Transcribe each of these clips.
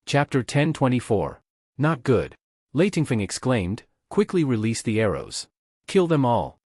Chapter 1024. Not good. Lei Tingfeng exclaimed, quickly release the arrows. Kill them all.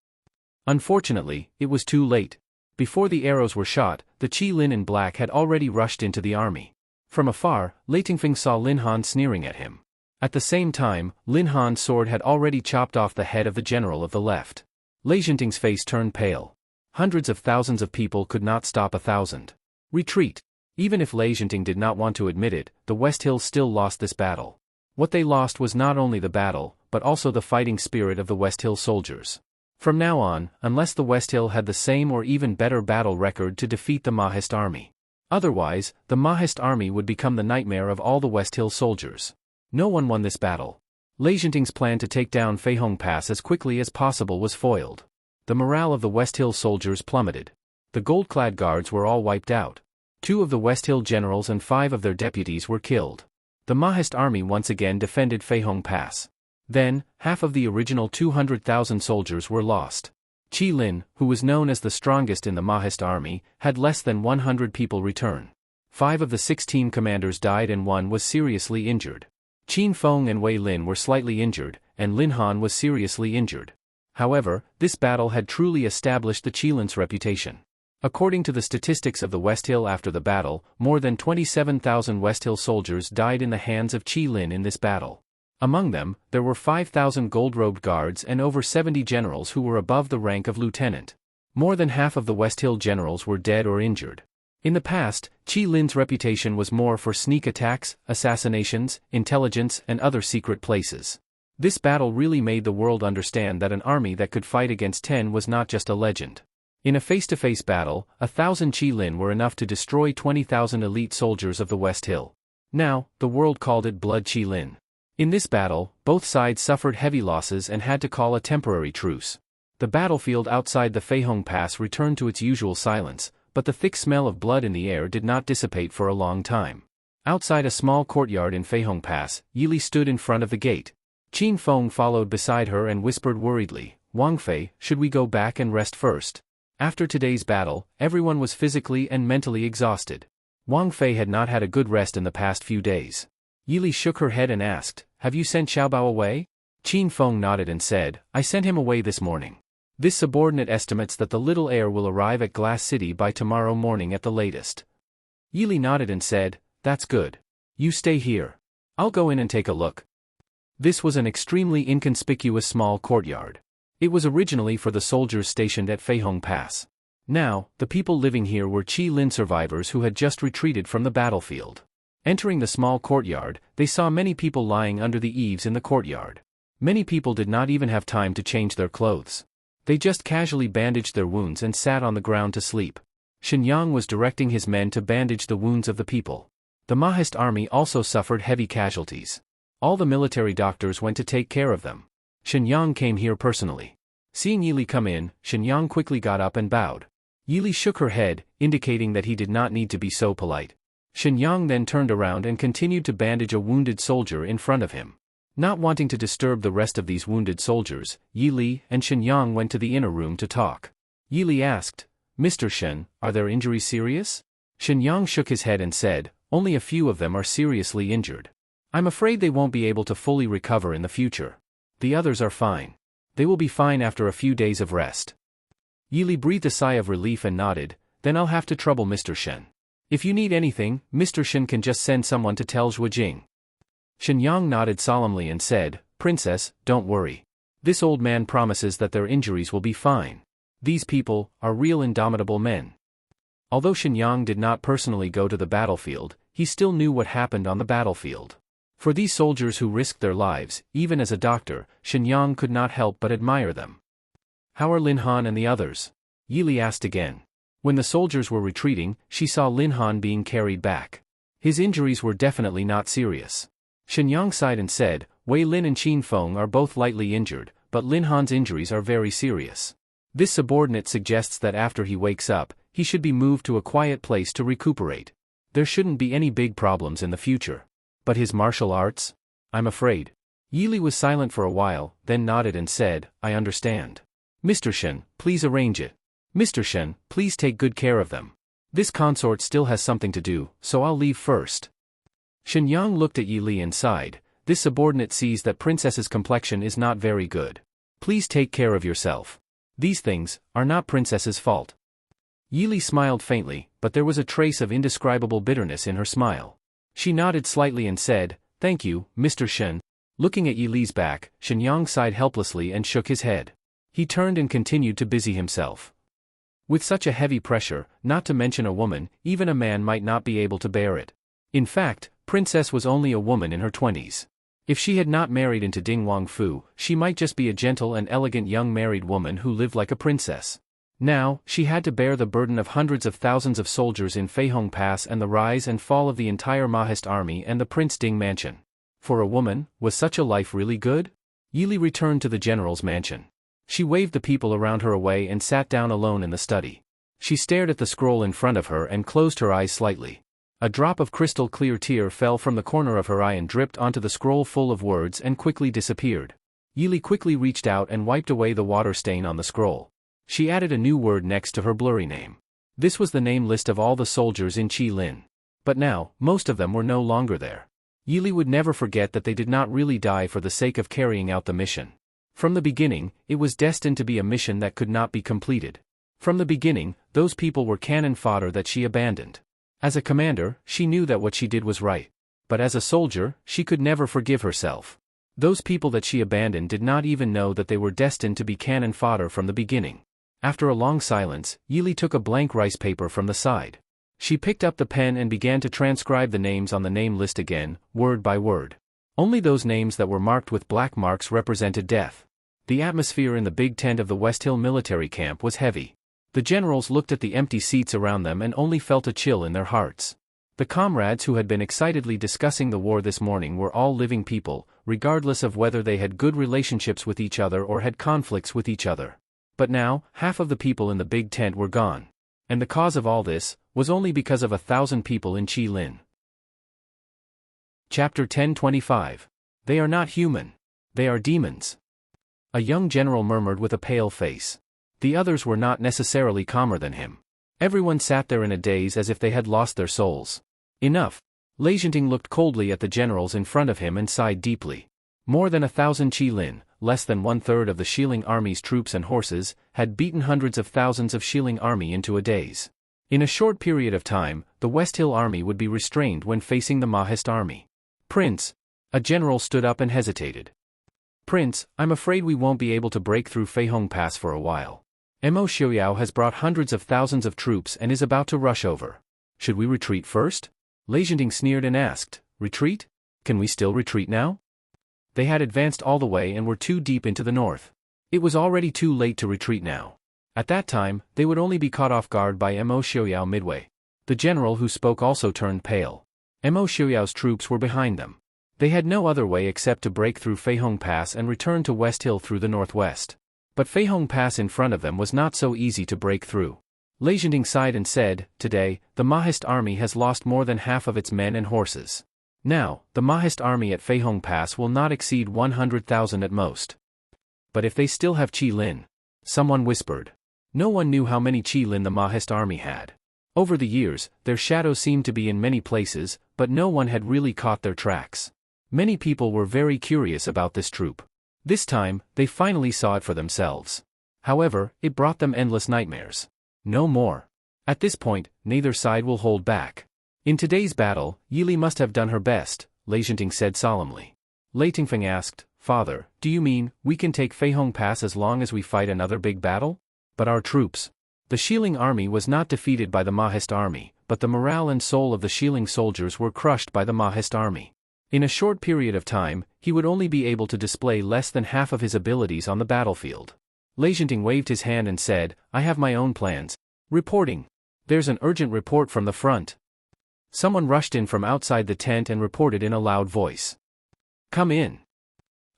Unfortunately, it was too late. Before the arrows were shot, the Qi Lin in black had already rushed into the army. From afar, Lei Tingfeng saw Lin Han sneering at him. At the same time, Lin Han's sword had already chopped off the head of the general of the left. Lei Zhenting's face turned pale. Hundreds of thousands of people could not stop 1,000. Retreat. Even if Lei Zhenting did not want to admit it, the West Hill still lost this battle. What they lost was not only the battle, but also the fighting spirit of the West Hill soldiers. From now on, unless the West Hill had the same or even better battle record to defeat the Mahist army. Otherwise, the Mahist army would become the nightmare of all the West Hill soldiers. No one won this battle. Lei Zhenting's plan to take down Feihong Pass as quickly as possible was foiled. The morale of the West Hill soldiers plummeted. The gold-clad guards were all wiped out. 2 of the West Hill generals and 5 of their deputies were killed. The Mahist army once again defended Feihong Pass. Then, half of the original 200,000 soldiers were lost. Qi Lin, who was known as the strongest in the Mahist army, had less than 100 people return. 5 of the 16 commanders died and 1 was seriously injured. Qin Feng and Wei Lin were slightly injured, and Lin Han was seriously injured. However, this battle had truly established the Qi Lin's reputation. According to the statistics of the West Hill after the battle, more than 27,000 West Hill soldiers died in the hands of Qi Lin in this battle. Among them, there were 5,000 gold-robed guards and over 70 generals who were above the rank of lieutenant. More than half of the West Hill generals were dead or injured. In the past, Qi Lin's reputation was more for sneak attacks, assassinations, intelligence, and other secret places. This battle really made the world understand that an army that could fight against 10 was not just a legend. In a face-to-face battle, 1,000 Qi Lin were enough to destroy 20,000 elite soldiers of the West Hill. Now, the world called it Blood Qi Lin. In this battle, both sides suffered heavy losses and had to call a temporary truce. The battlefield outside the Feihong Pass returned to its usual silence, but the thick smell of blood in the air did not dissipate for a long time. Outside a small courtyard in Feihong Pass, Yili stood in front of the gate. Qin Feng followed beside her and whispered worriedly, "Wang Fei, should we go back and rest first?" After today's battle, everyone was physically and mentally exhausted. Wang Fei had not had a good rest in the past few days. Yili shook her head and asked, "Have you sent Xiaobao away?" Qin Feng nodded and said, "I sent him away this morning. This subordinate estimates that the little heir will arrive at Glass City by tomorrow morning at the latest." Yili nodded and said, "That's good. You stay here. I'll go in and take a look." This was an extremely inconspicuous small courtyard. It was originally for the soldiers stationed at Feihong Pass. Now, the people living here were Qi Lin survivors who had just retreated from the battlefield. Entering the small courtyard, they saw many people lying under the eaves in the courtyard. Many people did not even have time to change their clothes. They just casually bandaged their wounds and sat on the ground to sleep. Shenyang was directing his men to bandage the wounds of the people. The Mahist army also suffered heavy casualties. All the military doctors went to take care of them. Shenyang came here personally. Seeing Yili come in, Shenyang quickly got up and bowed. Yili shook her head, indicating that he did not need to be so polite. Shenyang then turned around and continued to bandage a wounded soldier in front of him. Not wanting to disturb the rest of these wounded soldiers, Yili and Shenyang went to the inner room to talk. Yili asked, "Mr. Shen, are their injuries serious?" Shenyang shook his head and said, "Only a few of them are seriously injured. I'm afraid they won't be able to fully recover in the future. The others are fine. They will be fine after a few days of rest." Yili breathed a sigh of relief and nodded, "Then I'll have to trouble Mr. Shen. If you need anything, Mr. Shen can just send someone to tell Zhuojing." Shenyang nodded solemnly and said, "Princess, don't worry. This old man promises that their injuries will be fine. These people are real indomitable men." Although Shenyang did not personally go to the battlefield, he still knew what happened on the battlefield. For these soldiers who risked their lives, even as a doctor, Shenyang could not help but admire them. "How are Lin Han and the others?" Yili asked again. When the soldiers were retreating, she saw Lin Han being carried back. His injuries were definitely not serious. Shenyang sighed and said, "Wei Lin and Qin Feng are both lightly injured, but Lin Han's injuries are very serious. This subordinate suggests that after he wakes up, he should be moved to a quiet place to recuperate. There shouldn't be any big problems in the future. But his martial arts? I'm afraid." Yili was silent for a while, then nodded and said, "I understand. Mr. Shen, please arrange it. Mr. Shen, please take good care of them. This consort still has something to do, so I'll leave first." Shenyang looked at Yi Li and sighed. This subordinate sees that princess's complexion is not very good. Please take care of yourself. These things are not princess's fault. Yi Li smiled faintly, but there was a trace of indescribable bitterness in her smile. She nodded slightly and said, "Thank you, Mr. Shen." Looking at Yi Li's back, Shenyang sighed helplessly and shook his head. He turned and continued to busy himself. With such a heavy pressure, not to mention a woman, even a man might not be able to bear it. In fact, Princess was only a woman in her 20s. If she had not married into Ding Wangfu, she might just be a gentle and elegant young married woman who lived like a princess. Now, she had to bear the burden of hundreds of thousands of soldiers in Feihong Pass and the rise and fall of the entire Mahist army and the Prince Ding mansion. For a woman, was such a life really good? Yi Li returned to the general's mansion. She waved the people around her away and sat down alone in the study. She stared at the scroll in front of her and closed her eyes slightly. A drop of crystal clear tear fell from the corner of her eye and dripped onto the scroll full of words and quickly disappeared. Yi Li quickly reached out and wiped away the water stain on the scroll. She added a new word next to her blurry name. This was the name list of all the soldiers in Qilin. But now, most of them were no longer there. Yi Li would never forget that they did not really die for the sake of carrying out the mission. From the beginning, it was destined to be a mission that could not be completed. From the beginning, those people were cannon fodder that she abandoned. As a commander, she knew that what she did was right. But as a soldier, she could never forgive herself. Those people that she abandoned did not even know that they were destined to be cannon fodder from the beginning. After a long silence, Yi Li took a blank rice paper from the side. She picked up the pen and began to transcribe the names on the name list again, word by word. Only those names that were marked with black marks represented death. The atmosphere in the big tent of the West Hill military camp was heavy. The generals looked at the empty seats around them and only felt a chill in their hearts. The comrades who had been excitedly discussing the war this morning were all living people, regardless of whether they had good relationships with each other or had conflicts with each other. But now, half of the people in the big tent were gone. And the cause of all this was only because of 1,000 people in Qilin. Chapter 10:25. They are not human. They are demons. A young general murmured with a pale face. The others were not necessarily calmer than him. Everyone sat there in a daze as if they had lost their souls. Enough. Enchanting looked coldly at the generals in front of him and sighed deeply. More than 1,000 Qilin, less than 1/3 of the Shilling army's troops and horses, had beaten hundreds of thousands of Shilling army into a daze. In a short period of time, the West Hill army would be restrained when facing the Mahist army. "Prince." A general stood up and hesitated. "Prince, I'm afraid we won't be able to break through Feihong Pass for a while. Mo Xiaoyao has brought hundreds of thousands of troops and is about to rush over. Should we retreat first?" Enchanting sneered and asked, "Retreat? Can we still retreat now?" They had advanced all the way and were too deep into the north. It was already too late to retreat now. At that time, they would only be caught off guard by Mo Xiaoyao midway. The general who spoke also turned pale. Mo Xiaoyao's troops were behind them. They had no other way except to break through Feihong Pass and return to West Hill through the northwest. But Feihong Pass in front of them was not so easy to break through. Enchanting sighed and said, "Today, the Mahist army has lost more than half of its men and horses. Now, the Mahist army at Feihong Pass will not exceed 100,000 at most. But if they still have Qilin," someone whispered. No one knew how many Qilin the Mahist army had. Over the years, their shadows seemed to be in many places, but no one had really caught their tracks. Many people were very curious about this troop. This time, they finally saw it for themselves. However, it brought them endless nightmares. No more. At this point, neither side will hold back. In today's battle, Yi Li must have done her best, Enchanting said solemnly. Feng asked, "Father, do you mean we can take Feihong Pass as long as we fight another big battle? But our troops." The Shilling army was not defeated by the Mahist army, but the morale and soul of the Shilling soldiers were crushed by the Mahist army. In a short period of time, he would only be able to display less than half of his abilities on the battlefield. Enchanting waved his hand and said, "I have my own plans." Reporting. "There's an urgent report from the front." Someone rushed in from outside the tent and reported in a loud voice. "Come in."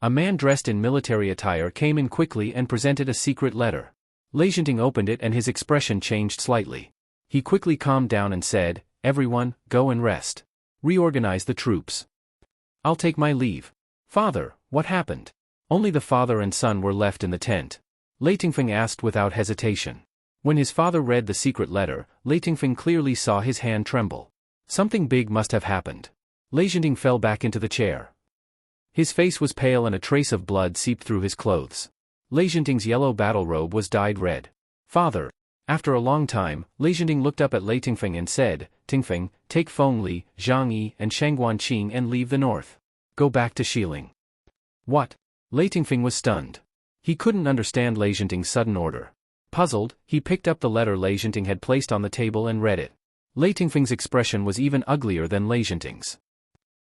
A man dressed in military attire came in quickly and presented a secret letter. Enchanting opened it and his expression changed slightly. He quickly calmed down and said, "Everyone, go and rest. Reorganize the troops. I'll take my leave." "Father, what happened?" Only the father and son were left in the tent. Feng asked without hesitation. When his father read the secret letter, Feng clearly saw his hand tremble. Something big must have happened. Lei Zhenting fell back into the chair. His face was pale and a trace of blood seeped through his clothes. Lei Zhenting's yellow battle robe was dyed red. Father. After a long time, Lei Zhenting looked up at Lei Tingfeng and said, Tingfeng, take Feng Li, Zhang Yi and Shangguan Qing and leave the north. Go back to Xiling. What? Lei Tingfeng was stunned. He couldn't understand Lei Zhenting's sudden order. Puzzled, he picked up the letter Lei Zhenting had placed on the table and read it. Lei Tingfeng's expression was even uglier than Lei Zhenting's.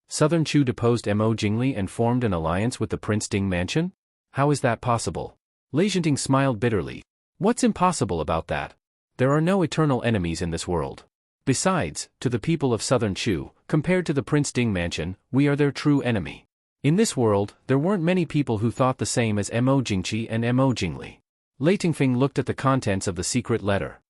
Southern Chu deposed Mo Jingli and formed an alliance with the Prince Ding mansion? How is that possible? Lei Zhenting smiled bitterly. What's impossible about that? There are no eternal enemies in this world. Besides, to the people of Southern Chu, compared to the Prince Ding mansion, we are their true enemy. In this world, there weren't many people who thought the same as Mo Jingqi and Mo Jingli. Lei Tingfeng looked at the contents of the secret letter.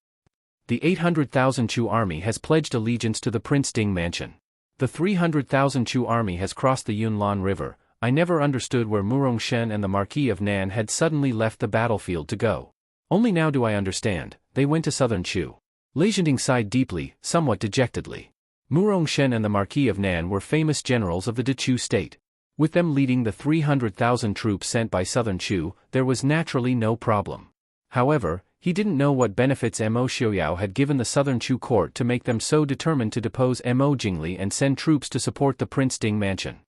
The 800,000 Chu army has pledged allegiance to the Prince Ding mansion. The 300,000 Chu army has crossed the Yunlan River. I never understood where Murong Shen and the Marquis of Nan had suddenly left the battlefield to go. Only now do I understand, they went to Southern Chu. Lei Zhenting sighed deeply, somewhat dejectedly. Murong Shen and the Marquis of Nan were famous generals of the Dechu state. With them leading the 300,000 troops sent by Southern Chu, there was naturally no problem. However, he didn't know what benefits Mo Xiaoyao had given the Southern Chu court to make them so determined to depose Mo Jingli and send troops to support the Prince Ding mansion.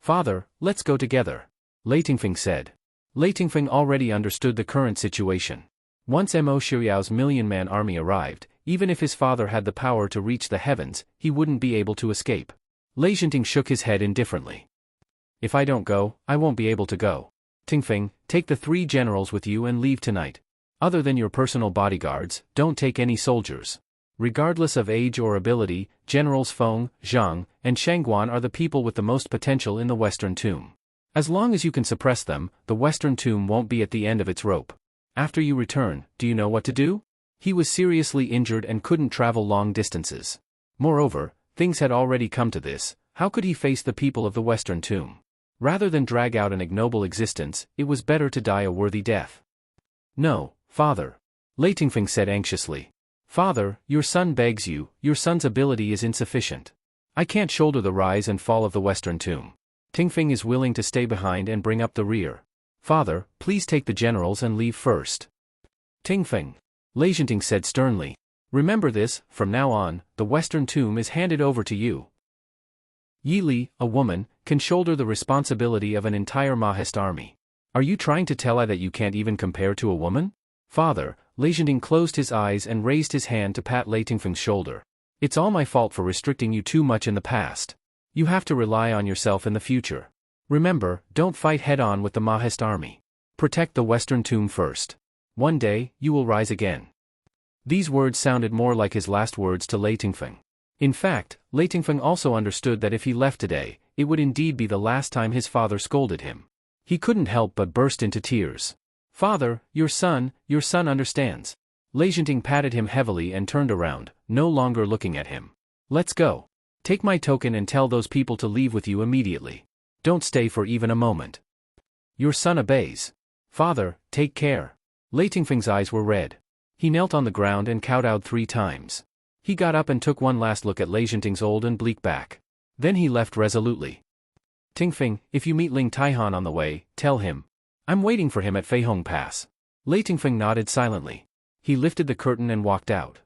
Father, let's go together. Lei Tingfeng said. Lei Tingfeng already understood the current situation. Once Mo Xiaoyao's million-man army arrived, even if his father had the power to reach the heavens, he wouldn't be able to escape. Lei Zhenting shook his head indifferently. If I don't go, I won't be able to go. Tingfeng, take the 3 generals with you and leave tonight. Other than your personal bodyguards, don't take any soldiers. Regardless of age or ability, Generals Feng, Zhang, and Shangguan are the people with the most potential in the Western Tomb. As long as you can suppress them, the Western Tomb won't be at the end of its rope. After you return, do you know what to do? He was seriously injured and couldn't travel long distances. Moreover, things had already come to this. How could he face the people of the Western Tomb? Rather than drag out an ignoble existence, it was better to die a worthy death. No, father. Lei Tingfeng said anxiously. Father, your son begs you, your son's ability is insufficient. I can't shoulder the rise and fall of the Western Tomb. Tingfeng is willing to stay behind and bring up the rear. Father, please take the generals and leave first. Tingfeng. Lei Zhenting said sternly. Remember this, from now on, the Western Tomb is handed over to you. Yi Li, a woman, can shoulder the responsibility of an entire Mahist army. Are you trying to tell I that you can't even compare to a woman? Father, Lei Zhenting closed his eyes and raised his hand to pat Lei Tingfeng's shoulder. It's all my fault for restricting you too much in the past. You have to rely on yourself in the future. Remember, don't fight head-on with the Mahist army. Protect the Western Tomb first. One day, you will rise again. These words sounded more like his last words to Lei Tingfeng. In fact, Lei Tingfeng also understood that if he left today, it would indeed be the last time his father scolded him. He couldn't help but burst into tears. Father, your son understands. Lei Zhenting patted him heavily and turned around, no longer looking at him. Let's go. Take my token and tell those people to leave with you immediately. Don't stay for even a moment. Your son obeys. Father, take care. Lei Tingfeng's eyes were red. He knelt on the ground and kowtowed 3 times. He got up and took one last look at Lei Zhenting's old and bleak back. Then he left resolutely. Tingfeng, if you meet Ling Taihan on the way, tell him. I'm waiting for him at Feihong Pass. Lei Tingfeng nodded silently. He lifted the curtain and walked out.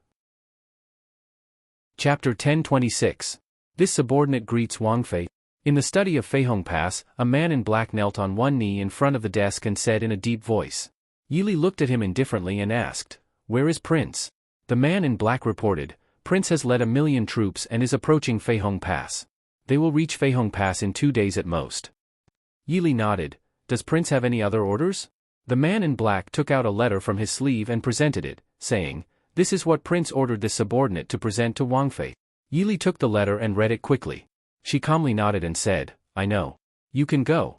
Chapter 1026. This subordinate greets Wang Fei. In the study of Feihong Pass, a man in black knelt on one knee in front of the desk and said in a deep voice. Yi Li looked at him indifferently and asked, "Where is Prince?" The man in black reported, "Prince has led 1,000,000 troops and is approaching Feihong Pass. They will reach Feihong Pass in 2 days at most." Yi Li nodded. "Does Prince have any other orders?" The man in black took out a letter from his sleeve and presented it, saying, "This is what Prince ordered this subordinate to present to Wang Fei." Yi Li took the letter and read it quickly. She calmly nodded and said, "I know. You can go."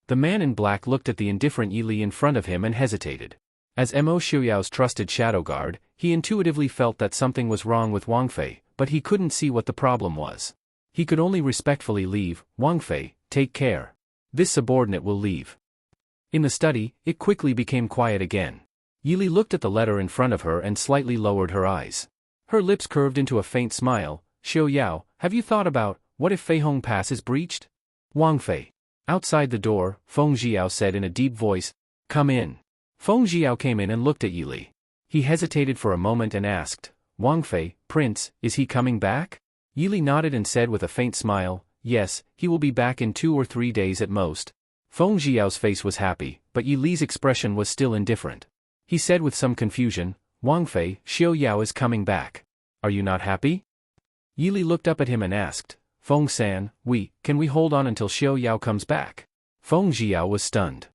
The man in black looked at the indifferent Yi Li in front of him and hesitated. As Mo Xiaoyao's trusted shadow guard, he intuitively felt that something was wrong with Wang Fei, but he couldn't see what the problem was. He could only respectfully leave. "Wang Fei, take care. This subordinate will leave." In the study, it quickly became quiet again. Yi Li looked at the letter in front of her and slightly lowered her eyes. Her lips curved into a faint smile. "Xiaoyao, have you thought about What if Feihong Pass is breached? Wang Fei. Outside the door, Feng Jiao said in a deep voice, "Come in." Feng Jiao came in and looked at Yili. He hesitated for a moment and asked, "Wang Fei, Prince, is he coming back?" Yili nodded and said with a faint smile, "Yes, he will be back in 2 or 3 days at most." Feng Jiao's face was happy, but Yili's expression was still indifferent. He said with some confusion, "Wang Fei, Xiao Yao is coming back. Are you not happy?" Yili looked up at him and asked, "Feng San, can we hold on until Xiao Yao comes back?" Feng Jiao was stunned.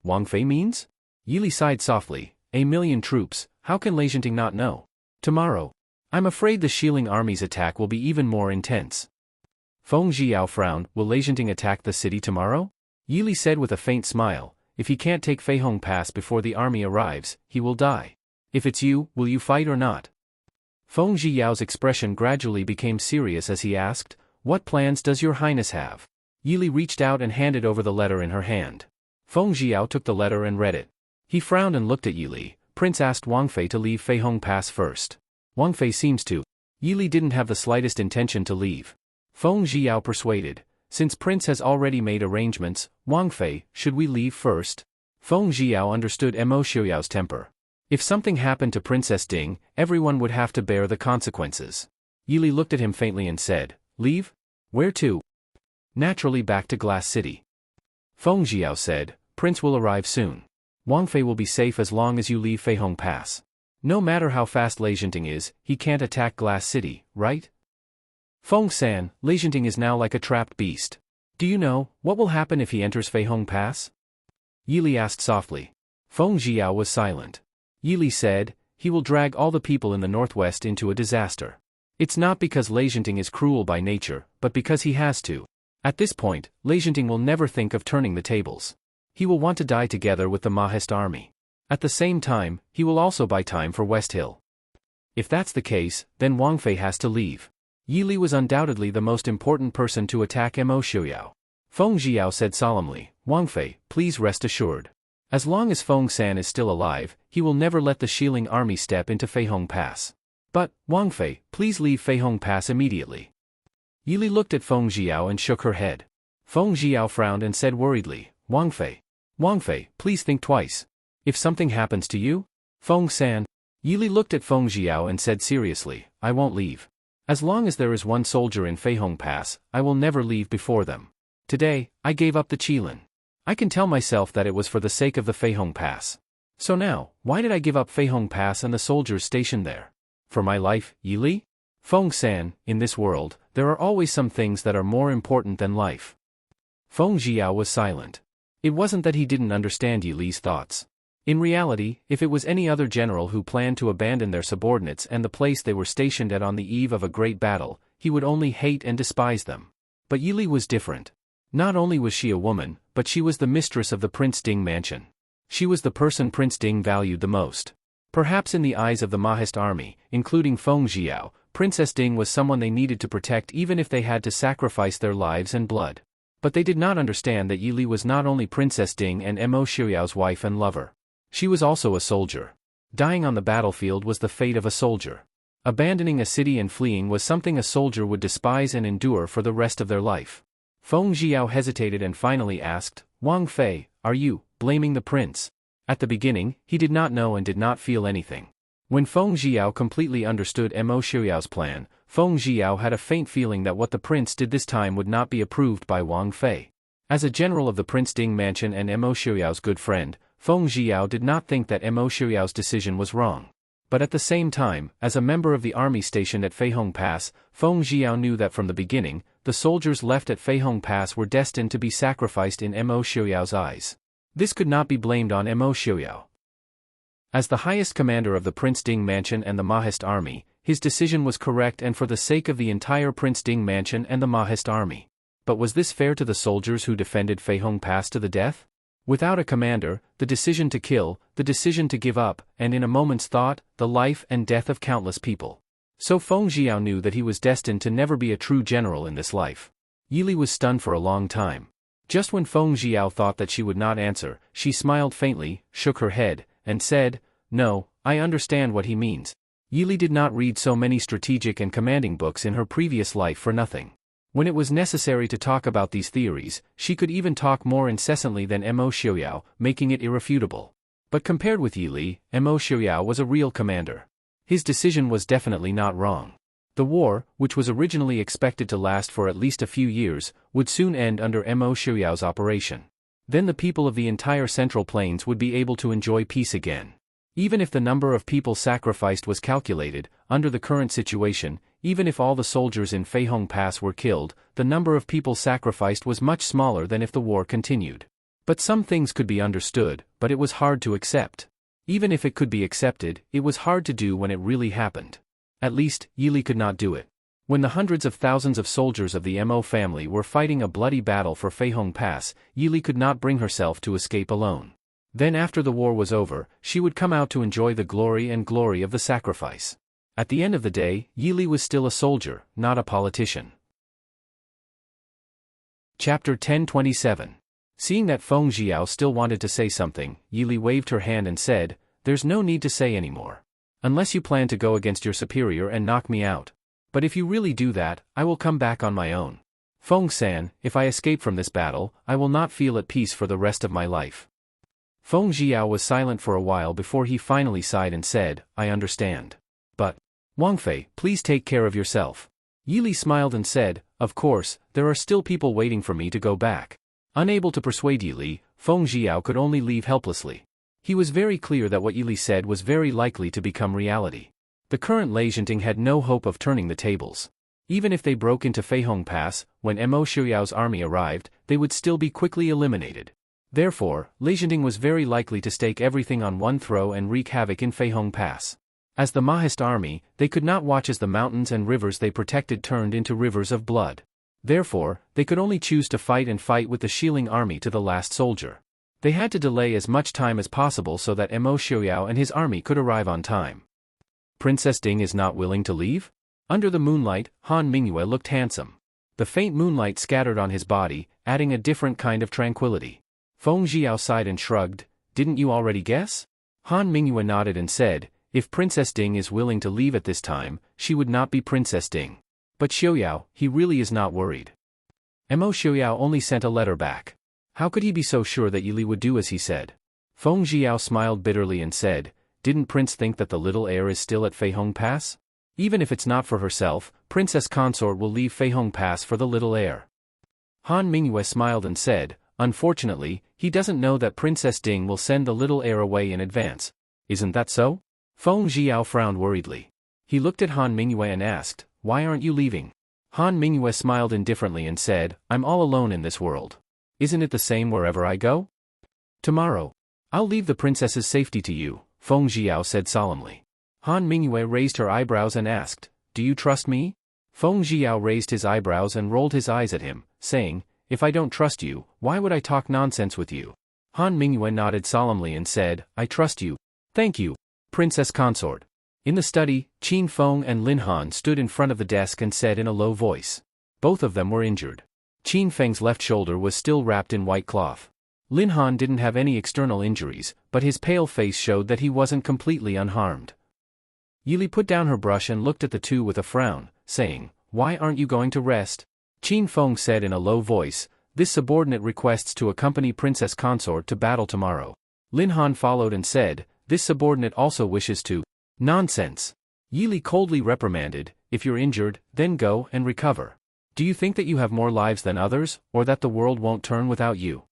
"Wang Fei means?" Yili sighed softly, "1,000,000 troops, how can Enchanting not know? Tomorrow. I'm afraid the Shieling army's attack will be even more intense." Feng Jiao frowned. "Will Enchanting attack the city tomorrow?" Yili said with a faint smile, "If he can't take Feihong Pass before the army arrives, he will die. If it's you, will you fight or not?" Feng Jiao's expression gradually became serious as he asked, "What plans does your highness have?" Yili reached out and handed over the letter in her hand. Feng Jiao took the letter and read it. He frowned and looked at Yili. "Prince asked Wang Fei to leave Feihong Pass first. Wang Fei seems to." Yili didn't have the slightest intention to leave. Feng Jiao persuaded, "Since Prince has already made arrangements, Wang Fei, should we leave first?" Feng Jiao understood Mo Xiaoyao's temper. If something happened to Princess Ding, everyone would have to bear the consequences. Yili looked at him faintly and said, "Leave? Where to?" "Naturally back to Glass City." Feng Jiao said, "Prince will arrive soon. Wang Fei will be safe as long as you leave Feihong Pass. No matter how fast Enchanting is, he can't attack Glass City, right?" "Feng San, Enchanting is now like a trapped beast. Do you know what will happen if he enters Feihong Pass?" Yili asked softly. Feng Jiao was silent. Yili said, "He will drag all the people in the northwest into a disaster. It's not because Enchanting is cruel by nature, but because he has to. At this point, Enchanting will never think of turning the tables. He will want to die together with the Mahist army. At the same time, he will also buy time for West Hill. If that's the case, then Wang Fei has to leave." Yili was undoubtedly the most important person to attack Mo Xiaoyao. Feng Jiao said solemnly, "Wang Fei, please rest assured. As long as Feng San is still alive, he will never let the Shieling army step into Feihong Pass. But, Wang Fei, please leave Feihong Pass immediately." Yili looked at Feng Jiao and shook her head. Feng Jiao frowned and said worriedly, Wang Fei, please think twice. If something happens to you? Feng San." Yili looked at Feng Jiao and said seriously, "I won't leave. As long as there is one soldier in Feihong Pass, I will never leave before them. Today, I gave up the Qilin. I can tell myself that it was for the sake of the Feihong Pass. So now, why did I give up Feihong Pass and the soldiers stationed there? For my life, Yili? Feng San, in this world, there are always some things that are more important than life." Feng Jiao was silent. It wasn't that he didn't understand Yili's thoughts. In reality, if it was any other general who planned to abandon their subordinates and the place they were stationed at on the eve of a great battle, he would only hate and despise them. But Yili was different. Not only was she a woman, but she was the mistress of the Prince Ding mansion. She was the person Prince Ding valued the most. Perhaps in the eyes of the Mahist army, including Feng Jiao, Princess Ding was someone they needed to protect even if they had to sacrifice their lives and blood. But they did not understand that Yili was not only Princess Ding and Mo Xiaoyao's wife and lover. She was also a soldier. Dying on the battlefield was the fate of a soldier. Abandoning a city and fleeing was something a soldier would despise and endure for the rest of their life. Feng Jiao hesitated and finally asked, "Wang Fei, are you blaming the prince?" At the beginning, he did not know and did not feel anything. When Feng Jiao completely understood Mo Xiaoyao's plan, Feng Jiao had a faint feeling that what the prince did this time would not be approved by Wang Fei. As a general of the Prince Ding mansion and Mo Xiaoyao's good friend, Feng Jiao did not think that Mo Xiaoyao's decision was wrong. But at the same time, as a member of the army stationed at Feihong Pass, Feng Jiao knew that from the beginning, the soldiers left at Feihong Pass were destined to be sacrificed in Mo Xiaoyao's eyes. This could not be blamed on Mo Xiaoyao. As the highest commander of the Prince Ding mansion and the Mahist army, his decision was correct and for the sake of the entire Prince Ding mansion and the Mahist army. But was this fair to the soldiers who defended Feihong Pass to the death? Without a commander, the decision to kill, the decision to give up, and in a moment's thought, the life and death of countless people. So Feng Jiao knew that he was destined to never be a true general in this life. Yili was stunned for a long time. Just when Feng Jiao thought that she would not answer, she smiled faintly, shook her head, and said, "No, I understand what he means." Yili did not read so many strategic and commanding books in her previous life for nothing. When it was necessary to talk about these theories, she could even talk more incessantly than Mo Xiaoyao, making it irrefutable. But compared with Yi Li, Mo Xiaoyao was a real commander. His decision was definitely not wrong. The war, which was originally expected to last for at least a few years, would soon end under Mo Xiaoyao's operation. Then the people of the entire Central Plains would be able to enjoy peace again. Even if the number of people sacrificed was calculated, under the current situation, even if all the soldiers in Feihong Pass were killed, the number of people sacrificed was much smaller than if the war continued. But some things could be understood, but it was hard to accept. Even if it could be accepted, it was hard to do when it really happened. At least, Yi Li could not do it. When the hundreds of thousands of soldiers of the Mo family were fighting a bloody battle for Feihong Pass, Yi Li could not bring herself to escape alone. Then after the war was over, she would come out to enjoy the glory of the sacrifice. At the end of the day, Yi Li was still a soldier, not a politician. Chapter 1027. Seeing that Feng Xiao still wanted to say something, Yi Li waved her hand and said, "There's no need to say anymore. Unless you plan to go against your superior and knock me out. But if you really do that, I will come back on my own. Feng-san, if I escape from this battle, I will not feel at peace for the rest of my life." Feng Xiao was silent for a while before he finally sighed and said, "I understand. But, Wang Fei, please take care of yourself." Yi Li smiled and said, "Of course, there are still people waiting for me to go back." Unable to persuade Yi Li, Feng Xiao could only leave helplessly. He was very clear that what Yi Li said was very likely to become reality. The current Enchanting had no hope of turning the tables. Even if they broke into Feihong Pass, when Mo Xiaoyao's army arrived, they would still be quickly eliminated. Therefore, Enchanting was very likely to stake everything on one throw and wreak havoc in Feihong Pass. As the Mahist army, they could not watch as the mountains and rivers they protected turned into rivers of blood. Therefore, they could only choose to fight with the Xiling army to the last soldier. They had to delay as much time as possible so that Mo Xiaoyao and his army could arrive on time. Princess Ding is not willing to leave? Under the moonlight, Han Mingyue looked handsome. The faint moonlight scattered on his body, adding a different kind of tranquility. Feng Xiao sighed and shrugged, "Didn't you already guess?" Han Mingyue nodded and said, "If Princess Ding is willing to leave at this time, she would not be Princess Ding. But Xiaoyao, he really is not worried." Mo Xiaoyao only sent a letter back. How could he be so sure that Yi Li would do as he said? Feng Xiao smiled bitterly and said, "Didn't Prince think that the little heir is still at Feihong Pass? Even if it's not for herself, Princess Consort will leave Feihong Pass for the little heir." Han Mingyue smiled and said, "Unfortunately, he doesn't know that Princess Ding will send the little heir away in advance. Isn't that so?" Feng Xiao frowned worriedly. He looked at Han Mingyue and asked, "Why aren't you leaving?" Han Mingyue smiled indifferently and said, "I'm all alone in this world. Isn't it the same wherever I go? Tomorrow, I'll leave the princess's safety to you," Feng Xiao said solemnly. Han Mingyue raised her eyebrows and asked, "Do you trust me?" Feng Xiao raised his eyebrows and rolled his eyes at him, saying, "If I don't trust you, why would I talk nonsense with you?" Han Mingyue nodded solemnly and said, "I trust you. Thank you, Princess Consort." In the study, Qin Feng and Lin Han stood in front of the desk and said in a low voice. Both of them were injured. Qin Feng's left shoulder was still wrapped in white cloth. Lin Han didn't have any external injuries, but his pale face showed that he wasn't completely unharmed. Yi Li put down her brush and looked at the two with a frown, saying, "Why aren't you going to rest?" Qin Feng said in a low voice, "This subordinate requests to accompany Princess Consort to battle tomorrow." Lin Han followed and said, "This subordinate also wishes to—" "Nonsense!" Yi Li coldly reprimanded, "If you're injured, then go and recover. Do you think that you have more lives than others, or that the world won't turn without you?"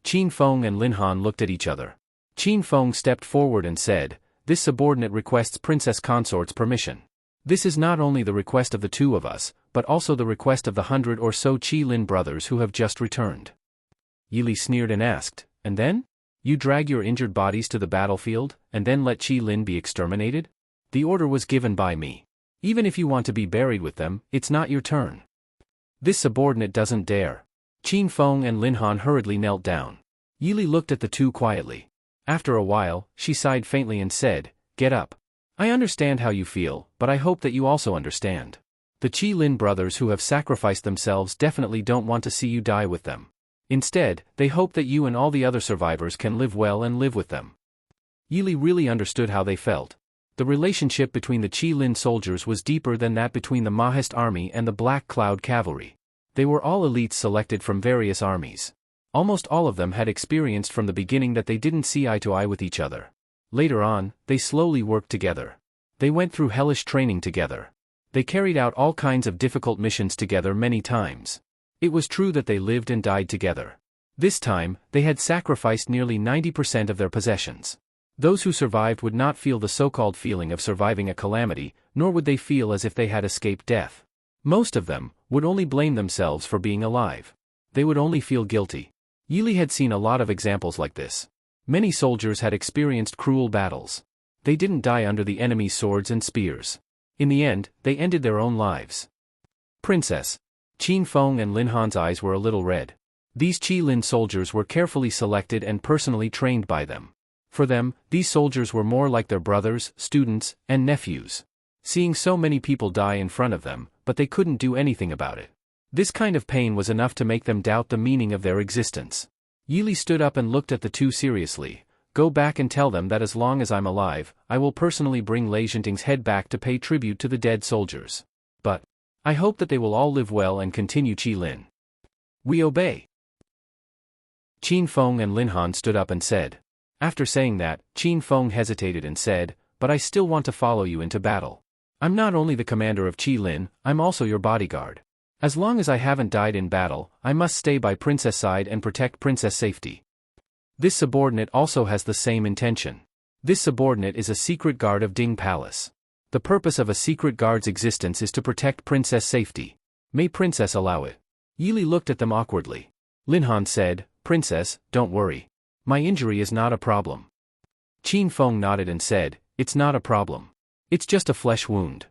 Qin Feng and Lin Han looked at each other. Qin Feng stepped forward and said, "This subordinate requests Princess Consort's permission. This is not only the request of the two of us, but also the request of the 100 or so Qi Lin brothers who have just returned." Yi Li sneered and asked, "And then? You drag your injured bodies to the battlefield, and then let Qi Lin be exterminated? The order was given by me. Even if you want to be buried with them, it's not your turn. This subordinate doesn't dare." Qin Feng and Lin Han hurriedly knelt down. Yi Li looked at the two quietly. After a while, she sighed faintly and said, "Get up. I understand how you feel, but I hope that you also understand. The Qi Lin brothers who have sacrificed themselves definitely don't want to see you die with them. Instead, they hope that you and all the other survivors can live well and live with them." Yi Li really understood how they felt. The relationship between the Qi Lin soldiers was deeper than that between the Mahist army and the Black Cloud cavalry. They were all elites selected from various armies. Almost all of them had experienced from the beginning that they didn't see eye to eye with each other. Later on, they slowly worked together. They went through hellish training together. They carried out all kinds of difficult missions together many times. It was true that they lived and died together. This time, they had sacrificed nearly 90% of their possessions. Those who survived would not feel the so-called feeling of surviving a calamity, nor would they feel as if they had escaped death. Most of them would only blame themselves for being alive. They would only feel guilty. Yili had seen a lot of examples like this. Many soldiers had experienced cruel battles. They didn't die under the enemy's swords and spears. In the end, they ended their own lives. Princess Qin Feng and Lin Han's eyes were a little red. These Qi Lin soldiers were carefully selected and personally trained by them. For them, these soldiers were more like their brothers, students, and nephews. Seeing so many people die in front of them, but they couldn't do anything about it. This kind of pain was enough to make them doubt the meaning of their existence. Yili stood up and looked at the two seriously. Go back and tell them that as long as I'm alive, I will personally bring Lei Zhenting's head back to pay tribute to the dead soldiers. But I hope that they will all live well and continue Qi Lin. We obey. Qin Feng and Lin Han stood up and said. After saying that, Qin Feng hesitated and said, but I still want to follow you into battle. I'm not only the commander of Qi Lin, I'm also your bodyguard. As long as I haven't died in battle, I must stay by Princess' side and protect Princess' safety. This subordinate also has the same intention. This subordinate is a secret guard of Ding Palace. The purpose of a secret guard's existence is to protect Princess' safety. May Princess allow it? Yili looked at them awkwardly. Lin Han said, Princess, don't worry. My injury is not a problem. Qin Feng nodded and said, it's not a problem. It's just a flesh wound.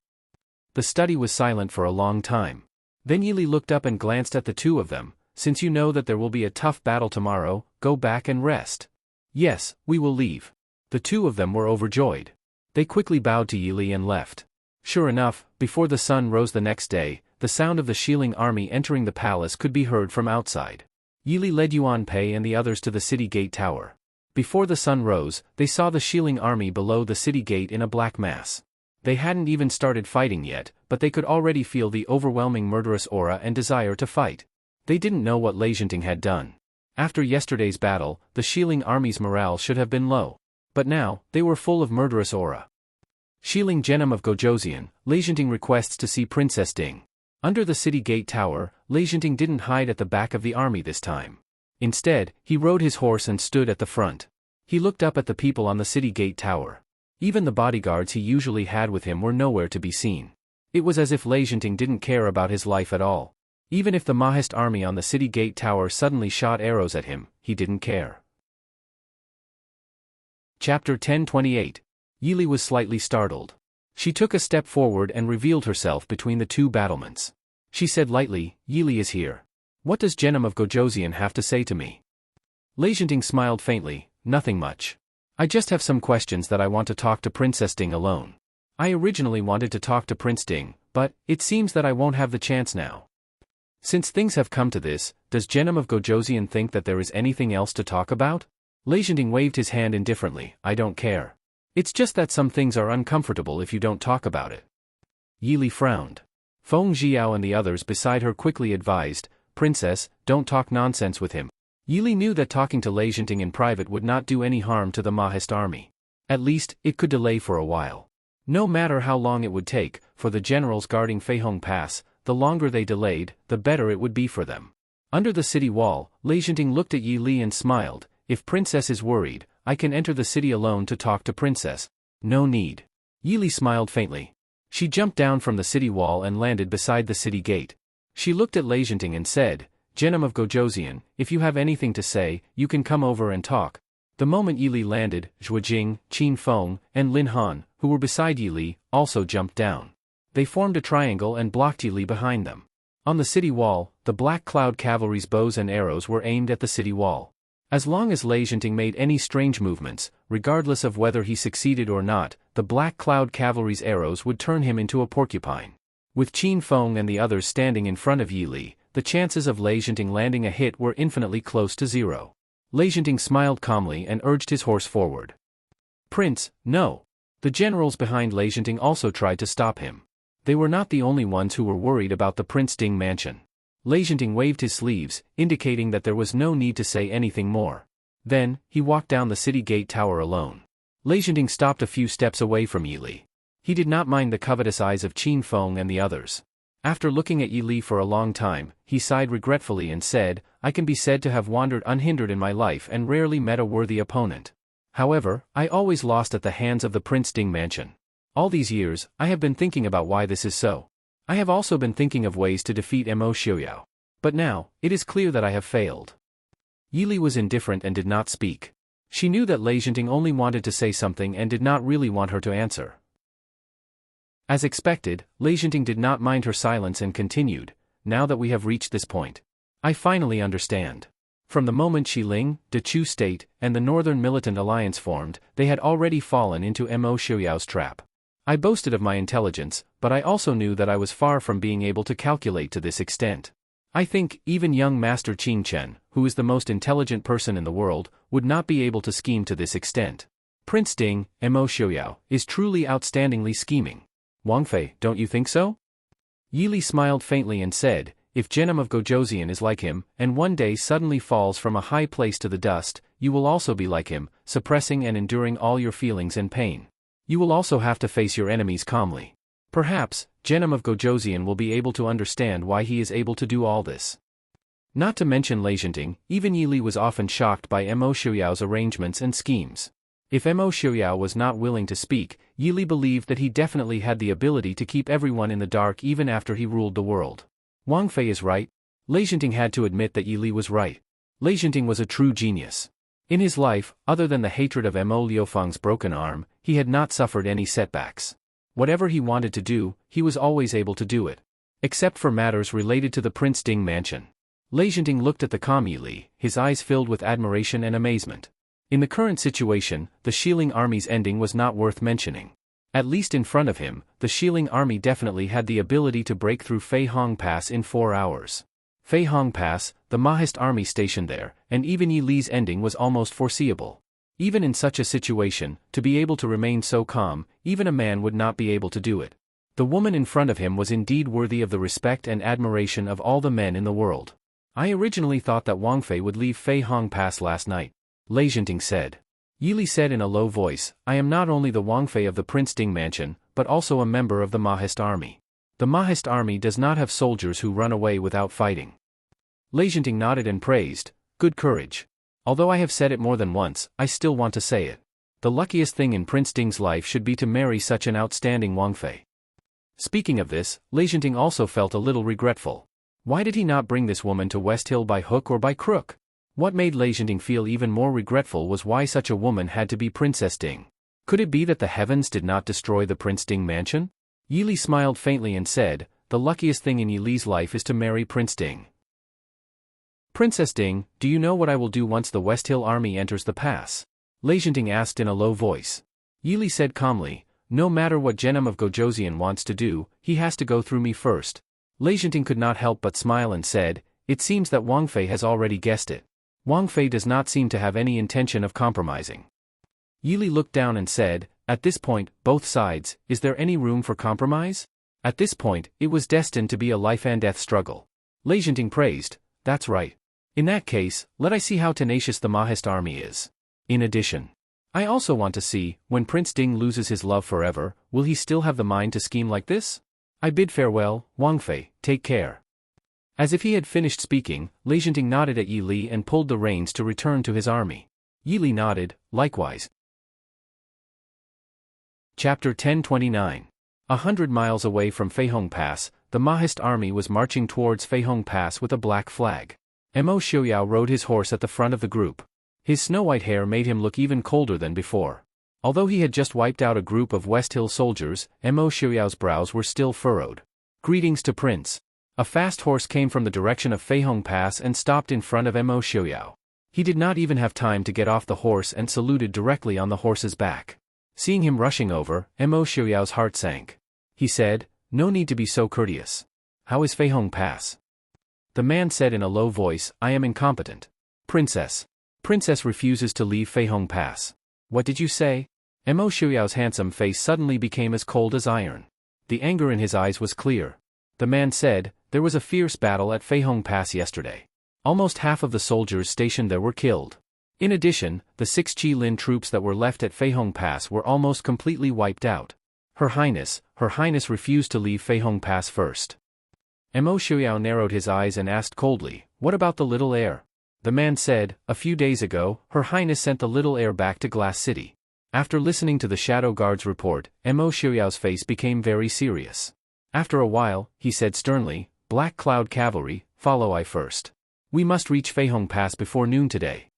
The study was silent for a long time. Then Yili looked up and glanced at the two of them. Since you know that there will be a tough battle tomorrow, go back and rest. Yes, we will leave. The two of them were overjoyed. They quickly bowed to Yili and left. Sure enough, before the sun rose the next day, the sound of the Shilling army entering the palace could be heard from outside. Yili led Yuan Pei and the others to the city gate tower. Before the sun rose, they saw the Shilling army below the city gate in a black mass. They hadn't even started fighting yet, but they could already feel the overwhelming murderous aura and desire to fight. They didn't know what Lei Zhenting had done. After yesterday's battle, the Shilling army's morale should have been low. But now, they were full of murderous aura. Shilling Genom of Gojoseon, Lei Zhenting requests to see Princess Ding. Under the city gate tower, Lei Zhenting didn't hide at the back of the army this time. Instead, he rode his horse and stood at the front. He looked up at the people on the city gate tower. Even the bodyguards he usually had with him were nowhere to be seen. It was as if Lei Zhenting didn't care about his life at all. Even if the Mahist army on the city gate tower suddenly shot arrows at him, he didn't care. Chapter 1028. Yili was slightly startled. She took a step forward and revealed herself between the two battlements. She said lightly, Yili is here. What does Genom of Gojoseon have to say to me? Lei Zhenting smiled faintly, nothing much. I just have some questions that I want to talk to Princess Ding alone. I originally wanted to talk to Prince Ding, but it seems that I won't have the chance now. Since things have come to this, does Genom of Gojoseon think that there is anything else to talk about? Lei Zhenting waved his hand indifferently, I don't care. It's just that some things are uncomfortable if you don't talk about it. Yili frowned. Feng Jiao and the others beside her quickly advised, Princess, don't talk nonsense with him. Yili knew that talking to Lei Zhenting in private would not do any harm to the Mahist army. At least, it could delay for a while. No matter how long it would take, for the generals guarding Feihong Pass, the longer they delayed, the better it would be for them. Under the city wall, Lei Zhenting looked at Yili and smiled, if Princess is worried, I can enter the city alone to talk to Princess. No need. Yili smiled faintly. She jumped down from the city wall and landed beside the city gate. She looked at Lei Zhenting and said, Genom of Gojoseon, if you have anything to say, you can come over and talk. The moment Yili landed, Zhuojing, Qin Feng, and Lin Han, who were beside Yili, also jumped down. They formed a triangle and blocked Yili behind them. On the city wall, the Black Cloud Cavalry's bows and arrows were aimed at the city wall. As long as Lei Zhenting made any strange movements, regardless of whether he succeeded or not, the Black Cloud Cavalry's arrows would turn him into a porcupine. With Qin Feng and the others standing in front of Yili, the chances of Lei Zhenting landing a hit were infinitely close to zero. Lei Zhenting smiled calmly and urged his horse forward. Prince, no. The generals behind Lei Zhenting also tried to stop him. They were not the only ones who were worried about the Prince Ding mansion. Lei Zhenting waved his sleeves, indicating that there was no need to say anything more. Then, he walked down the city gate tower alone. Lei Zhenting stopped a few steps away from Yi Li. He did not mind the covetous eyes of Qin Feng and the others. After looking at Yi Li for a long time, he sighed regretfully and said, I can be said to have wandered unhindered in my life and rarely met a worthy opponent. However, I always lost at the hands of the Prince Ding mansion. All these years, I have been thinking about why this is so. I have also been thinking of ways to defeat Mo Xiuyao. But now, it is clear that I have failed. Yi Li was indifferent and did not speak. She knew that Lei Zhenting only wanted to say something and did not really want her to answer. As expected, Lei Zhenting did not mind her silence and continued, now that we have reached this point, I finally understand. From the moment Xiling, De Chu State, and the Northern Militant Alliance formed, they had already fallen into Mo Xiuyao's trap. I boasted of my intelligence, but I also knew that I was far from being able to calculate to this extent. I think, even young Master Qin Chen, who is the most intelligent person in the world, would not be able to scheme to this extent. Prince Ding, Mo Xiuyao, is truly outstandingly scheming. Wang Fei, don't you think so? Yi Li smiled faintly and said, if Genom of Gojoseon is like him, and one day suddenly falls from a high place to the dust, you will also be like him, suppressing and enduring all your feelings and pain. You will also have to face your enemies calmly. Perhaps, Genom of Gojoseon will be able to understand why he is able to do all this. Not to mention Lei Zhenting, even Yi Li was often shocked by Mo Xiuyao's arrangements and schemes. If Mo Xiuyao was not willing to speak, Yi Li believed that he definitely had the ability to keep everyone in the dark even after he ruled the world. Wang Fei is right. Lei Zhenting had to admit that Yi Li was right. Lei Zhenting was a true genius. In his life, other than the hatred of Mo Liufeng's broken arm, he had not suffered any setbacks. Whatever he wanted to do, he was always able to do it. Except for matters related to the Prince Ding mansion. Lei Zhenting looked at the calm Yi Li, his eyes filled with admiration and amazement. In the current situation, the Xiling army's ending was not worth mentioning. At least in front of him, the Xiling army definitely had the ability to break through Fei Hong Pass in 4 hours. Fei Hong Pass, the Mahist army stationed there, and even Yi Li's ending was almost foreseeable. Even in such a situation, to be able to remain so calm, even a man would not be able to do it. The woman in front of him was indeed worthy of the respect and admiration of all the men in the world. I originally thought that Wang Fei would leave Fei Hong Pass last night, Lei Zhenting said. Yi Li said in a low voice, I am not only the Wang Fei of the Prince Ding mansion, but also a member of the Mahist army. The Mahist army does not have soldiers who run away without fighting. Lei Zhenting nodded and praised, good courage. Although I have said it more than once, I still want to say it. The luckiest thing in Prince Ding's life should be to marry such an outstanding Wang Fei. Speaking of this, Lei Zhenting also felt a little regretful. Why did he not bring this woman to West Hill by hook or by crook? What made Lei Zhenting feel even more regretful was why such a woman had to be Princess Ding. Could it be that the heavens did not destroy the Prince Ding mansion? Yi Li smiled faintly and said, the luckiest thing in Yi Li's life is to marry Prince Ding. Princess Ding, do you know what I will do once the West Hill army enters the pass? Lei Zhenting asked in a low voice. Yi Li said calmly, no matter what Genom of Gojoseon wants to do, he has to go through me first. Lei Zhenting could not help but smile and said, it seems that Wang Fei has already guessed it. Wang Fei does not seem to have any intention of compromising. Yi Li looked down and said, at this point, both sides, is there any room for compromise? At this point, it was destined to be a life-and-death struggle. Lei Zhenting praised, that's right. In that case, let I see how tenacious the Mahist army is. In addition, I also want to see, when Prince Ding loses his love forever, will he still have the mind to scheme like this? I bid farewell, Wang Fei, take care. As if he had finished speaking, Lei Zhenting nodded at Yi Li and pulled the reins to return to his army. Yi Li nodded, likewise. Chapter 1029. 100 miles away from Feihong Pass, the Mahist army was marching towards Feihong Pass with a black flag. Mo Xiuyao rode his horse at the front of the group. His snow-white hair made him look even colder than before. Although he had just wiped out a group of West Hill soldiers, Mo Xiuyao's brows were still furrowed. Greetings to Prince. A fast horse came from the direction of Feihong Pass and stopped in front of Mo Xiuyao. He did not even have time to get off the horse and saluted directly on the horse's back. Seeing him rushing over, Mo Xiuyao's heart sank. He said, no need to be so courteous. How is Feihong Pass? The man said in a low voice, I am incompetent. Princess. Princess refuses to leave Feihong Pass. What did you say? Mo Xiuyao's handsome face suddenly became as cold as iron. The anger in his eyes was clear. The man said, There was a fierce battle at Feihong Pass yesterday. Almost half of the soldiers stationed there were killed. In addition, the 6 Qilin troops that were left at Feihong Pass were almost completely wiped out. Her Highness refused to leave Feihong Pass first. Mo Xiuyao narrowed his eyes and asked coldly, "What about the little heir?" The man said, "A few days ago, Her Highness sent the little heir back to Glass City." After listening to the Shadow Guard's report, Mo Xiuyao's face became very serious. After a while, he said sternly, "Black Cloud Cavalry, follow I first. We must reach Feihong Pass before noon today."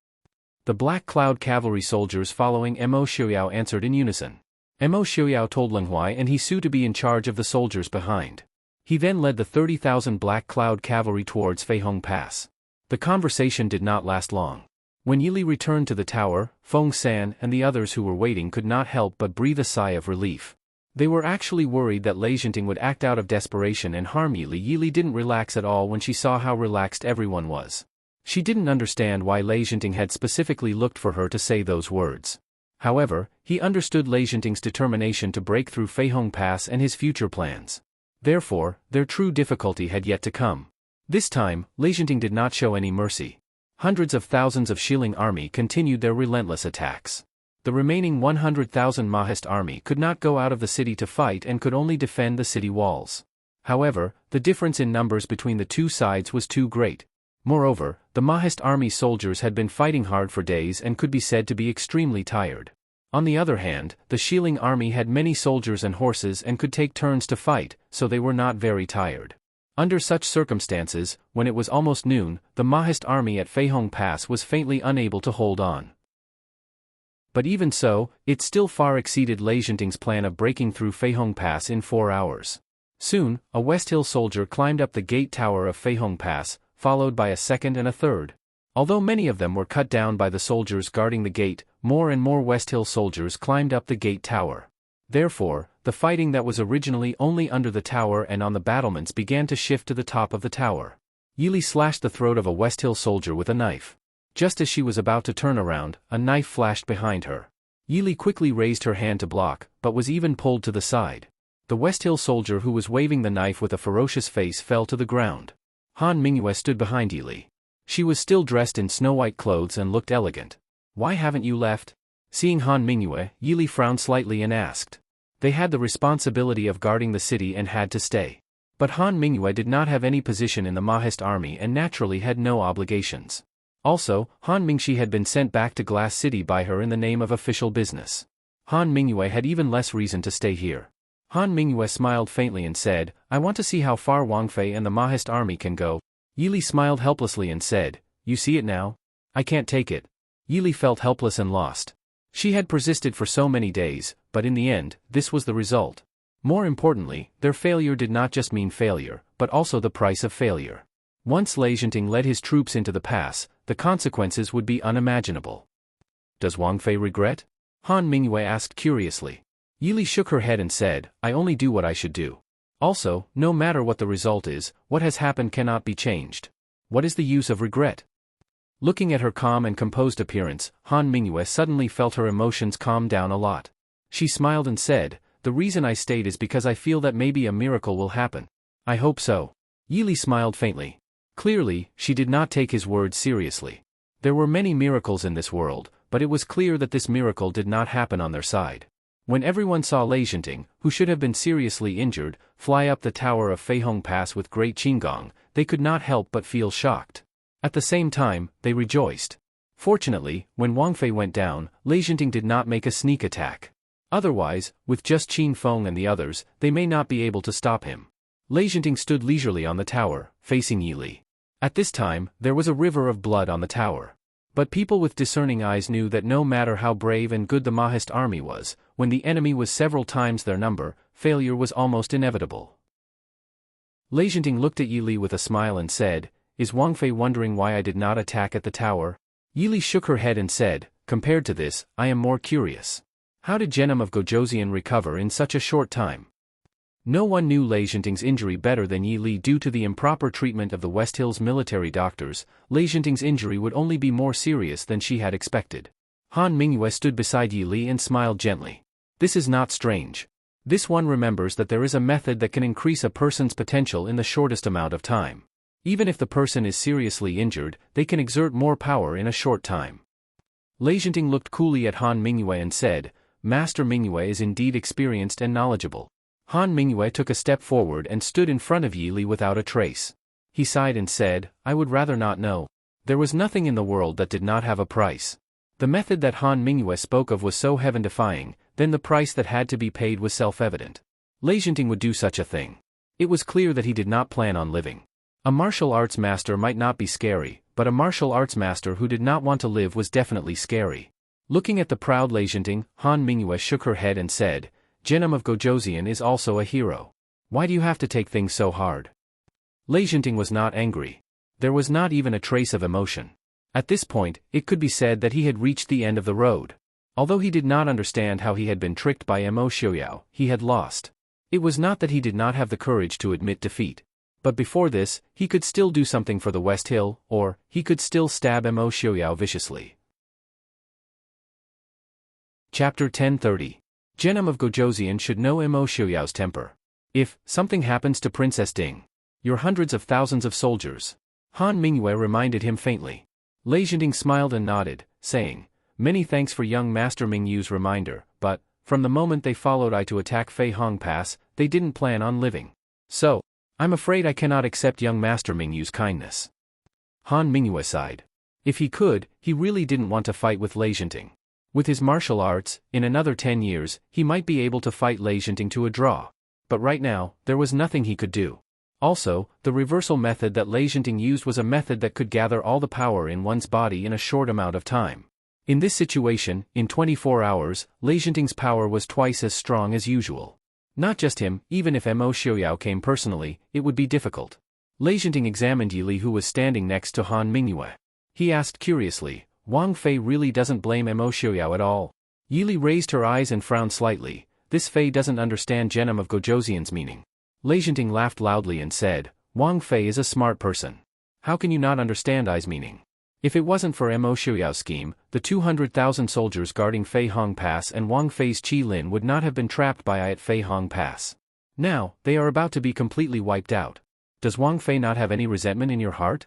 The Black Cloud Cavalry soldiers following Mo Xiuyao answered in unison. Mo Xiuyao told Leng Huai and Hisu to be in charge of the soldiers behind. He then led the 30,000 Black Cloud Cavalry towards Feihong Pass. The conversation did not last long. When Yili returned to the tower, Feng San and the others who were waiting could not help but breathe a sigh of relief. They were actually worried that Lei Jinting would act out of desperation and harm Yili. Yili didn't relax at all when she saw how relaxed everyone was. She didn't understand why Lei Jinting had specifically looked for her to say those words. However, he understood Lei Jinting's determination to break through Feihong Pass and his future plans. Therefore, their true difficulty had yet to come. This time, Lei Jinting did not show any mercy. Hundreds of thousands of Shilling army continued their relentless attacks. The remaining 100,000 Mahist army could not go out of the city to fight and could only defend the city walls. However, the difference in numbers between the two sides was too great. Moreover, the Mahist army soldiers had been fighting hard for days and could be said to be extremely tired. On the other hand, the Shilling army had many soldiers and horses and could take turns to fight, so they were not very tired. Under such circumstances, when it was almost noon, the Mahist army at Feihong Pass was faintly unable to hold on. But even so, it still far exceeded Lei Jinting's plan of breaking through Feihong Pass in 4 hours. Soon, a West Hill soldier climbed up the gate tower of Feihong Pass, followed by a second and a third. Although many of them were cut down by the soldiers guarding the gate, more and more West Hill soldiers climbed up the gate tower. Therefore, the fighting that was originally only under the tower and on the battlements began to shift to the top of the tower. Yili slashed the throat of a West Hill soldier with a knife. Just as she was about to turn around, a knife flashed behind her. Yili quickly raised her hand to block, but was even pulled to the side. The West Hill soldier who was waving the knife with a ferocious face fell to the ground. Han Mingyue stood behind Yili. She was still dressed in snow-white clothes and looked elegant. "Why haven't you left?" Seeing Han Mingyue, Yili frowned slightly and asked. They had the responsibility of guarding the city and had to stay. But Han Mingyue did not have any position in the Mahist army and naturally had no obligations. Also, Han Mingxi had been sent back to Glass City by her in the name of official business. Han Mingyue had even less reason to stay here. Han Mingyue smiled faintly and said, "I want to see how far Wang Fei and the Mahist army can go." Yili smiled helplessly and said, "You see it now? I can't take it." Yili felt helpless and lost. She had persisted for so many days, but in the end, this was the result. More importantly, their failure did not just mean failure, but also the price of failure. Once Lei Jinting led his troops into the pass, the consequences would be unimaginable. "Does Wang Fei regret?" Han Mingyue asked curiously. Yili shook her head and said, "I only do what I should do. Also, no matter what the result is, what has happened cannot be changed. What is the use of regret?" Looking at her calm and composed appearance, Han Mingyue suddenly felt her emotions calm down a lot. She smiled and said, "The reason I stayed is because I feel that maybe a miracle will happen." "I hope so." Yili smiled faintly. Clearly, she did not take his words seriously. There were many miracles in this world, but it was clear that this miracle did not happen on their side. When everyone saw Lei Jinting, who should have been seriously injured, fly up the tower of Feihong Pass with great qinggong, they could not help but feel shocked. At the same time, they rejoiced. Fortunately, when Wang Fei went down, Lei Jinting did not make a sneak attack. Otherwise, with just Qin Feng and the others, they may not be able to stop him. Lei Jinting stood leisurely on the tower, facing Yili. At this time, there was a river of blood on the tower. But people with discerning eyes knew that no matter how brave and good the Mahist army was, when the enemy was several times their number, failure was almost inevitable. Lei Jinting looked at Yili with a smile and said, "Is Wang Fei wondering why I did not attack at the tower?" Yili shook her head and said, "Compared to this, I am more curious. How did Genom of Gojoseon recover in such a short time?" No one knew Lei Jinting's injury better than Yili. Due to the improper treatment of the West Hills military doctors, Lei Jinting's injury would only be more serious than she had expected. Han Mingyue stood beside Yili and smiled gently. "This is not strange. This one remembers that there is a method that can increase a person's potential in the shortest amount of time. Even if the person is seriously injured, they can exert more power in a short time. Enchanting looked coolly at Han Mingyue and said, Master Mingyue is indeed experienced and knowledgeable. Han Mingyue took a step forward and stood in front of Yi Li without a trace. He sighed and said, I would rather not know. There was nothing in the world that did not have a price. The method that Han Mingyue spoke of was so heaven-defying, then the price that had to be paid was self-evident. Enchanting would do such a thing. It was clear that he did not plan on living. A martial arts master might not be scary, but a martial arts master who did not want to live was definitely scary. Looking at the proud Enchanting, Han Mingyue shook her head and said, Genom of Gojoseon is also a hero. Why do you have to take things so hard? Enchanting was not angry. There was not even a trace of emotion. At this point, it could be said that he had reached the end of the road. Although he did not understand how he had been tricked by Mo Xiaoyao, he had lost. It was not that he did not have the courage to admit defeat. But before this, he could still do something for the West Hill, or he could still stab Mo Xiaoyao viciously. Chapter 1030. Genom of Gojoseon should know Mo Xiaoyao's temper. If something happens to Princess Ding, your hundreds of thousands of soldiers. Han Mingyue reminded him faintly. Enchanting smiled and nodded, saying, Many thanks for young Master Mingyu's reminder, but, from the moment they followed I to attack Fei Hong Pass, they didn't plan on living. So, I'm afraid I cannot accept young Master Mingyu's kindness. Han Mingyue sighed. If he could, he really didn't want to fight with Enchanting. With his martial arts, in another 10 years, he might be able to fight Enchanting to a draw. But right now, there was nothing he could do. Also, the reversal method that Enchanting used was a method that could gather all the power in one's body in a short amount of time. In this situation, in 24 hours, Enchanting's power was twice as strong as usual. Not just him, even if Mo Xiaoyao came personally, it would be difficult. Enchanting examined Yi Li who was standing next to Han Mingyue. He asked curiously, Wang Fei really doesn't blame Mo Xiaoyao at all? Yi Li raised her eyes and frowned slightly. This Fei doesn't understand Genom of Gojoseon's meaning. Enchanting laughed loudly and said, Wang Fei is a smart person. How can you not understand I's meaning? If it wasn't for Mo Xiaoyao's scheme, the 200,000 soldiers guarding Fei Hong Pass and Wang Fei's Qi Lin would not have been trapped by I at Fei Hong Pass. Now, they are about to be completely wiped out. Does Wang Fei not have any resentment in your heart?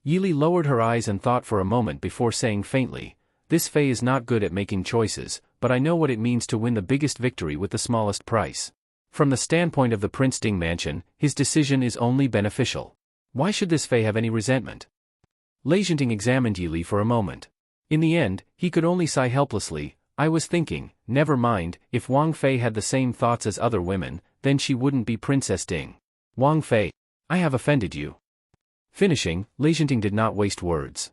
Yi Li lowered her eyes and thought for a moment before saying faintly, This Fei is not good at making choices, but I know what it means to win the biggest victory with the smallest price. From the standpoint of the Prince Ding mansion, his decision is only beneficial. Why should this Fei have any resentment? Enchanting examined Yi Li for a moment. In the end, he could only sigh helplessly. I was thinking, never mind, if Wang Fei had the same thoughts as other women, then she wouldn't be Princess Ding. Wang Fei, I have offended you. Finishing, Enchanting did not waste words.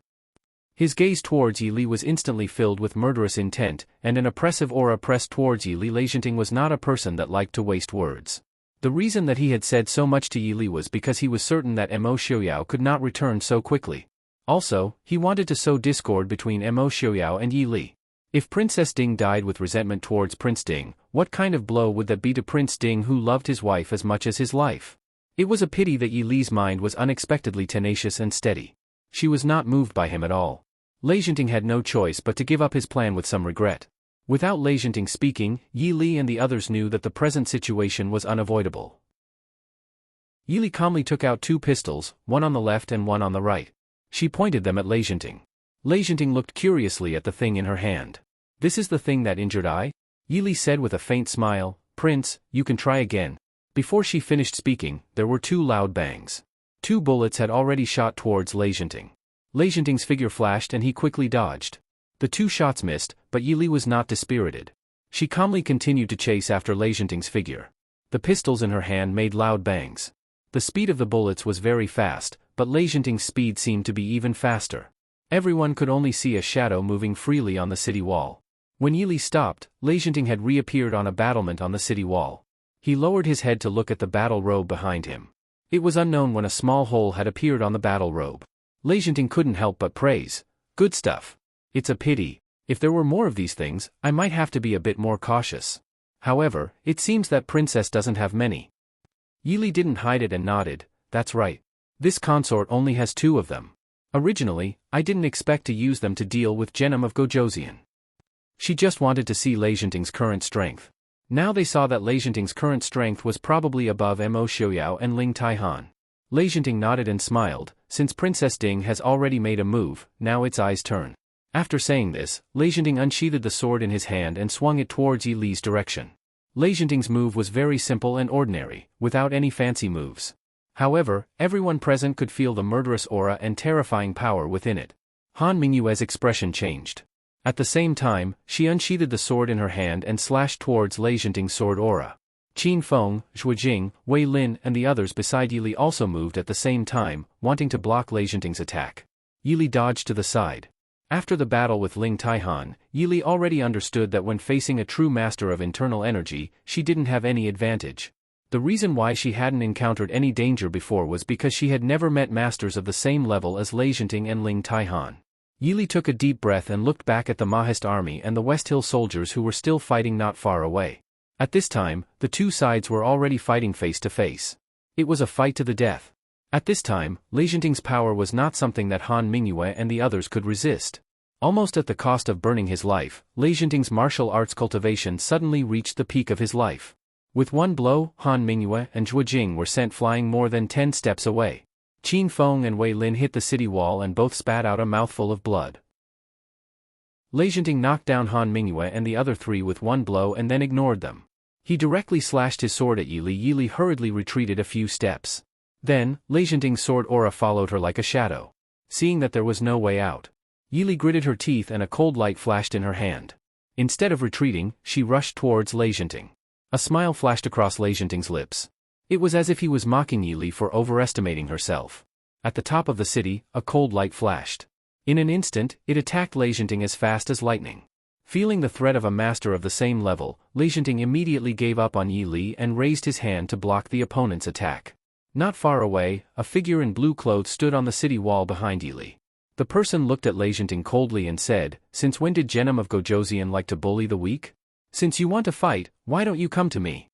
His gaze towards Yi Li was instantly filled with murderous intent, and an oppressive aura pressed towards Yi Li. Enchanting was not a person that liked to waste words. The reason that he had said so much to Yi Li was because he was certain that Mo Xiaoyao could not return so quickly. Also, he wanted to sow discord between Mo Xiaoyao and Yi Li. If Princess Ding died with resentment towards Prince Ding, what kind of blow would that be to Prince Ding who loved his wife as much as his life? It was a pity that Yi Li's mind was unexpectedly tenacious and steady. She was not moved by him at all. Enchanting had no choice but to give up his plan with some regret. Without Enchanting speaking, Yi Li and the others knew that the present situation was unavoidable. Yi Li calmly took out 2 pistols, one on the left and one on the right. She pointed them at Enchanting. Enchanting looked curiously at the thing in her hand. This is the thing that injured I? Yi Li said with a faint smile, Prince, you can try again. Before she finished speaking, there were 2 loud bangs. 2 bullets had already shot towards Enchanting. Enchanting's figure flashed and he quickly dodged. The 2 shots missed, but Yi Li was not dispirited. She calmly continued to chase after Enchanting's figure. The pistols in her hand made loud bangs. The speed of the bullets was very fast, but Enchanting's speed seemed to be even faster. Everyone could only see a shadow moving freely on the city wall. When Yi Li stopped, Enchanting had reappeared on a battlement on the city wall. He lowered his head to look at the battle robe behind him. It was unknown when a small hole had appeared on the battle robe. Enchanting couldn't help but praise. Good stuff. It's a pity. If there were more of these things, I might have to be a bit more cautious. However, it seems that Princess doesn't have many. Yi Li didn't hide it and nodded. That's right. This consort only has 2 of them. Originally, I didn't expect to use them to deal with Genom of Gojoseon. She just wanted to see Enchanting's current strength. Now they saw that Lei Zhenting's current strength was probably above Mo Xiaoyao and Ling Taihan. Lei Zhenting nodded and smiled. Since Princess Ding has already made a move, now its eyes turn. After saying this, Lei Zhenting unsheathed the sword in his hand and swung it towards Yi Li's direction. Lei Zhenting's move was very simple and ordinary, without any fancy moves. However, everyone present could feel the murderous aura and terrifying power within it. Han Mingyue's expression changed. At the same time, she unsheathed the sword in her hand and slashed towards Lei Zhenting's sword aura. Qin Feng, Zhuo Jing, Wei Lin and the others beside Yi Li also moved at the same time, wanting to block Lei Zhenting's attack. Yi Li dodged to the side. After the battle with Ling Taihan, Yi Li already understood that when facing a true master of internal energy, she didn't have any advantage. The reason why she hadn't encountered any danger before was because she had never met masters of the same level as Lei Zhenting and Ling Taihan. Yi Li took a deep breath and looked back at the Mahist army and the West Hill soldiers who were still fighting not far away. At this time, the two sides were already fighting face to face. It was a fight to the death. At this time, Lei Zhenting's power was not something that Han Mingyue and the others could resist. Almost at the cost of burning his life, Lei Zhenting's martial arts cultivation suddenly reached the peak of his life. With one blow, Han Mingyue and Zhuo Jing were sent flying more than 10 steps away. Qin Feng and Wei Lin hit the city wall and both spat out a mouthful of blood. Lei Zhenting knocked down Han Mingyue and the other three with one blow and then ignored them. He directly slashed his sword at Yi Li. Yi Li hurriedly retreated a few steps. Then, Lei Zhenting's sword aura followed her like a shadow. Seeing that there was no way out, Yi Li gritted her teeth and a cold light flashed in her hand. Instead of retreating, she rushed towards Lei Zhenting. A smile flashed across Lei Zhenting's lips. It was as if he was mocking Yi Li for overestimating herself. At the top of the city, a cold light flashed. In an instant, it attacked Lei Zhenting as fast as lightning. Feeling the threat of a master of the same level, Lei Zhenting immediately gave up on Yi Li and raised his hand to block the opponent's attack. Not far away, a figure in blue clothes stood on the city wall behind Yi Li. The person looked at Lei Zhenting coldly and said, "Since when did Genom of Gojoseon like to bully the weak? Since you want to fight, why don't you come to me?"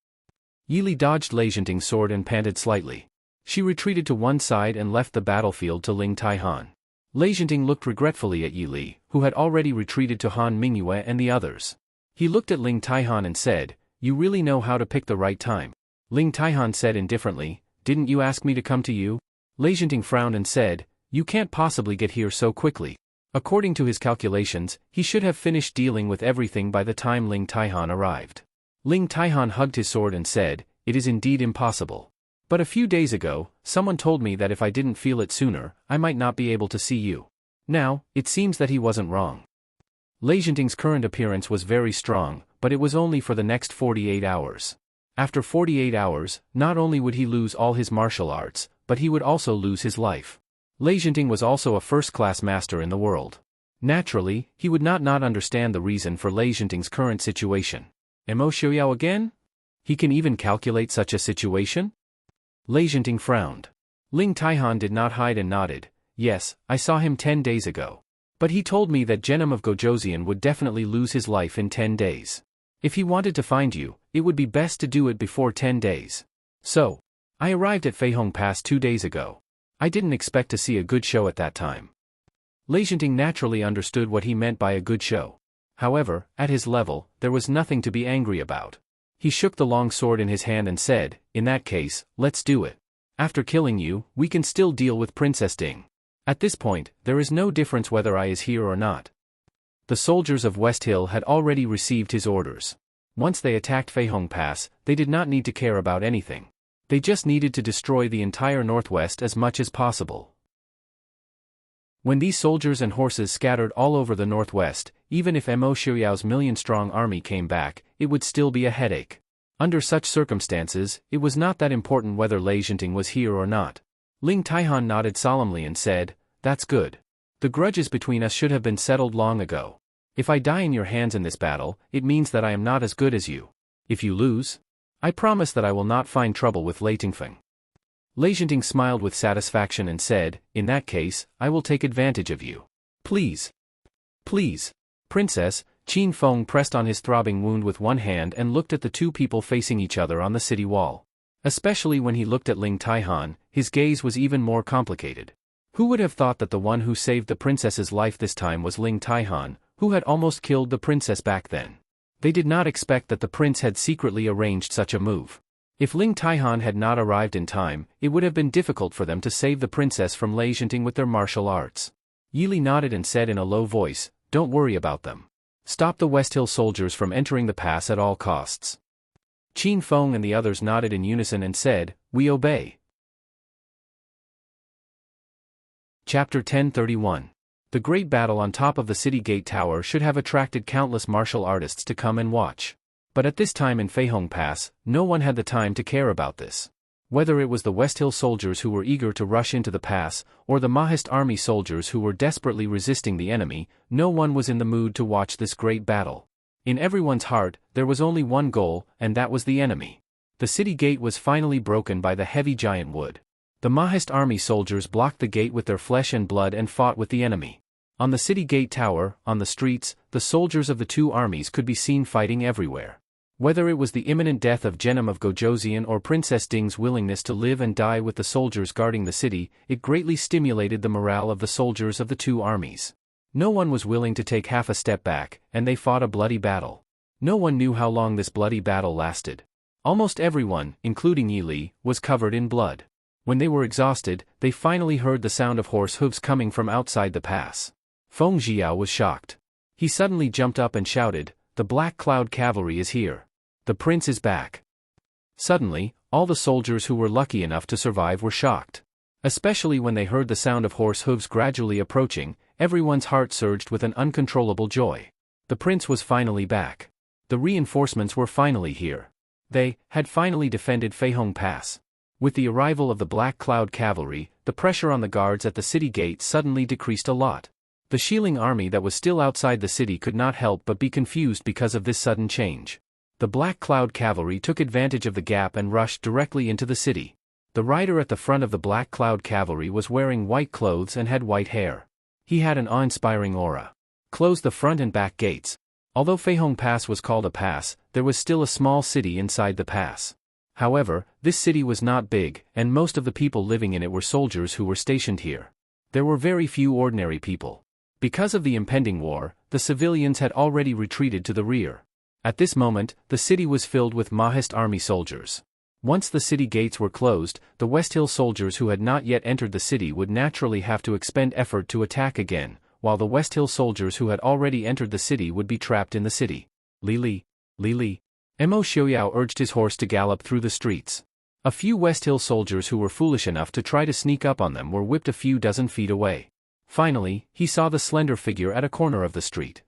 Yi Li dodged Lei Zhenting's sword and panted slightly. She retreated to one side and left the battlefield to Ling Taihan. Lei Zhenting looked regretfully at Yi Li, who had already retreated to Han Mingyue and the others. He looked at Ling Taihan and said, "You really know how to pick the right time." Ling Taihan said indifferently, "Didn't you ask me to come to you?" Lei Zhenting frowned and said, "You can't possibly get here so quickly." According to his calculations, he should have finished dealing with everything by the time Ling Taihan arrived. Ling Taihan hugged his sword and said, "It is indeed impossible. But a few days ago, someone told me that if I didn't feel it sooner, I might not be able to see you. Now, it seems that he wasn't wrong." Lei Zhenting's current appearance was very strong, but it was only for the next 48 hours. After 48 hours, not only would he lose all his martial arts, but he would also lose his life. Lei Zhenting was also a first-class master in the world. Naturally, he would not understand the reason for Lei Zhenting's current situation. Mo Xiaoyao again? He can even calculate such a situation? Lei Zhenting frowned. Ling Taihan did not hide and nodded. "Yes, I saw him 10 days ago. But he told me that Genom of Gojoseon would definitely lose his life in 10 days. If he wanted to find you, it would be best to do it before 10 days. So, I arrived at Feihong Pass 2 days ago. I didn't expect to see a good show at that time." Lei Zhenting naturally understood what he meant by a good show. However, at his level, there was nothing to be angry about. He shook the long sword in his hand and said, "In that case, let's do it. After killing you, we can still deal with Princess Ding. At this point, there is no difference whether I is here or not." The soldiers of West Hill had already received his orders. Once they attacked Feihong Pass, they did not need to care about anything. They just needed to destroy the entire northwest as much as possible. When these soldiers and horses scattered all over the northwest, even if Mo Xiaoyao's million-strong army came back, it would still be a headache. Under such circumstances, it was not that important whether Lei Zhenting was here or not. Ling Taihan nodded solemnly and said, "That's good. The grudges between us should have been settled long ago. If I die in your hands in this battle, it means that I am not as good as you. If you lose, I promise that I will not find trouble with Lei Tingfeng." Lei Zhenting smiled with satisfaction and said, "In that case, I will take advantage of you. Please. Please." Princess, Qin Feng pressed on his throbbing wound with one hand and looked at the two people facing each other on the city wall. Especially when he looked at Ling Taihan, his gaze was even more complicated. Who would have thought that the one who saved the princess's life this time was Ling Taihan, who had almost killed the princess back then? They did not expect that the prince had secretly arranged such a move. If Ling Taihan had not arrived in time, it would have been difficult for them to save the princess from Enchanting with their martial arts. Yili nodded and said in a low voice, "Don't worry about them. Stop the West Hill soldiers from entering the pass at all costs." Qin Feng and the others nodded in unison and said, "We obey." Chapter 1031. The great battle on top of the city gate tower should have attracted countless martial artists to come and watch. But at this time in Feihong Pass, no one had the time to care about this. Whether it was the West Hill soldiers who were eager to rush into the pass, or the Mahist army soldiers who were desperately resisting the enemy, no one was in the mood to watch this great battle. In everyone's heart, there was only one goal, and that was the enemy. The city gate was finally broken by the heavy giant wood. The Mahist army soldiers blocked the gate with their flesh and blood and fought with the enemy. On the city gate tower, on the streets, the soldiers of the two armies could be seen fighting everywhere. Whether it was the imminent death of Genom of Gojoseon or Princess Ding's willingness to live and die with the soldiers guarding the city, it greatly stimulated the morale of the soldiers of the two armies. No one was willing to take half a step back, and they fought a bloody battle. No one knew how long this bloody battle lasted. Almost everyone, including Yili, was covered in blood. When they were exhausted, they finally heard the sound of horse hooves coming from outside the pass. Feng Jiao was shocked. He suddenly jumped up and shouted, "The Black Cloud Cavalry is here. The prince is back." Suddenly, all the soldiers who were lucky enough to survive were shocked. Especially when they heard the sound of horse hooves gradually approaching, everyone's heart surged with an uncontrollable joy. The prince was finally back. The reinforcements were finally here. They had finally defended Feihong Pass. With the arrival of the Black Cloud Cavalry, the pressure on the guards at the city gate suddenly decreased a lot. The Shilling army that was still outside the city could not help but be confused because of this sudden change. The Black Cloud Cavalry took advantage of the gap and rushed directly into the city. The rider at the front of the Black Cloud Cavalry was wearing white clothes and had white hair. He had an awe-inspiring aura. Closed the front and back gates. Although Feihong Pass was called a pass, there was still a small city inside the pass. However, this city was not big, and most of the people living in it were soldiers who were stationed here. There were very few ordinary people. Because of the impending war, the civilians had already retreated to the rear. At this moment, the city was filled with Mahist army soldiers. Once the city gates were closed, the West Hill soldiers who had not yet entered the city would naturally have to expend effort to attack again, while the West Hill soldiers who had already entered the city would be trapped in the city. Li. Mo Xiaoyao urged his horse to gallop through the streets. A few West Hill soldiers who were foolish enough to try to sneak up on them were whipped a few dozen feet away. Finally, he saw the slender figure at a corner of the street.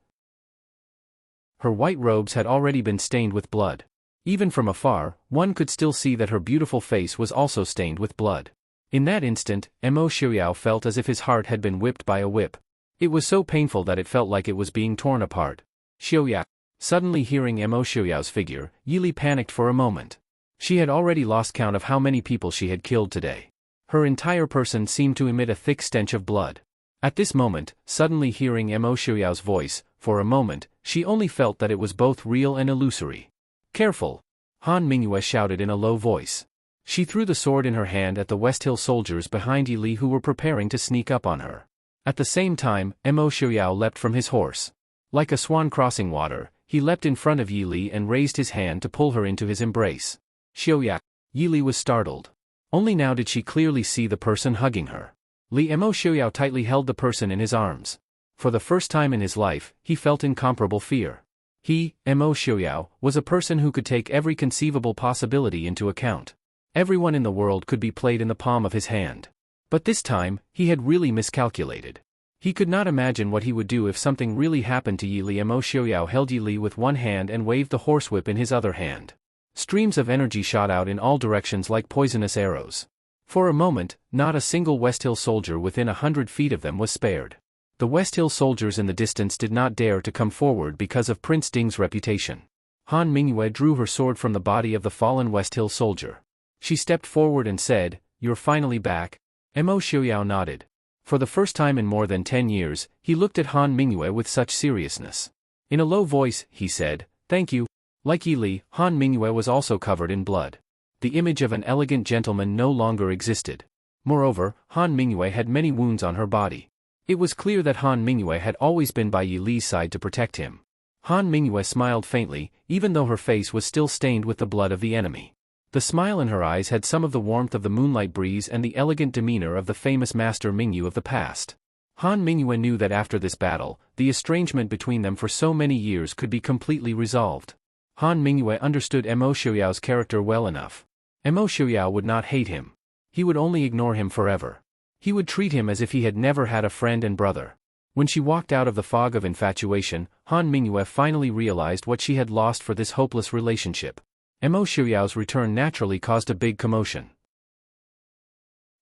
Her white robes had already been stained with blood. Even from afar, one could still see that her beautiful face was also stained with blood. In that instant, Mo Xiaoyao felt as if his heart had been whipped by a whip. It was so painful that it felt like it was being torn apart. Xiaoya. Suddenly hearing Mo Xiaoyao's figure, Yili panicked for a moment. She had already lost count of how many people she had killed today. Her entire person seemed to emit a thick stench of blood. At this moment, suddenly hearing Mo Xiaoyao's voice, for a moment, she only felt that it was both real and illusory. "Careful!" Han Mingyue shouted in a low voice. She threw the sword in her hand at the West Hill soldiers behind Yili who were preparing to sneak up on her. At the same time, Mo Xiaoyao leapt from his horse. Like a swan crossing water, he leapt in front of Yili and raised his hand to pull her into his embrace. "Xiaoya!" Yili was startled. Only now did she clearly see the person hugging her. Mo Xiaoyao tightly held the person in his arms. For the first time in his life, he felt incomparable fear. He, Mo Xiaoyao, was a person who could take every conceivable possibility into account. Everyone in the world could be played in the palm of his hand. But this time, he had really miscalculated. He could not imagine what he would do if something really happened to Yili. Mo Xiaoyao held Yili with one hand and waved the horsewhip in his other hand. Streams of energy shot out in all directions like poisonous arrows. For a moment, not a single West Hill soldier within 100 feet of them was spared. The West Hill soldiers in the distance did not dare to come forward because of Prince Ding's reputation. Han Mingyue drew her sword from the body of the fallen West Hill soldier. She stepped forward and said, "You're finally back." Mo Xiaoyao nodded. For the first time in more than 10 years, he looked at Han Mingyue with such seriousness. In a low voice, he said, "Thank you." Like Yili, Han Mingyue was also covered in blood. The image of an elegant gentleman no longer existed. Moreover, Han Mingyue had many wounds on her body. It was clear that Han Mingyue had always been by Yili's side to protect him. Han Mingyue smiled faintly, even though her face was still stained with the blood of the enemy. The smile in her eyes had some of the warmth of the moonlight breeze and the elegant demeanor of the famous Master Mingyu of the past. Han Mingyue knew that after this battle, the estrangement between them for so many years could be completely resolved. Han Mingyue understood Mo Xiuyao's character well enough. Mo Xiuyao would not hate him. He would only ignore him forever. He would treat him as if he had never had a friend and brother. When she walked out of the fog of infatuation, Han Mingyue finally realized what she had lost for this hopeless relationship. Mo Xiuyao's return naturally caused a big commotion.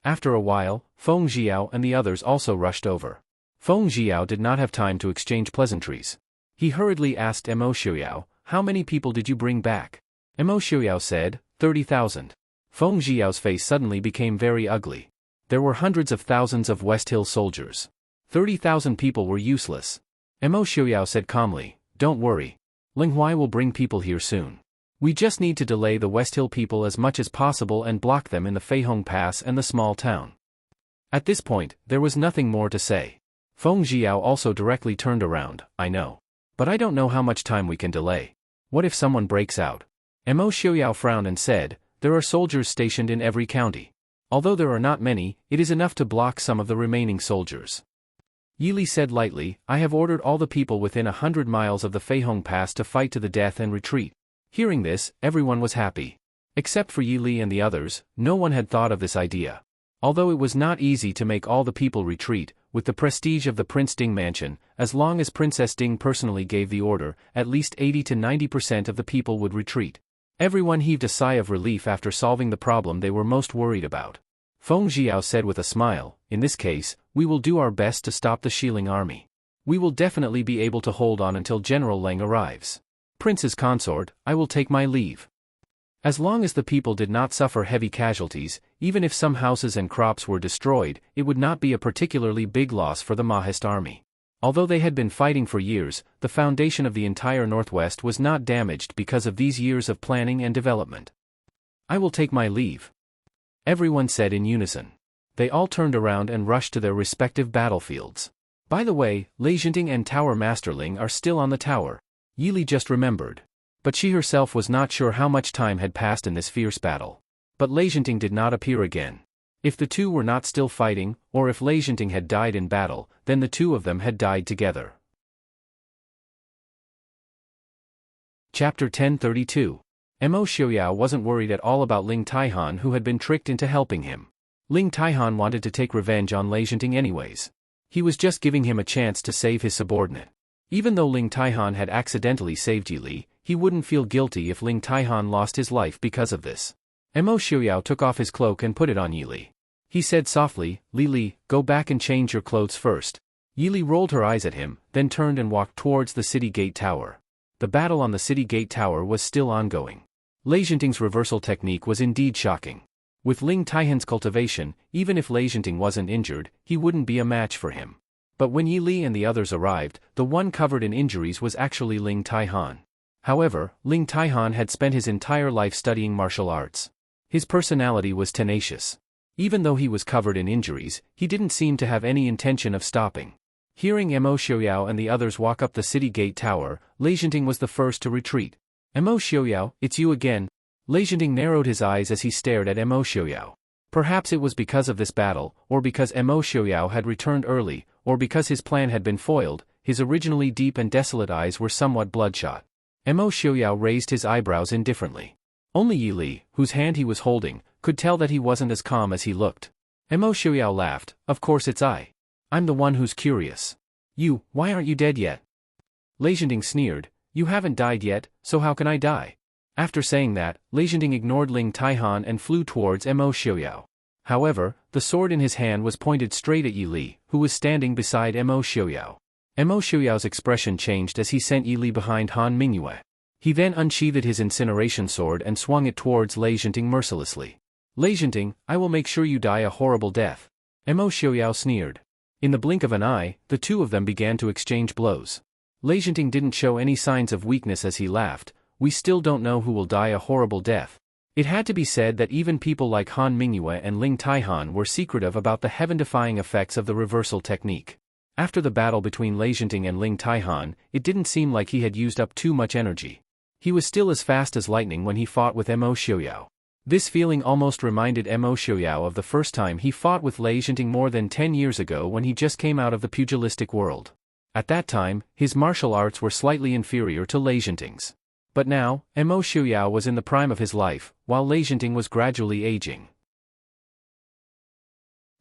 After a while, Feng Jiao and the others also rushed over. Feng Jiao did not have time to exchange pleasantries. He hurriedly asked Mo Xiuyao, "How many people did you bring back?" Mo Xiuyao said, 30,000. Feng Jiao's face suddenly became very ugly. There were hundreds of thousands of West Hill soldiers. 30,000 people were useless. Mo Xiuyao said calmly, "Don't worry. Ling Huai will bring people here soon. We just need to delay the West Hill people as much as possible and block them in the Feihong Pass and the small town." At this point, there was nothing more to say. Feng Jiao also directly turned around, "I know. But I don't know how much time we can delay. What if someone breaks out?" Mo Xiuyao frowned and said, "There are soldiers stationed in every county. Although there are not many, it is enough to block some of the remaining soldiers." Yi Li said lightly, "I have ordered all the people within 100 miles of the Feihong Pass to fight to the death and retreat." Hearing this, everyone was happy. Except for Yi Li and the others, no one had thought of this idea. Although it was not easy to make all the people retreat, with the prestige of the Prince Ding mansion, as long as Princess Ding personally gave the order, at least 80 to 90% of the people would retreat. Everyone heaved a sigh of relief after solving the problem they were most worried about. Feng Jiao said with a smile, "In this case, we will do our best to stop the Xiling army. We will definitely be able to hold on until General Leng arrives. Prince's consort, I will take my leave." As long as the people did not suffer heavy casualties, even if some houses and crops were destroyed, it would not be a particularly big loss for the Mahist army. Although they had been fighting for years, the foundation of the entire Northwest was not damaged because of these years of planning and development. "I will take my leave," everyone said in unison. They all turned around and rushed to their respective battlefields. By the way, Lei Jinting and Tower Master Ling are still on the tower. Yi Li just remembered. But she herself was not sure how much time had passed in this fierce battle. But Lei Jinting did not appear again. If the two were not still fighting, or if Lei Jinting had died in battle, then the two of them had died together. Chapter 1032. Mo Xiuyao wasn't worried at all about Ling Taihan, who had been tricked into helping him. Ling Taihan wanted to take revenge on Lei Jinting anyways. He was just giving him a chance to save his subordinate. Even though Ling Taihan had accidentally saved Yi Li, he wouldn't feel guilty if Ling Taihan lost his life because of this. Mo Xiuyao took off his cloak and put it on Yi Li. He said softly, "Li Li, go back and change your clothes first." Yi Li rolled her eyes at him, then turned and walked towards the city gate tower. The battle on the city gate tower was still ongoing. Lei Jinting's reversal technique was indeed shocking. With Ling Taihan's cultivation, even if Lei Jinting wasn't injured, he wouldn't be a match for him. But when Yi Li and the others arrived, the one covered in injuries was actually Ling Taihan. However, Ling Taihan had spent his entire life studying martial arts. His personality was tenacious. Even though he was covered in injuries, he didn't seem to have any intention of stopping. Hearing Mo Xiuyao and the others walk up the city gate tower, Lei Jinting was the first to retreat. "Mo Xiuyao, it's you again." Lei Jinting narrowed his eyes as he stared at Mo Xiuyao. Perhaps it was because of this battle, or because Mo Xiuyao had returned early, or because his plan had been foiled, his originally deep and desolate eyes were somewhat bloodshot. Mo Xiuyao raised his eyebrows indifferently. Only Yi Li, whose hand he was holding, could tell that he wasn't as calm as he looked. Mo Xiuyao laughed, "Of course it's I. I'm the one who's curious. Why aren't you dead yet?" Lei Jinting sneered, "You haven't died yet, so how can I die?" After saying that, Lei Jinting ignored Ling Taihan and flew towards Mo Xiuyao. However, the sword in his hand was pointed straight at Yi Li, who was standing beside Mo Xiuyao. Mo Xiuyao's expression changed as he sent Yi Li behind Han Mingyue. He then unsheathed his incineration sword and swung it towards Lei Jinting mercilessly. "Lei Jinting, I will make sure you die a horrible death." Mo Xiuyao sneered. In the blink of an eye, the two of them began to exchange blows. Lei Jinting didn't show any signs of weakness as he laughed. "We still don't know who will die a horrible death." It had to be said that even people like Han Mingyue and Ling Taihan were secretive about the heaven-defying effects of the reversal technique. After the battle between Enchanting and Ling Taihan, it didn't seem like he had used up too much energy. He was still as fast as lightning when he fought with Mo Xiaoyao. This feeling almost reminded Mo Xiaoyao of the first time he fought with Enchanting more than 10 years ago when he just came out of the pugilistic world. At that time, his martial arts were slightly inferior to Enchanting's. But now, Mo Xiaoyao was in the prime of his life, while Enchanting was gradually aging.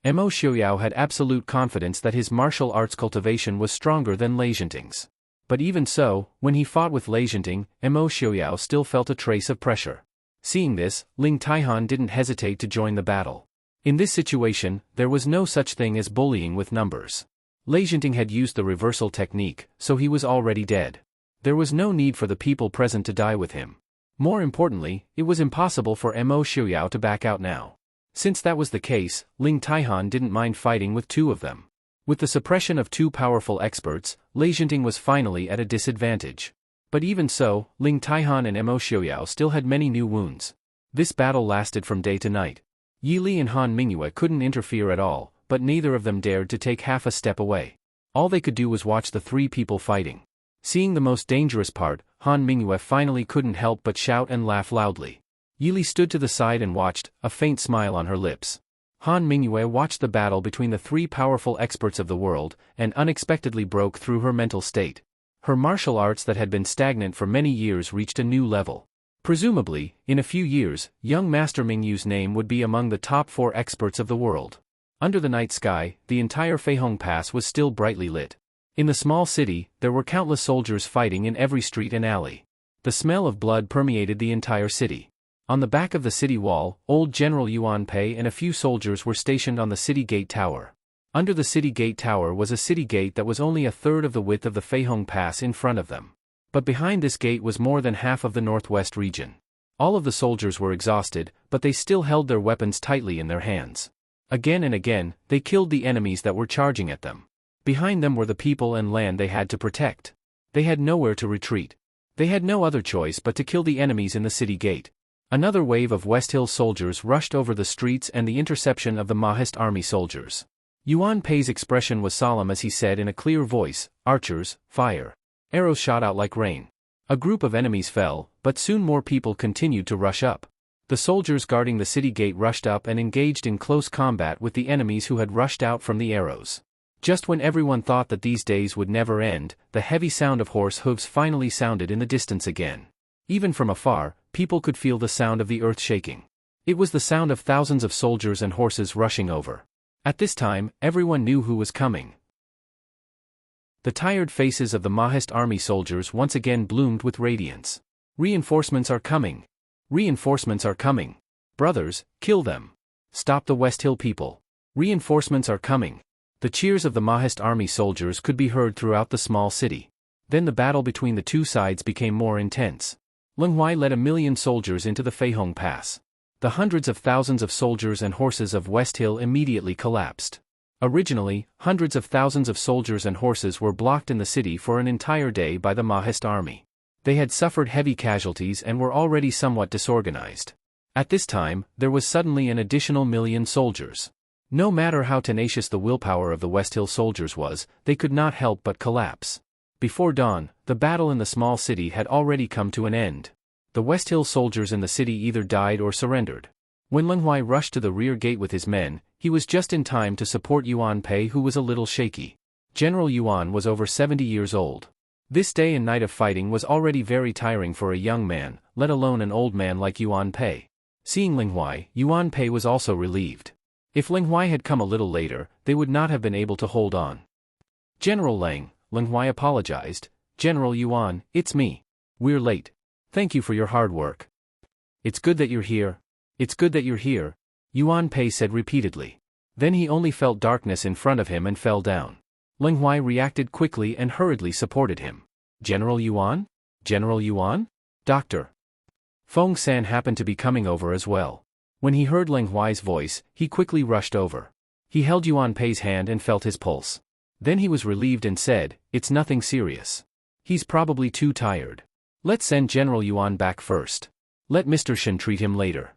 Mo Xiaoyao had absolute confidence that his martial arts cultivation was stronger than Enchanting's. But even so, when he fought with Enchanting, Mo Xiaoyao still felt a trace of pressure. Seeing this, Ling Taihan didn't hesitate to join the battle. In this situation, there was no such thing as bullying with numbers. Enchanting had used the reversal technique, so he was already dead. There was no need for the people present to die with him. More importantly, it was impossible for Mo Xiaoyao to back out now. Since that was the case, Ling Taihan didn't mind fighting with two of them. With the suppression of two powerful experts, Enchanting was finally at a disadvantage. But even so, Ling Taihan and Mo Xiaoyao still had many new wounds. This battle lasted from day to night. Yi Li and Han Mingyue couldn't interfere at all, but neither of them dared to take half a step away. All they could do was watch the three people fighting. Seeing the most dangerous part, Han Mingyue finally couldn't help but shout and laugh loudly. Yi Li stood to the side and watched, a faint smile on her lips. Han Mingyue watched the battle between the three powerful experts of the world, and unexpectedly broke through her mental state. Her martial arts that had been stagnant for many years reached a new level. Presumably, in a few years, young Master Mingyu's name would be among the top 4 experts of the world. Under the night sky, the entire Feihong Pass was still brightly lit. In the small city, there were countless soldiers fighting in every street and alley. The smell of blood permeated the entire city. On the back of the city wall, old General Yuan Pei and a few soldiers were stationed on the city gate tower. Under the city gate tower was a city gate that was only a third of the width of the Feihong Pass in front of them. But behind this gate was more than half of the northwest region. All of the soldiers were exhausted, but they still held their weapons tightly in their hands. Again and again, they killed the enemies that were charging at them. Behind them were the people and land they had to protect. They had nowhere to retreat. They had no other choice but to kill the enemies in the city gate. Another wave of West Hill soldiers rushed over the streets and the interception of the Maoist army soldiers. Yuan Pei's expression was solemn as he said in a clear voice, "Archers, fire." Arrows shot out like rain. A group of enemies fell, but soon more people continued to rush up. The soldiers guarding the city gate rushed up and engaged in close combat with the enemies who had rushed out from the arrows. Just when everyone thought that these days would never end, the heavy sound of horse hooves finally sounded in the distance again. Even from afar, people could feel the sound of the earth shaking. It was the sound of thousands of soldiers and horses rushing over. At this time, everyone knew who was coming. The tired faces of the Maoist army soldiers once again bloomed with radiance. "Reinforcements are coming! Reinforcements are coming! Brothers, kill them! Stop the West Hill people! Reinforcements are coming!" The cheers of the Maoist army soldiers could be heard throughout the small city. Then the battle between the two sides became more intense. Leng Huai led 1,000,000 soldiers into the Feihong Pass. The hundreds of thousands of soldiers and horses of West Hill immediately collapsed. Originally, hundreds of thousands of soldiers and horses were blocked in the city for an entire day by the Maoist army. They had suffered heavy casualties and were already somewhat disorganized. At this time, there was suddenly an additional 1,000,000 soldiers. No matter how tenacious the willpower of the West Hill soldiers was, they could not help but collapse. Before dawn, the battle in the small city had already come to an end. The West Hill soldiers in the city either died or surrendered. When Leng Huai rushed to the rear gate with his men, he was just in time to support Yuan Pei, who was a little shaky. General Yuan was over 70 years old. This day and night of fighting was already very tiring for a young man, let alone an old man like Yuan Pei. Seeing Leng Huai, Yuan Pei was also relieved. If Leng Huai had come a little later, they would not have been able to hold on. "General Leng Huai apologized. "General Yuan, it's me. We're late. Thank you for your hard work." "It's good that you're here. It's good that you're here," Yuan Pei said repeatedly. Then he only felt darkness in front of him and fell down. Leng Huai reacted quickly and hurriedly supported him. "General Yuan? General Yuan?" Dr. Feng San happened to be coming over as well. When he heard Leng Huai's voice, he quickly rushed over. He held Yuan Pei's hand and felt his pulse. Then he was relieved and said, "It's nothing serious. He's probably too tired. Let's send General Yuan back first. Let Mr. Shen treat him later."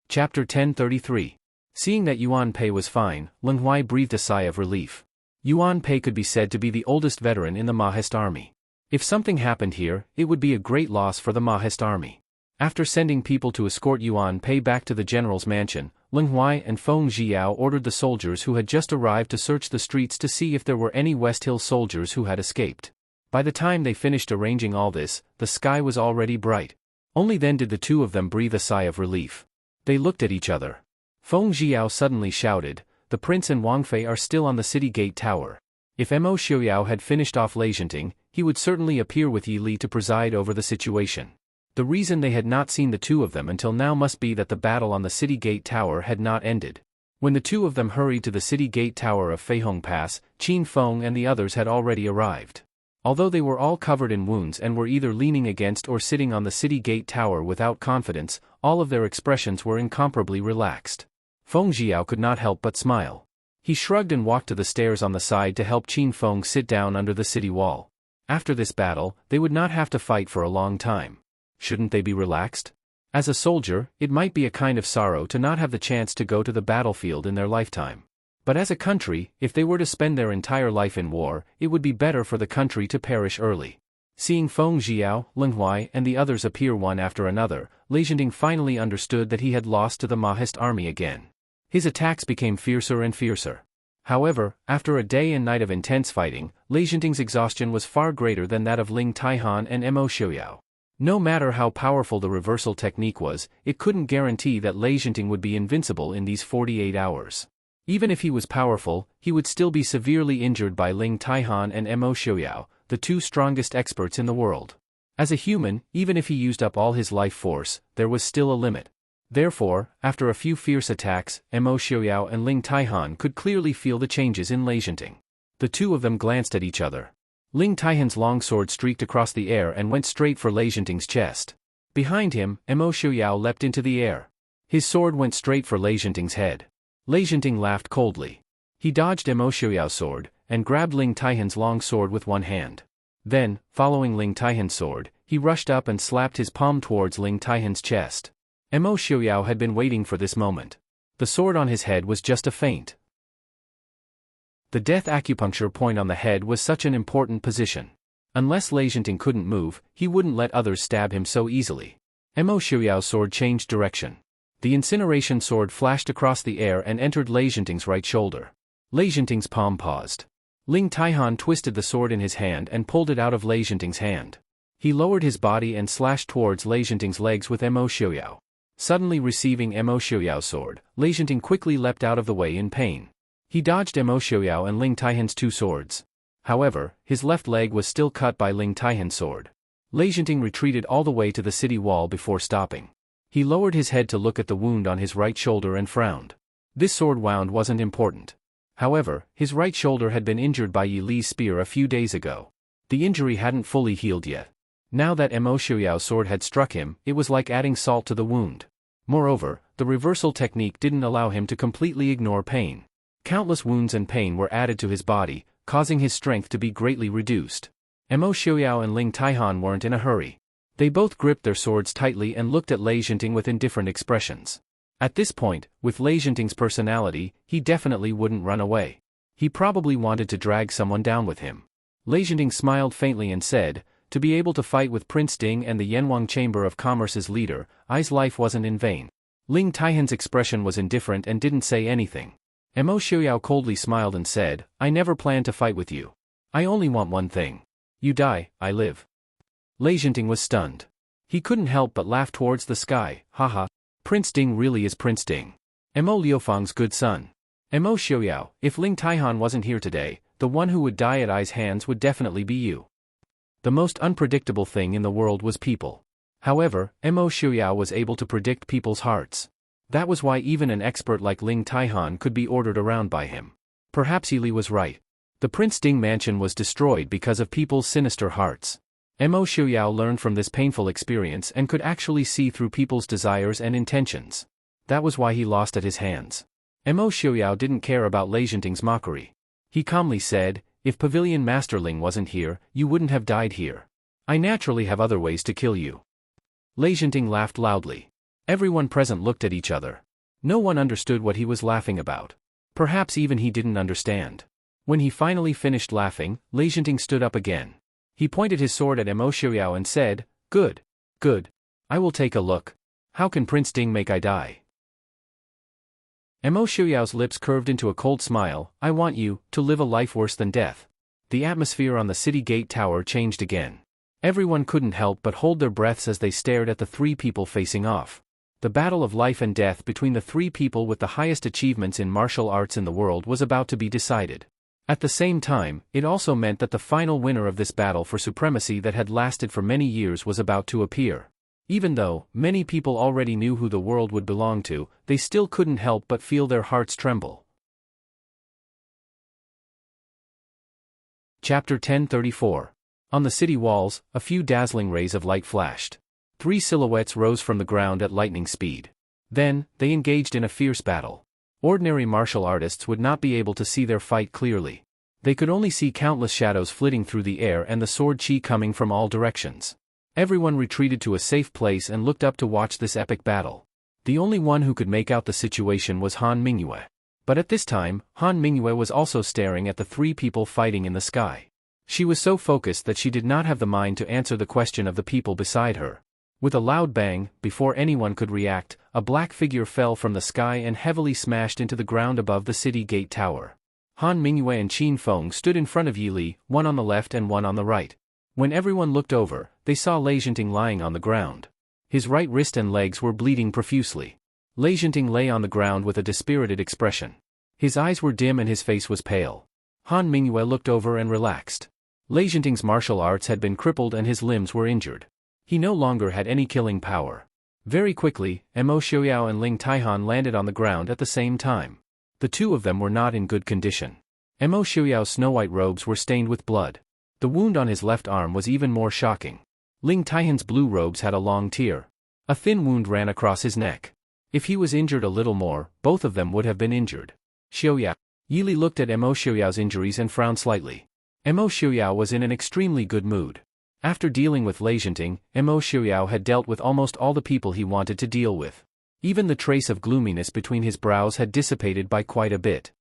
Chapter 1033. Seeing that Yuan Pei was fine, Leng Huai breathed a sigh of relief. Yuan Pei could be said to be the oldest veteran in the Mahist army. If something happened here, it would be a great loss for the Mahist army. After sending people to escort Yuan Pei back to the general's mansion, Leng Huai and Feng Zhiao ordered the soldiers who had just arrived to search the streets to see if there were any West Hill soldiers who had escaped. By the time they finished arranging all this, the sky was already bright. Only then did the two of them breathe a sigh of relief. They looked at each other. Feng Zhiao suddenly shouted, "The prince and Wang Fei are still on the city gate tower." If Mo Xiaoyao had finished off Enchanting, he would certainly appear with Yi Li to preside over the situation. The reason they had not seen the two of them until now must be that the battle on the city gate tower had not ended. When the two of them hurried to the city gate tower of Feihong Pass, Qin Feng and the others had already arrived. Although they were all covered in wounds and were either leaning against or sitting on the city gate tower without confidence, all of their expressions were incomparably relaxed. Feng Zhiao could not help but smile. He shrugged and walked to the stairs on the side to help Qin Feng sit down under the city wall. After this battle, they would not have to fight for a long time. Shouldn't they be relaxed? As a soldier, it might be a kind of sorrow to not have the chance to go to the battlefield in their lifetime. But as a country, if they were to spend their entire life in war, it would be better for the country to perish early. Seeing Feng Zhiao, Leng Huai and the others appear one after another, Enchanting finally understood that he had lost to the Mahist army again. His attacks became fiercer and fiercer. However, after a day and night of intense fighting, Enchanting's exhaustion was far greater than that of Ling Taihan and Mo Xiaoyao. No matter how powerful the reversal technique was, it couldn't guarantee that Enchanting would be invincible in these 48 hours. Even if he was powerful, he would still be severely injured by Ling Taihan and Mo Xiaoyao, the two strongest experts in the world. As a human, even if he used up all his life force, there was still a limit. Therefore, after a few fierce attacks, Mo Xiaoyao and Ling Taihan could clearly feel the changes in Enchanting. The two of them glanced at each other. Ling Taihan's long sword streaked across the air and went straight for Enchanting's chest. Behind him, Mo Xiaoyao leapt into the air. His sword went straight for Enchanting's head. Enchanting laughed coldly. He dodged Mo Xiaoyao's sword, and grabbed Ling Taihan's long sword with one hand. Then, following Ling Taihan's sword, he rushed up and slapped his palm towards Ling Taihan's chest. Mo Xiaoyao had been waiting for this moment. The sword on his head was just a feint. The death acupuncture point on the head was such an important position. Unless Enchanting couldn't move, he wouldn't let others stab him so easily. Mo Xiaoyao's sword changed direction. The incineration sword flashed across the air and entered Enchanting's right shoulder. Enchanting's palm paused. Ling Taihan twisted the sword in his hand and pulled it out of Enchanting's hand. He lowered his body and slashed towards Enchanting's legs with Mo Xiaoyao. Suddenly receiving Mo Xiaoyao's sword, Enchanting quickly leapt out of the way in pain. He dodged Mo Xiaoyao and Ling Taihan's two swords. However, his left leg was still cut by Ling Taihan's sword. Enchanting retreated all the way to the city wall before stopping. He lowered his head to look at the wound on his right shoulder and frowned. This sword wound wasn't important. However, his right shoulder had been injured by Yi Li's spear a few days ago. The injury hadn't fully healed yet. Now that Mo Xiaoyao's sword had struck him, it was like adding salt to the wound. Moreover, the reversal technique didn't allow him to completely ignore pain. Countless wounds and pain were added to his body, causing his strength to be greatly reduced. Mo Xiaoyao and Ling Taihan weren't in a hurry. They both gripped their swords tightly and looked at Enchanting with indifferent expressions. At this point, with Enchanting's personality, he definitely wouldn't run away. He probably wanted to drag someone down with him. Enchanting smiled faintly and said, "To be able to fight with Prince Ding and the Yanwang Chamber of Commerce's leader, I's life wasn't in vain." Ling Taihan's expression was indifferent and didn't say anything. Mo Xiaoyao coldly smiled and said, "I never planned to fight with you. I only want one thing. You die, I live." Enchanting was stunned. He couldn't help but laugh towards the sky. Haha. Prince Ding really is Prince Ding. Mo Liufang's good son. Mo Xiaoyao, if Ling Taihan wasn't here today, the one who would die at I's hands would definitely be you. The most unpredictable thing in the world was people. However, Mo Xiaoyao was able to predict people's hearts. That was why even an expert like Ling Taihan could be ordered around by him. Perhaps Yi Li was right. The Prince Ding mansion was destroyed because of people's sinister hearts. Mo Xiaoyao learned from this painful experience and could actually see through people's desires and intentions. That was why he lost at his hands. Mo Xiaoyao didn't care about Enchanting's mockery. He calmly said, "If Pavilion Master Ling wasn't here, you wouldn't have died here. I naturally have other ways to kill you." Enchanting laughed loudly. Everyone present looked at each other. No one understood what he was laughing about. Perhaps even he didn't understand. When he finally finished laughing, Enchanting stood up again. He pointed his sword at Xiao and said, "Good. Good. I will take a look. How can Prince Ding make I die?" Xiao's lips curved into a cold smile. "I want you to live a life worse than death." The atmosphere on the city gate tower changed again. Everyone couldn't help but hold their breaths as they stared at the three people facing off. The battle of life and death between the three people with the highest achievements in martial arts in the world was about to be decided. At the same time, it also meant that the final winner of this battle for supremacy that had lasted for many years was about to appear. Even though many people already knew who the world would belong to, they still couldn't help but feel their hearts tremble. Chapter 1034. On the city walls, a few dazzling rays of light flashed. 3 silhouettes rose from the ground at lightning speed. Then, they engaged in a fierce battle. Ordinary martial artists would not be able to see their fight clearly. They could only see countless shadows flitting through the air and the sword chi coming from all directions. Everyone retreated to a safe place and looked up to watch this epic battle. The only one who could make out the situation was Han Mingyue. But at this time, Han Mingyue was also staring at the 3 people fighting in the sky. She was so focused that she did not have the mind to answer the question of the people beside her. With a loud bang, before anyone could react, a black figure fell from the sky and heavily smashed into the ground above the city gate tower. Han Mingyue and Qin Feng stood in front of Yi Li, one on the left and one on the right. When everyone looked over, they saw Enchanting lying on the ground. His right wrist and legs were bleeding profusely. Enchanting lay on the ground with a dispirited expression. His eyes were dim and his face was pale. Han Mingyue looked over and relaxed. Enchanting's martial arts had been crippled and his limbs were injured. He no longer had any killing power. Very quickly, Xiao and Ling Taihan landed on the ground at the same time. The two of them were not in good condition. Xiao's snow-white robes were stained with blood. The wound on his left arm was even more shocking. Ling Taihan's blue robes had a long tear. A thin wound ran across his neck. If he was injured a little more, both of them would have been injured. Xiao. Yi Li looked at Xiao's injuries and frowned slightly. Xiao was in an extremely good mood. After dealing with Enchanting, Xiao had dealt with almost all the people he wanted to deal with. Even the trace of gloominess between his brows had dissipated by quite a bit.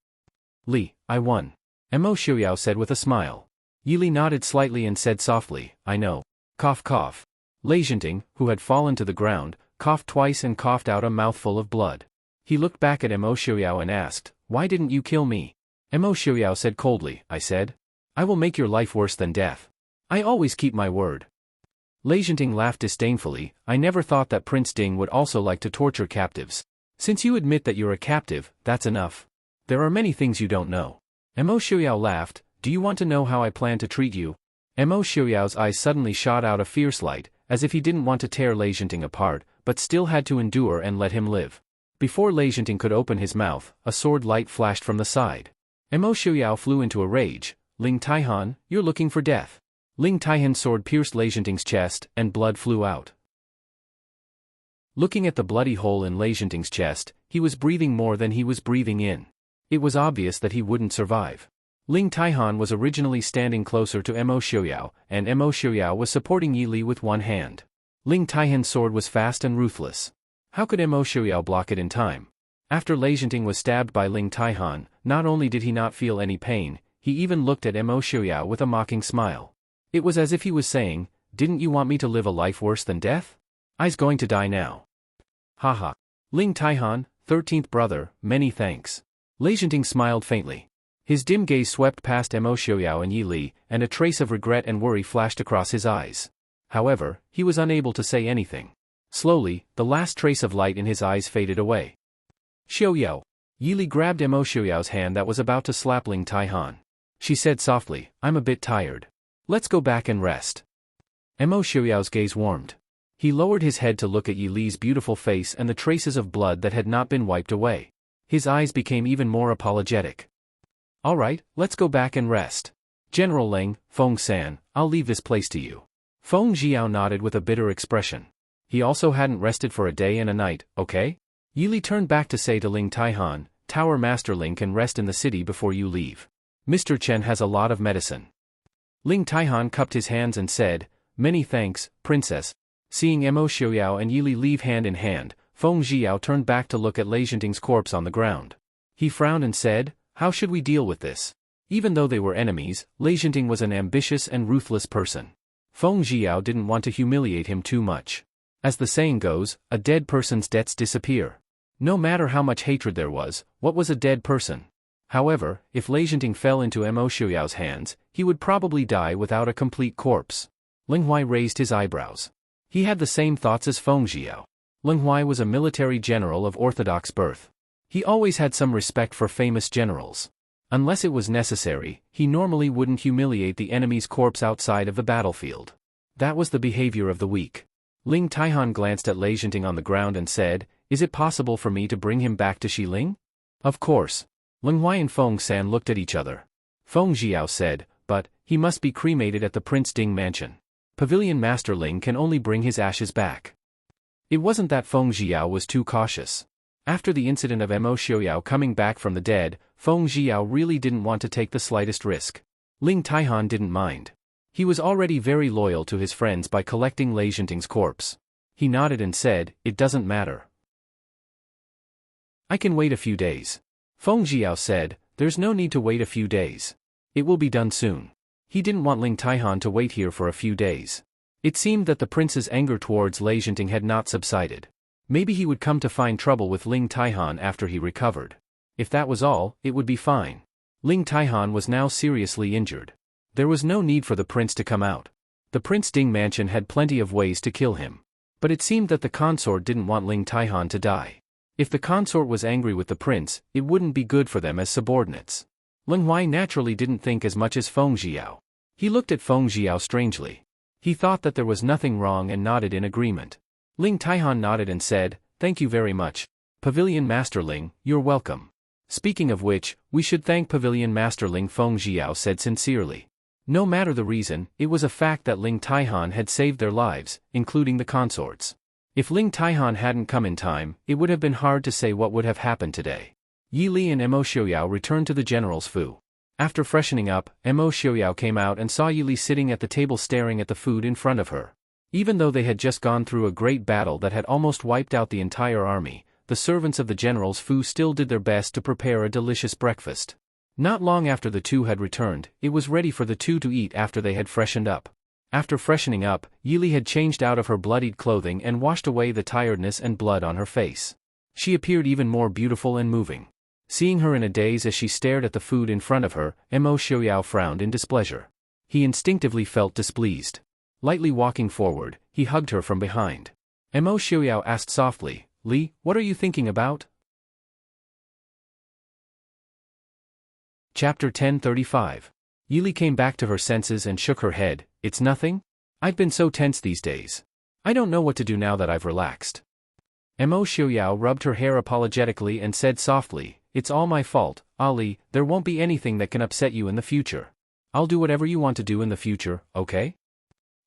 "Li, I won," Xiao said with a smile. Yi Li nodded slightly and said softly, "I know." Cough cough. Enchanting, who had fallen to the ground, coughed twice and coughed out a mouthful of blood. He looked back at Xiao and asked, "Why didn't you kill me?" Xiao said coldly, "I said, I will make your life worse than death. I always keep my word." Enchanting laughed disdainfully. "I never thought that Prince Ding would also like to torture captives. Since you admit that you're a captive, that's enough. There are many things you don't know." Xiao laughed. "Do you want to know how I plan to treat you?" Xiao's eyes suddenly shot out a fierce light, as if he didn't want to tear Enchanting apart, but still had to endure and let him live. Before Enchanting could open his mouth, a sword light flashed from the side. Xiao flew into a rage. "Ling Taihan, you're looking for death." Ling Taihan's sword pierced Enchanting's chest, and blood flew out. Looking at the bloody hole in Enchanting's chest, he was breathing more than he was breathing in. It was obvious that he wouldn't survive. Ling Taihan was originally standing closer to Xiao, and Xiao was supporting Yi Li with one hand. Ling Taihan's sword was fast and ruthless. How could Xiao block it in time? After Enchanting was stabbed by Ling Taihan, not only did he not feel any pain, he even looked at Xiao with a mocking smile. It was as if he was saying, "Didn't you want me to live a life worse than death? I's going to die now." Haha. Ling Taihan, 13th brother, many thanks. Enchanting smiled faintly. His dim gaze swept past Xiao and Yi Li, and a trace of regret and worry flashed across his eyes. However, he was unable to say anything. Slowly, the last trace of light in his eyes faded away. "Xiao." Yi Li grabbed Xiao's hand that was about to slap Ling Taihan. She said softly, "I'm a bit tired. Let's go back and rest." Xiao's gaze warmed. He lowered his head to look at Yi Li's beautiful face and the traces of blood that had not been wiped away. His eyes became even more apologetic. "All right, let's go back and rest. General Ling, Feng-san, I'll leave this place to you." Feng Jiao nodded with a bitter expression. He also hadn't rested for a day and a night, okay? Yi Li turned back to say to Ling Taihan, "Tower Master Ling can rest in the city before you leave. Mr. Chen has a lot of medicine." Ling Taihan cupped his hands and said, "Many thanks, Princess." Seeing Xiao and Yi Li leave hand in hand, Feng Jiao turned back to look at Lei Zhenting's corpse on the ground. He frowned and said, "How should we deal with this?" Even though they were enemies, Lei Zhenting was an ambitious and ruthless person. Feng Jiao didn't want to humiliate him too much. As the saying goes, a dead person's debts disappear. No matter how much hatred there was, what was a dead person? However, if Lei Zhenting fell into Mo Xiuyao's hands, he would probably die without a complete corpse. Ling Huai raised his eyebrows. He had the same thoughts as Feng Jiao. Ling Huai was a military general of orthodox birth. He always had some respect for famous generals. Unless it was necessary, he normally wouldn't humiliate the enemy's corpse outside of the battlefield. That was the behavior of the weak. Ling Taihan glanced at Lei Zhenting on the ground and said, "Is it possible for me to bring him back to Xiling?" "Of course." Ling Huai and Feng San looked at each other. Feng Jiao said, "But, he must be cremated at the Prince Ding mansion. Pavilion Master Ling can only bring his ashes back." It wasn't that Feng Jiao was too cautious. After the incident of Mo Xiuyao coming back from the dead, Feng Jiao really didn't want to take the slightest risk. Ling Taihan didn't mind. He was already very loyal to his friends by collecting Lei Zhenting's corpse. He nodded and said, "It doesn't matter. I can wait a few days." Feng Jiao said, "There's no need to wait a few days. It will be done soon." He didn't want Ling Taihan to wait here for a few days. It seemed that the prince's anger towards Lei Zhenting had not subsided. Maybe he would come to find trouble with Ling Taihan after he recovered. If that was all, it would be fine. Ling Taihan was now seriously injured. There was no need for the prince to come out. The Prince Ding mansion had plenty of ways to kill him. But it seemed that the consort didn't want Ling Taihan to die. If the consort was angry with the prince, it wouldn't be good for them as subordinates. Ling Huai naturally didn't think as much as Feng Jiao. He looked at Feng Jiao strangely. He thought that there was nothing wrong and nodded in agreement. Ling Taihan nodded and said, "Thank you very much. Pavilion Master Ling, you're welcome." "Speaking of which, we should thank Pavilion Master Ling," Feng Jiao said sincerely. No matter the reason, it was a fact that Ling Taihan had saved their lives, including the consorts. If Ling Taihan hadn't come in time, it would have been hard to say what would have happened today. Yi Li and Mo Xiuyao returned to the general's fu. After freshening up, Mo Xiuyao came out and saw Yi Li sitting at the table staring at the food in front of her. Even though they had just gone through a great battle that had almost wiped out the entire army, the servants of the general's fu still did their best to prepare a delicious breakfast. Not long after the two had returned, it was ready for the two to eat after they had freshened up. After freshening up, Yi Li had changed out of her bloodied clothing and washed away the tiredness and blood on her face. She appeared even more beautiful and moving. Seeing her in a daze as she stared at the food in front of her, Mo Xiuyao frowned in displeasure. He instinctively felt displeased. Lightly walking forward, he hugged her from behind. Mo Xiuyao asked softly, "Li, what are you thinking about?" Chapter 1035. Yi Li came back to her senses and shook her head. "It's nothing? I've been so tense these days. I don't know what to do now that I've relaxed." Mo Xiuyao rubbed her hair apologetically and said softly, "It's all my fault, Ali. There won't be anything that can upset you in the future. I'll do whatever you want to do in the future, okay?"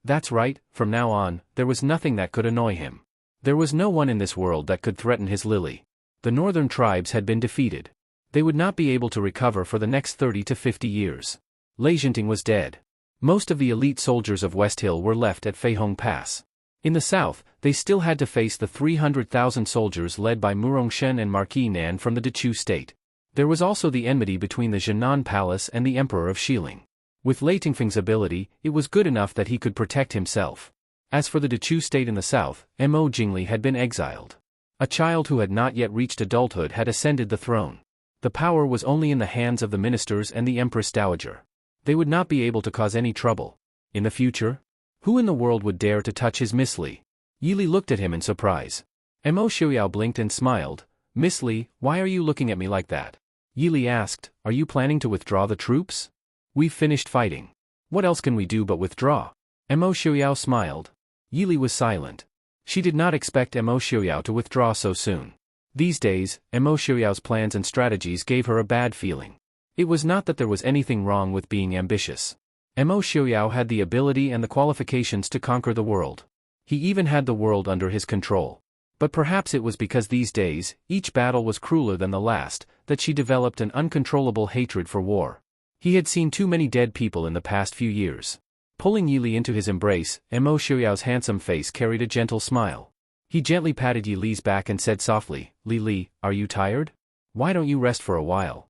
That's right. From now on, there was nothing that could annoy him. There was no one in this world that could threaten his Lily. The northern tribes had been defeated. They would not be able to recover for the next 30 to 50 years. Lei Zhenting was dead. Most of the elite soldiers of West Hill were left at Feihong Pass. In the south, they still had to face the 300,000 soldiers led by Murongshen and Marquis Nan from the Dechu state. There was also the enmity between the Jinan Palace and the Emperor of Xiling. With Lei Tingfeng's ability, it was good enough that he could protect himself. As for the Dechu state in the south, Mo Jingli had been exiled. A child who had not yet reached adulthood had ascended the throne. The power was only in the hands of the ministers and the Empress Dowager. They would not be able to cause any trouble. In the future? Who in the world would dare to touch his Miss Li? Yi Li looked at him in surprise. Mo Xiuyao blinked and smiled. "Miss Li, why are you looking at me like that?" Yi Li asked, "Are you planning to withdraw the troops? We've finished fighting. What else can we do but withdraw?" Mo Xiuyao smiled. Yi Li was silent. She did not expect Mo Xiuyao to withdraw so soon. These days, Mo Xiuyao's plans and strategies gave her a bad feeling. It was not that there was anything wrong with being ambitious. Mo Xiuyao had the ability and the qualifications to conquer the world. He even had the world under his control. But perhaps it was because these days, each battle was crueler than the last, that she developed an uncontrollable hatred for war. He had seen too many dead people in the past few years. Pulling Yi Li into his embrace, Mo Xiuyao's handsome face carried a gentle smile. He gently patted Yi Li's back and said softly, Li Li, are you tired? Why don't you rest for a while?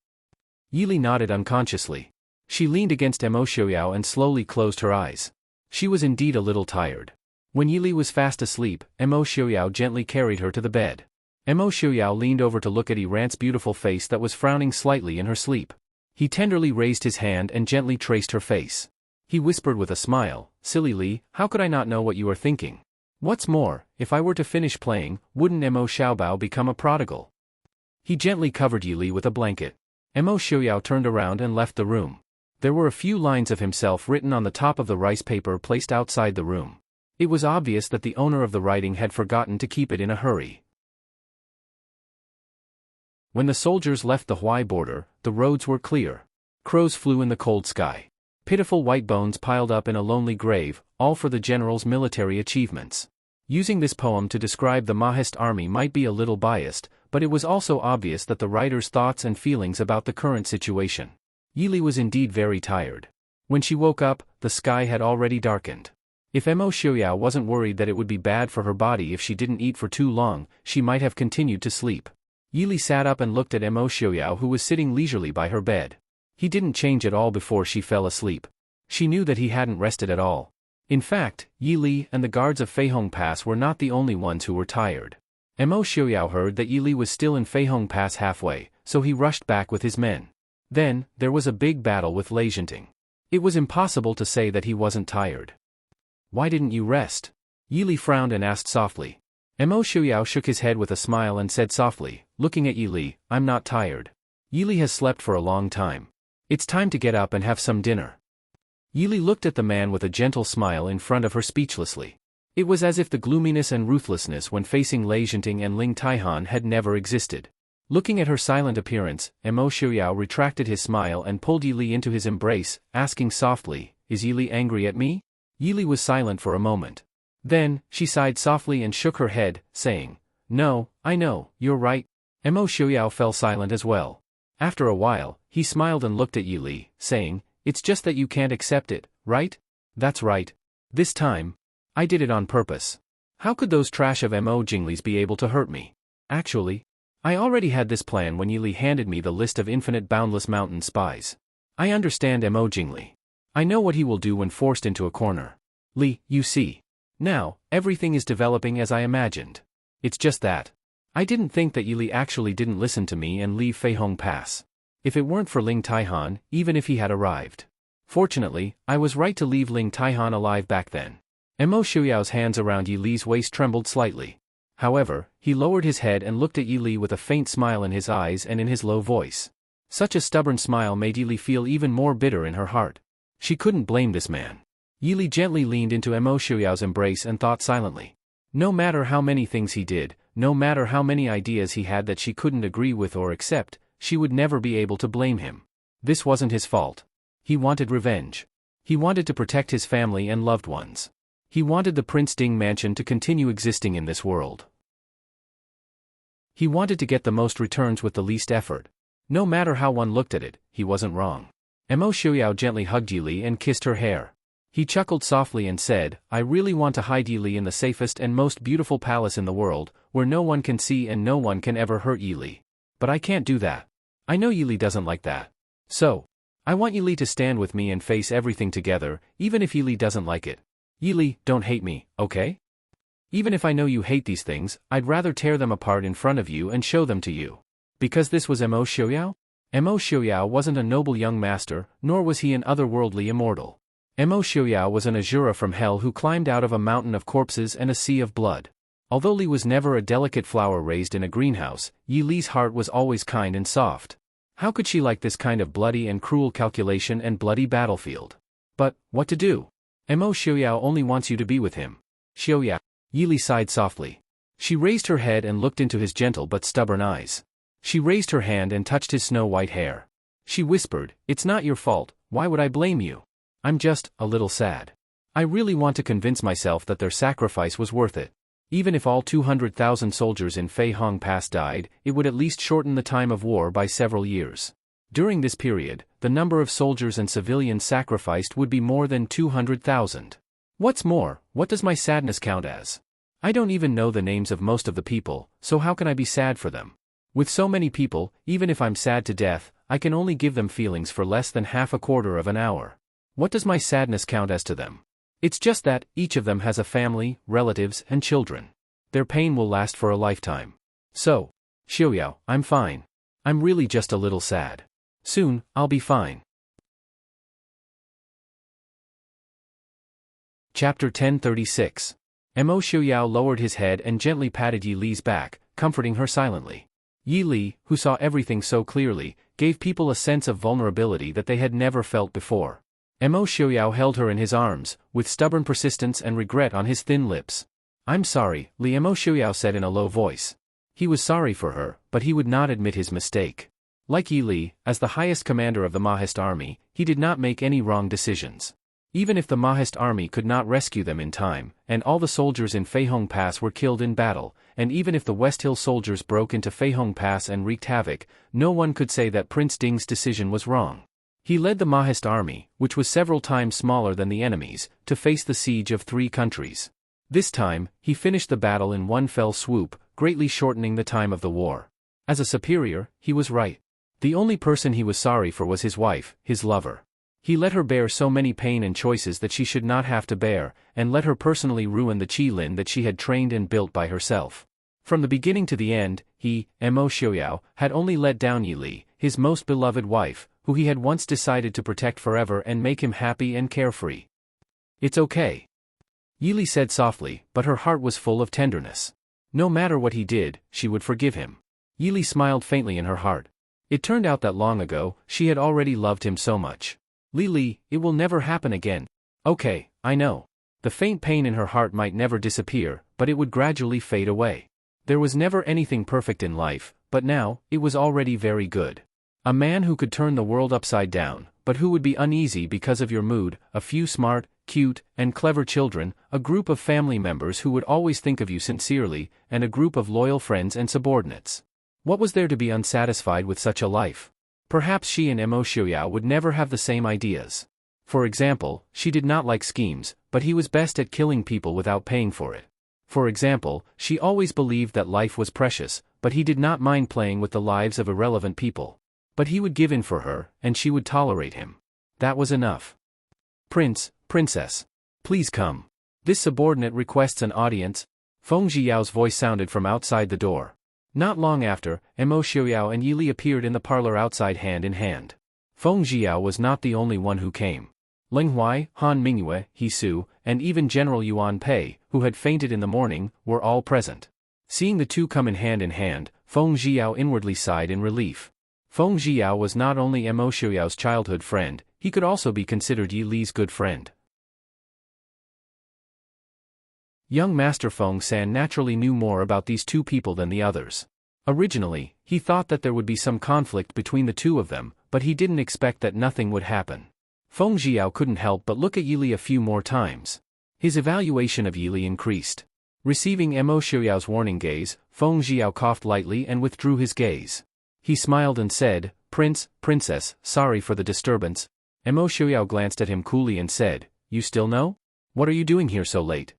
Yi Li nodded unconsciously. She leaned against Emo Xiaoyao and slowly closed her eyes. She was indeed a little tired. When Yi Li was fast asleep, Emo Xiaoyao gently carried her to the bed. Emo Xiaoyao leaned over to look at Yi Rant's beautiful face that was frowning slightly in her sleep. He tenderly raised his hand and gently traced her face. He whispered with a smile, Silly Li, how could I not know what you are thinking? What's more, if I were to finish playing, wouldn't Emo Xiaobao become a prodigal? He gently covered Yi Li with a blanket. Emo Xiaoyao turned around and left the room. There were a few lines of himself written on the top of the rice paper placed outside the room. It was obvious that the owner of the writing had forgotten to keep it in a hurry. When the soldiers left the Huai border, the roads were clear. Crows flew in the cold sky. Pitiful white bones piled up in a lonely grave, all for the general's military achievements. Using this poem to describe the Mahist army might be a little biased, but it was also obvious that the writer's thoughts and feelings about the current situation. Yi Li was indeed very tired. When she woke up, the sky had already darkened. If Emo Xiaoyao wasn't worried that it would be bad for her body if she didn't eat for too long, she might have continued to sleep. Yi Li sat up and looked at Emo Xiaoyao, who was sitting leisurely by her bed. He didn't change at all before she fell asleep. She knew that he hadn't rested at all. In fact, Yi Li and the guards of Feihong Pass were not the only ones who were tired. Emo Xiaoyao heard that Yi Li was still in Feihong Pass halfway, so he rushed back with his men. Then, there was a big battle with Enchanting. It was impossible to say that he wasn't tired. Why didn't you rest? Yi Li frowned and asked softly. Emo Xiaoyao shook his head with a smile and said softly, looking at Yi Li, I'm not tired. Yi Li has slept for a long time. It's time to get up and have some dinner. Yi Li looked at the man with a gentle smile in front of her speechlessly. It was as if the gloominess and ruthlessness when facing Enchanting and Ling Taihan had never existed. Looking at her silent appearance, Emo Xiaoyao retracted his smile and pulled Yi Li into his embrace, asking softly, Is Yi Li angry at me? Yi Li was silent for a moment. Then, she sighed softly and shook her head, saying, No, I know, you're right. Emo Xiaoyao fell silent as well. After a while, he smiled and looked at Yi Li, saying, It's just that you can't accept it, right? That's right. This time, I did it on purpose. How could those trash of Mo Jinglis be able to hurt me? Actually, I already had this plan when Yi Li handed me the list of infinite boundless mountain spies. I understand Mo Jingli. I know what he will do when forced into a corner. Li, you see. Now, everything is developing as I imagined. It's just that. I didn't think that Yi Li actually didn't listen to me and leave Feihong Pass. If it weren't for Ling Taihan, even if he had arrived. Fortunately, I was right to leave Ling Taihan alive back then. Mo Xiaoyao's hands around Yi Li's waist trembled slightly. However, he lowered his head and looked at Yi Li with a faint smile in his eyes and in his low voice. Such a stubborn smile made Yi Li feel even more bitter in her heart. She couldn't blame this man. Yi Li gently leaned into Mo Xiaoyao's embrace and thought silently. No matter how many things he did, no matter how many ideas he had that she couldn't agree with or accept, she would never be able to blame him. This wasn't his fault. He wanted revenge. He wanted to protect his family and loved ones. He wanted the Prince Ding mansion to continue existing in this world. He wanted to get the most returns with the least effort. No matter how one looked at it, he wasn't wrong. Mo Xiaoyao gently hugged Yi Li and kissed her hair. He chuckled softly and said, I really want to hide Yi Li in the safest and most beautiful palace in the world, where no one can see and no one can ever hurt Yi Li. But I can't do that. I know Yi Li doesn't like that. So, I want Yi Li to stand with me and face everything together, even if Yi Li doesn't like it. Yi Li, don't hate me, okay? Even if I know you hate these things, I'd rather tear them apart in front of you and show them to you. Because this was Mo Xiaoyao? Mo Xiaoyao wasn't a noble young master, nor was he an otherworldly immortal. Mo Xiaoyao was an Azura from hell who climbed out of a mountain of corpses and a sea of blood. Although Li was never a delicate flower raised in a greenhouse, Yi Li's heart was always kind and soft. How could she like this kind of bloody and cruel calculation and bloody battlefield? But, what to do? Mo Xiaoyao only wants you to be with him. Xiaoyao. Yi Li sighed softly. She raised her head and looked into his gentle but stubborn eyes. She raised her hand and touched his snow-white hair. She whispered, It's not your fault, why would I blame you? I'm just, a little sad. I really want to convince myself that their sacrifice was worth it. Even if all 200,000 soldiers in Feihong Pass died, it would at least shorten the time of war by several years. During this period, the number of soldiers and civilians sacrificed would be more than 200,000. What's more, what does my sadness count as? I don't even know the names of most of the people, so how can I be sad for them? With so many people, even if I'm sad to death, I can only give them feelings for less than half a quarter of an hour. What does my sadness count as to them? It's just that, each of them has a family, relatives, and children. Their pain will last for a lifetime. So, Xiaoyao, I'm fine. I'm really just a little sad. Soon, I'll be fine. Chapter 1036. Mo Xiaoyao lowered his head and gently patted Yi Li's back, comforting her silently. Yi Li, who saw everything so clearly, gave people a sense of vulnerability that they had never felt before. Mo Xiaoyao held her in his arms, with stubborn persistence and regret on his thin lips. I'm sorry, Li, Mo Xiaoyao said in a low voice. He was sorry for her, but he would not admit his mistake. Like Yi Li, as the highest commander of the Mahist army, he did not make any wrong decisions. Even if the Mahist army could not rescue them in time, and all the soldiers in Feihong Pass were killed in battle, and even if the West Hill soldiers broke into Feihong Pass and wreaked havoc, no one could say that Prince Ding's decision was wrong. He led the Mahist army, which was several times smaller than the enemy's, to face the siege of 3 countries. This time, he finished the battle in one fell swoop, greatly shortening the time of the war. As a superior, he was right. The only person he was sorry for was his wife, his lover. He let her bear so many pain and choices that she should not have to bear, and let her personally ruin the Qilin that she had trained and built by herself. From the beginning to the end, he, Mo Xiaoyao, had only let down Yi Li, his most beloved wife, who he had once decided to protect forever and make him happy and carefree. It's okay. Yi Li said softly, but her heart was full of tenderness. No matter what he did, she would forgive him. Yi Li smiled faintly in her heart. It turned out that long ago, she had already loved him so much. Li, it will never happen again. Okay, I know. The faint pain in her heart might never disappear, but it would gradually fade away. There was never anything perfect in life, but now, it was already very good. A man who could turn the world upside down, but who would be uneasy because of your mood, a few smart, cute, and clever children, a group of family members who would always think of you sincerely, and a group of loyal friends and subordinates. What was there to be unsatisfied with such a life? Perhaps she and Mo Xiaoyao would never have the same ideas. For example, she did not like schemes, but he was best at killing people without paying for it. For example, she always believed that life was precious, but he did not mind playing with the lives of irrelevant people. But he would give in for her, and she would tolerate him. That was enough. Princess. Please come. This subordinate requests an audience. Feng Zhiyao's voice sounded from outside the door. Not long after, Mo Xiaoyao and Yi Li appeared in the parlor outside hand in hand. Feng Zhiyao was not the only one who came. Ling Huai, Han Mingyue, He Su, and even General Yuan Pei, who had fainted in the morning, were all present. Seeing the two come in hand, Feng Zhiyao inwardly sighed in relief. Feng Zhiyao was not only Mo Xiaoyao's childhood friend, he could also be considered Yi Li's good friend. Young Master Feng San naturally knew more about these two people than the others. Originally, he thought that there would be some conflict between the two of them, but he didn't expect that nothing would happen. Feng Zhiyao couldn't help but look at Yi Li a few more times. His evaluation of Yi Li increased. Receiving Mo Xiaoyao's warning gaze, Feng Zhiyao coughed lightly and withdrew his gaze. He smiled and said, Princess, sorry for the disturbance. Mo Xiaoyao glanced at him coolly and said, You still know? What are you doing here so late?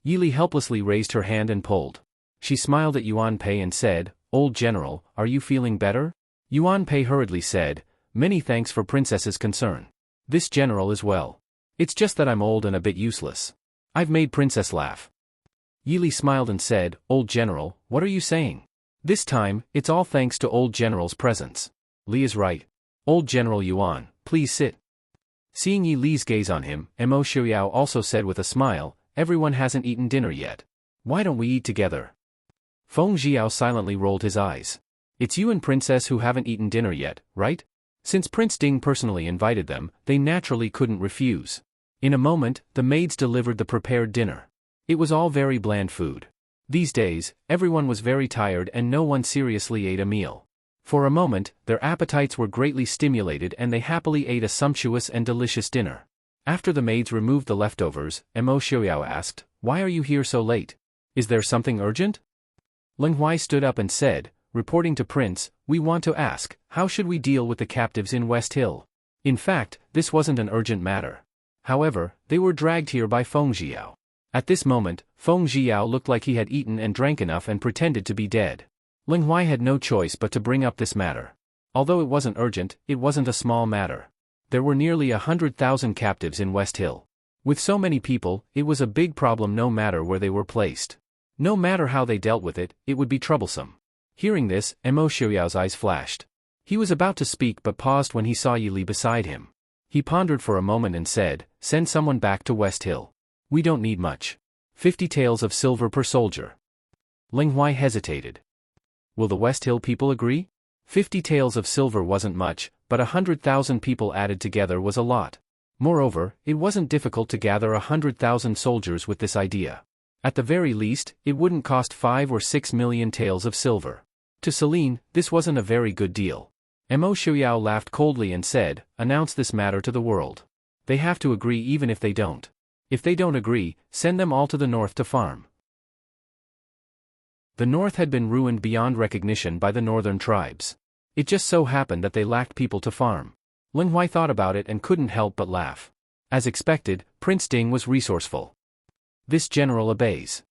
Yi Li helplessly raised her hand and pulled. She smiled at Yuan Pei and said, Old General, are you feeling better? Yuan Pei hurriedly said, Many thanks for Princess's concern. This general is well. It's just that I'm old and a bit useless. I've made Princess laugh. Yi Li smiled and said, Old General, what are you saying? This time, it's all thanks to Old General's presence. Li is right. Old General Yuan, please sit. Seeing Yi Li's gaze on him, Mo Xiaoyao also said with a smile, Everyone hasn't eaten dinner yet. Why don't we eat together? Feng Zhiyao silently rolled his eyes. It's you and Princess who haven't eaten dinner yet, right? Since Prince Ding personally invited them, they naturally couldn't refuse. In a moment, the maids delivered the prepared dinner. It was all very bland food. These days, everyone was very tired and no one seriously ate a meal. For a moment, their appetites were greatly stimulated and they happily ate a sumptuous and delicious dinner. After the maids removed the leftovers, Mo Xiaoyao asked, Why are you here so late? Is there something urgent? Ling Huai stood up and said, Reporting to Prince, we want to ask, how should we deal with the captives in West Hill? In fact, this wasn't an urgent matter. However, they were dragged here by Feng Zhiyao. At this moment, Feng Jiao looked like he had eaten and drank enough and pretended to be dead. Ling Huai had no choice but to bring up this matter. Although it wasn't urgent, it wasn't a small matter. There were nearly 100,000 captives in West Hill. With so many people, it was a big problem no matter where they were placed. No matter how they dealt with it, it would be troublesome. Hearing this, Mo Xiaoyao's eyes flashed. He was about to speak but paused when he saw Yili beside him. He pondered for a moment and said, "Send someone back to West Hill. We don't need much. 50 taels of silver per soldier." Ling Huai hesitated. Will the West Hill people agree? 50 taels of silver wasn't much, but 100,000 people added together was a lot. Moreover, it wasn't difficult to gather 100,000 soldiers with this idea. At the very least, it wouldn't cost 5 or 6 million taels of silver. To Celine, this wasn't a very good deal. Mo Xiaoyao laughed coldly and said, "Announce this matter to the world. They have to agree even if they don't. If they don't agree, send them all to the north to farm." The north had been ruined beyond recognition by the northern tribes. It just so happened that they lacked people to farm. Ling Huai thought about it and couldn't help but laugh. As expected, Prince Ding was resourceful. This general obeys.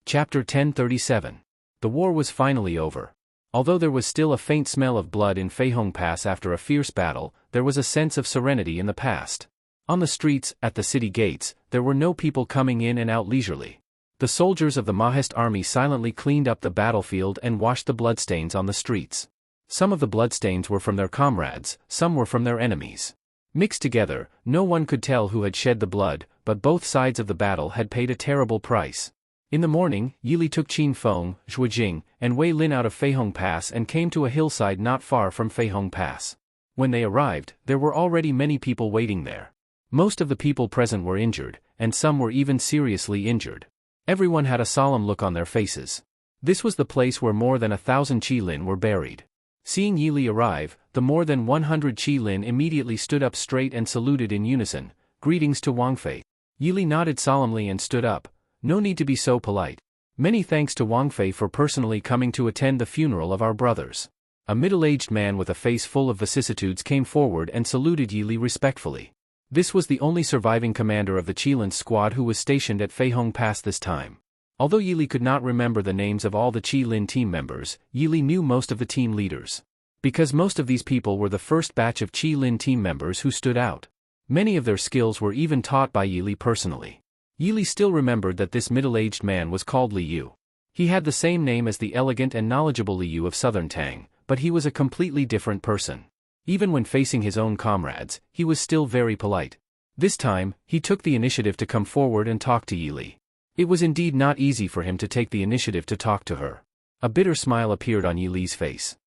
Chapter 1037. The war was finally over. Although there was still a faint smell of blood in Feihong Pass after a fierce battle, there was a sense of serenity in the past. On the streets, at the city gates, there were no people coming in and out leisurely. The soldiers of the Mahist army silently cleaned up the battlefield and washed the bloodstains on the streets. Some of the bloodstains were from their comrades, some were from their enemies. Mixed together, no one could tell who had shed the blood, but both sides of the battle had paid a terrible price. In the morning, Yili took Qin Feng, Zhuijing, and Wei Lin out of Feihong Pass and came to a hillside not far from Feihong Pass. When they arrived, there were already many people waiting there. Most of the people present were injured, and some were even seriously injured. Everyone had a solemn look on their faces. This was the place where more than 1,000 Qilin were buried. Seeing Yili arrive, the more than 100 Qilin immediately stood up straight and saluted in unison, "Greetings to Wang Fei." Yili nodded solemnly and stood up. "No need to be so polite. Many thanks to Wang Fei for personally coming to attend the funeral of our brothers." A middle-aged man with a face full of vicissitudes came forward and saluted Yili respectfully. This was the only surviving commander of the Qilin squad who was stationed at Feihong Pass this time. Although Yili could not remember the names of all the Qilin team members, Yili knew most of the team leaders. Because most of these people were the first batch of Qilin team members who stood out. Many of their skills were even taught by Yili personally. Yili still remembered that this middle-aged man was called Li Yu. He had the same name as the elegant and knowledgeable Li Yu of Southern Tang, but he was a completely different person. Even when facing his own comrades, he was still very polite. This time, he took the initiative to come forward and talk to Yili. It was indeed not easy for him to take the initiative to talk to her. A bitter smile appeared on Yili's face.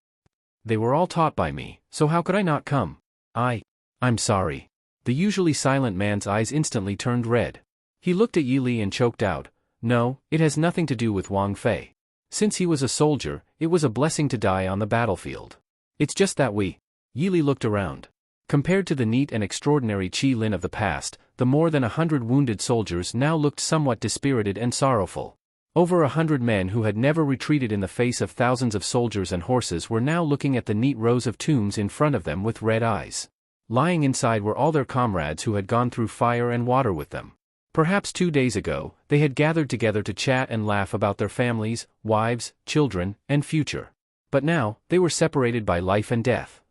"They were all taught by me, so how could I not come? I'm sorry." The usually silent man's eyes instantly turned red. He looked at Yili and choked out, "No, it has nothing to do with Wang Fei. Since he was a soldier, it was a blessing to die on the battlefield. It's just that Yili looked around. Compared to the neat and extraordinary Qilin of the past, the more than 100 wounded soldiers now looked somewhat dispirited and sorrowful. Over 100 men who had never retreated in the face of thousands of soldiers and horses were now looking at the neat rows of tombs in front of them with red eyes. Lying inside were all their comrades who had gone through fire and water with them. Perhaps 2 days ago, they had gathered together to chat and laugh about their families, wives, children, and future. But now, they were separated by life and death.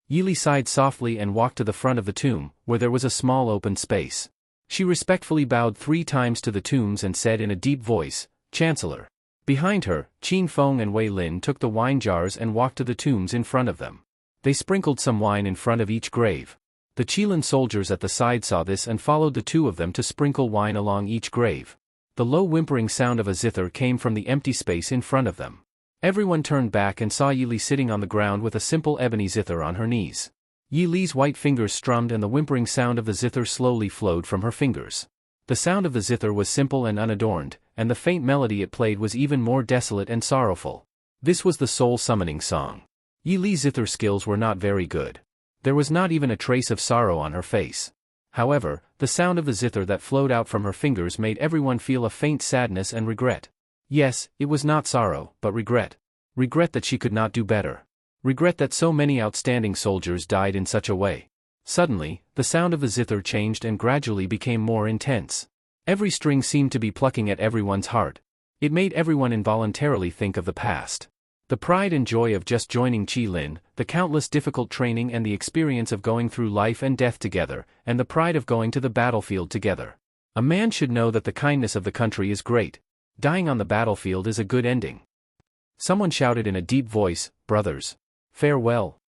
Yili sighed softly and walked to the front of the tomb, where there was a small open space. She respectfully bowed 3 times to the tombs and said in a deep voice, "Chancellor." Behind her, Qin Feng and Wei Lin took the wine jars and walked to the tombs in front of them. They sprinkled some wine in front of each grave. The Qilin soldiers at the side saw this and followed the 2 of them to sprinkle wine along each grave. The low whimpering sound of a zither came from the empty space in front of them. Everyone turned back and saw Yili sitting on the ground with a simple ebony zither on her knees. Yili's white fingers strummed and the whimpering sound of the zither slowly flowed from her fingers. The sound of the zither was simple and unadorned, and the faint melody it played was even more desolate and sorrowful. This was the soul-summoning song. Yili's zither skills were not very good. There was not even a trace of sorrow on her face. However, the sound of the zither that flowed out from her fingers made everyone feel a faint sadness and regret. Yes, it was not sorrow, but regret. Regret that she could not do better. Regret that so many outstanding soldiers died in such a way. Suddenly, the sound of the zither changed and gradually became more intense. Every string seemed to be plucking at everyone's heart. It made everyone involuntarily think of the past. The pride and joy of just joining Qilin, the countless difficult training and the experience of going through life and death together, and the pride of going to the battlefield together. A man should know that the kindness of the country is great. Dying on the battlefield is a good ending. Someone shouted in a deep voice, "Brothers, farewell.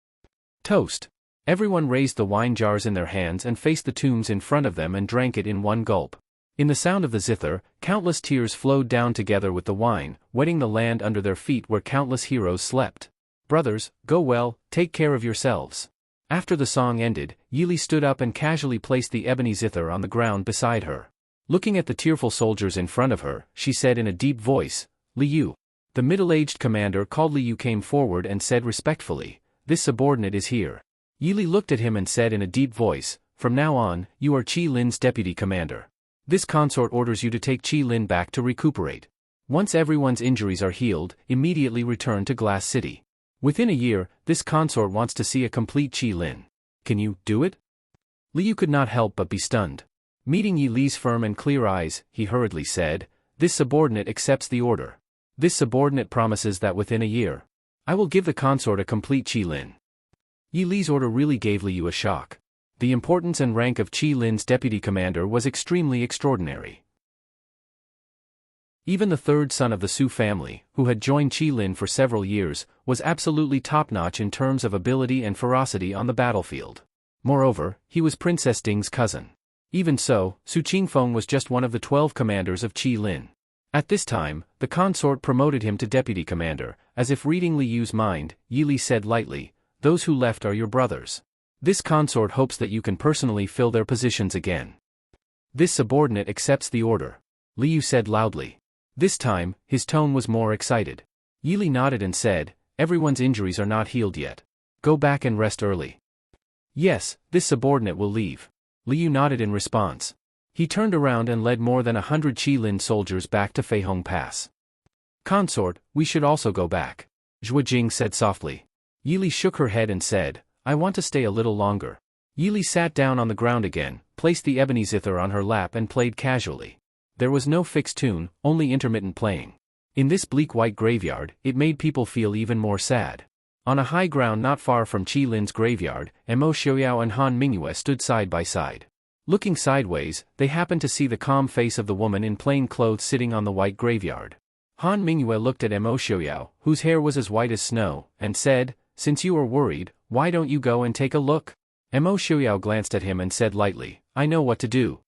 Toast." Everyone raised the wine jars in their hands and faced the tombs in front of them and drank it in one gulp. In the sound of the zither, countless tears flowed down together with the wine, wetting the land under their feet where countless heroes slept. "Brothers, go well, take care of yourselves." After the song ended, Yili stood up and casually placed the ebony zither on the ground beside her. Looking at the tearful soldiers in front of her, she said in a deep voice, "Liu." The middle-aged commander called Liu came forward and said respectfully, "This subordinate is here." Yili looked at him and said in a deep voice, "From now on, you are Qilin's deputy commander. This consort orders you to take Qilin back to recuperate. Once everyone's injuries are healed, immediately return to Glass City. Within a year, this consort wants to see a complete Qilin. Can you do it?" Liu could not help but be stunned. Meeting Yi Li's firm and clear eyes, he hurriedly said, "This subordinate accepts the order. This subordinate promises that within a year, I will give the consort a complete Qilin." Yi Li's order really gave Liu a shock. The importance and rank of Qilin's deputy commander was extremely extraordinary. Even the third son of the Su family, who had joined Qilin for several years, was absolutely top-notch in terms of ability and ferocity on the battlefield. Moreover, he was Princess Ding's cousin. Even so, Su Qingfeng was just one of the 12 commanders of Qilin. At this time, the consort promoted him to deputy commander. As if reading Liu's mind, Yi Li said lightly, "Those who left are your brothers. This consort hopes that you can personally fill their positions again." "This subordinate accepts the order," Liu said loudly. This time, his tone was more excited. Yi Li nodded and said, "Everyone's injuries are not healed yet. Go back and rest early." "Yes, this subordinate will leave." Liu nodded in response. He turned around and led more than 100 Qilin soldiers back to Feihong Pass. "Consort, we should also go back," Zhuo Jing said softly. Yi Li shook her head and said, "I want to stay a little longer." Yi Li sat down on the ground again, placed the ebony zither on her lap and played casually. There was no fixed tune, only intermittent playing. In this bleak white graveyard, it made people feel even more sad. On a high ground not far from Qilin's graveyard, Mo Xiaoyao and Han Mingyue stood side by side. Looking sideways, they happened to see the calm face of the woman in plain clothes sitting on the white graveyard. Han Mingyue looked at Mo Xiaoyao, whose hair was as white as snow, and said, "Since you are worried, why don't you go and take a look?" Mo Xiaoyao glanced at him and said lightly, "I know what to do."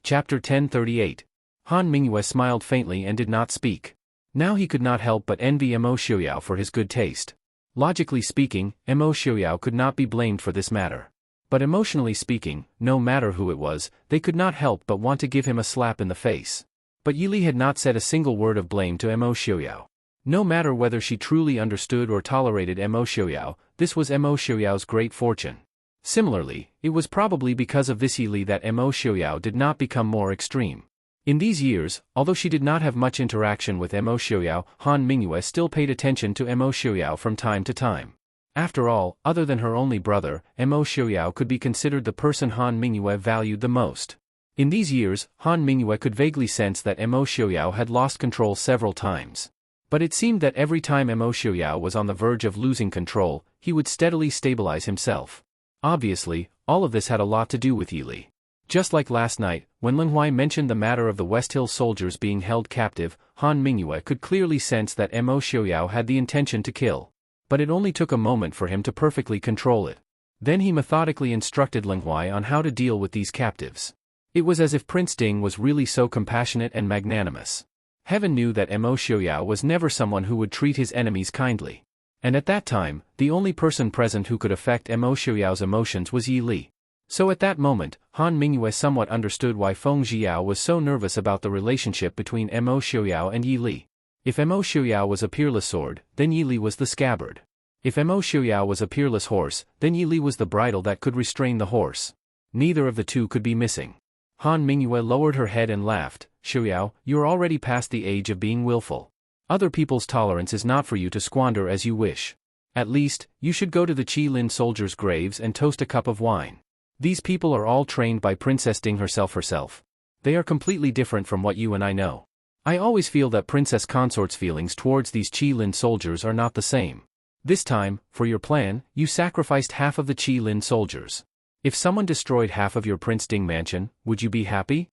Chapter 1038. Han Mingyue smiled faintly and did not speak. Now he could not help but envy Mo Xiaoyao for his good taste. Logically speaking, Mo Xiaoyao could not be blamed for this matter. But emotionally speaking, no matter who it was, they could not help but want to give him a slap in the face. But Yi Li had not said a single word of blame to Mo Xiaoyao. No matter whether she truly understood or tolerated Mo Xiaoyao, this was Mo Xiaoyao's great fortune. Similarly, it was probably because of this Yi Li that Mo Xiaoyao did not become more extreme. In these years, although she did not have much interaction with Mo Xiaoyao, Han Mingyue still paid attention to Mo Xiaoyao from time to time. After all, other than her only brother, Mo Xiaoyao could be considered the person Han Mingyue valued the most. In these years, Han Mingyue could vaguely sense that Mo Xiaoyao had lost control several times. But it seemed that every time Mo Xiaoyao was on the verge of losing control, he would steadily stabilize himself. Obviously, all of this had a lot to do with Yi Li. Just like last night, when Lin Huai mentioned the matter of the West Hill soldiers being held captive, Han Mingyue could clearly sense that Mo Xiaoyao had the intention to kill. But it only took a moment for him to perfectly control it. Then he methodically instructed Lin Huai on how to deal with these captives. It was as if Prince Ding was really so compassionate and magnanimous. Heaven knew that Mo Xiaoyao was never someone who would treat his enemies kindly. And at that time, the only person present who could affect Mo Xiaoyao's emotions was Yi Li. So at that moment, Han Mingyue somewhat understood why Feng Zhiyao was so nervous about the relationship between Mo Xiaoyao and Yi Li. If Mo Xiaoyao was a peerless sword, then Yi Li was the scabbard. If Mo Xiaoyao was a peerless horse, then Yi Li was the bridle that could restrain the horse. Neither of the two could be missing. Han Mingyue lowered her head and laughed. "Xiaoyao, you are already past the age of being willful. Other people's tolerance is not for you to squander as you wish. At least, you should go to the Qi Lin soldiers' graves and toast a cup of wine. These people are all trained by Princess Ding herself. They are completely different from what you and I know. I always feel that Princess Consort's feelings towards these Qi Lin soldiers are not the same. This time, for your plan, you sacrificed half of the Qi Lin soldiers. If someone destroyed half of your Prince Ding mansion, would you be happy?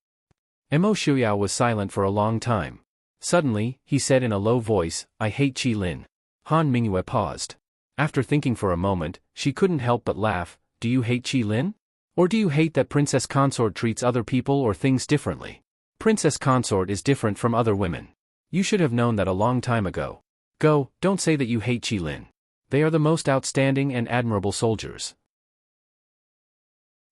Mo Shuyao was silent for a long time. Suddenly, he said in a low voice, I hate Qi Lin. Han Mingyue paused. After thinking for a moment, she couldn't help but laugh. Do you hate Qi Lin? Or do you hate that Princess Consort treats other people or things differently? Princess Consort is different from other women. You should have known that a long time ago. Go, don't say that you hate Qi Lin. They are the most outstanding and admirable soldiers.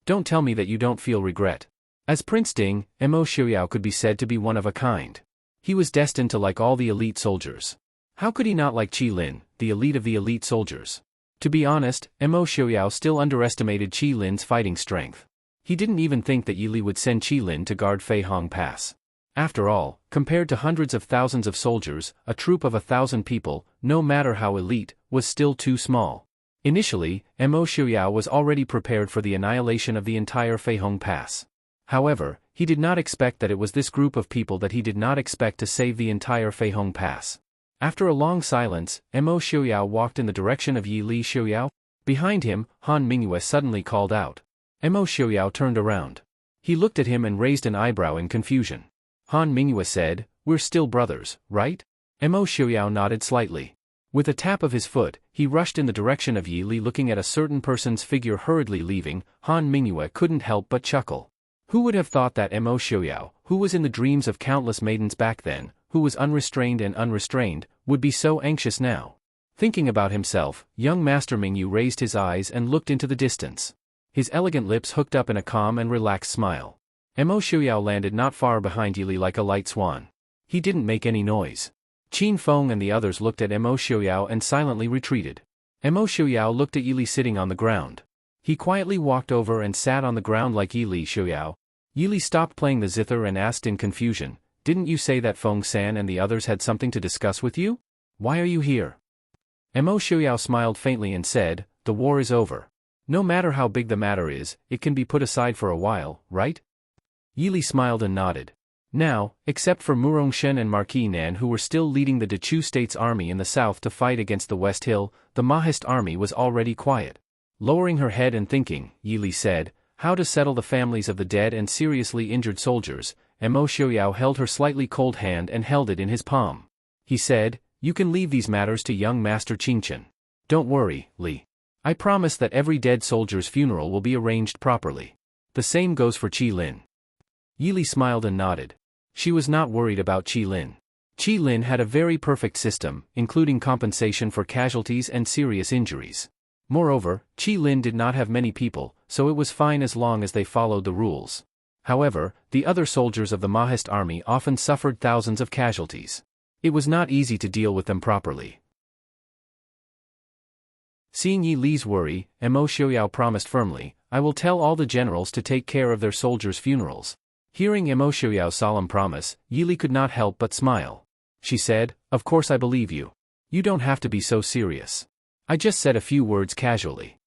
Don't tell me that you don't feel regret. As Prince Ding, Mo Shuyao could be said to be one of a kind. He was destined to like all the elite soldiers. How could he not like Qi Lin, the elite of the elite soldiers? To be honest, Mo Shuyao still underestimated Qi Lin's fighting strength. He didn't even think that Yi Li would send Qi Lin to guard Fei Hong Pass. After all, compared to hundreds of thousands of soldiers, a troop of 1,000 people, no matter how elite, was still too small. Initially, Mo Shuyao was already prepared for the annihilation of the entire Fei Hong Pass. However, he did not expect that it was this group of people that he did not expect to save the entire Fei Hong Pass. After a long silence, Mo Shuyao walked in the direction of Yi Li Shuyao. Behind him, Han Mingyue suddenly called out. Mo Shuyao turned around. He looked at him and raised an eyebrow in confusion. Han Mingyue said, we're still brothers, right? Mo Shuyao nodded slightly. With a tap of his foot, he rushed in the direction of Yi Li, looking at a certain person's figure hurriedly leaving. Han Mingyue couldn't help but chuckle. Who would have thought that Mo Shuyao, who was in the dreams of countless maidens back then, who was unrestrained and unrestrained, would be so anxious now? Thinking about himself, young Master Mingyu raised his eyes and looked into the distance. His elegant lips hooked up in a calm and relaxed smile. Mo Shuyao landed not far behind Yi Li like a light swan. He didn't make any noise. Qin Feng and the others looked at Mo Shuyao and silently retreated. Mo Shuyao looked at Yi Li sitting on the ground. He quietly walked over and sat on the ground like Yi Li Shuyao. Yi Li stopped playing the zither and asked in confusion, didn't you say that Feng San and the others had something to discuss with you? Why are you here? Mo Shuyao smiled faintly and said, the war is over. No matter how big the matter is, it can be put aside for a while, right? Yi Li smiled and nodded. Now, except for Murong-shen and Marquis Nan, who were still leading the Dechu State's army in the south to fight against the West Hill, the Mahist army was already quiet. Lowering her head and thinking, Yi Li said, how to settle the families of the dead and seriously injured soldiers. Mo Shuyao held her slightly cold hand and held it in his palm. He said, you can leave these matters to young Master Qingchen. Don't worry, Li. I promise that every dead soldier's funeral will be arranged properly. The same goes for Qi Lin. Yi Li smiled and nodded. She was not worried about Qi Lin. Qi Lin had a very perfect system, including compensation for casualties and serious injuries. Moreover, Qi Lin did not have many people, so it was fine as long as they followed the rules. However, the other soldiers of the Mahist army often suffered thousands of casualties. It was not easy to deal with them properly. Seeing Yi Li's worry, Mo Shuyao promised firmly, I will tell all the generals to take care of their soldiers' funerals. Hearing Mo Shuyao's solemn promise, Yi Li could not help but smile. She said, of course I believe you. You don't have to be so serious. I just said a few words casually.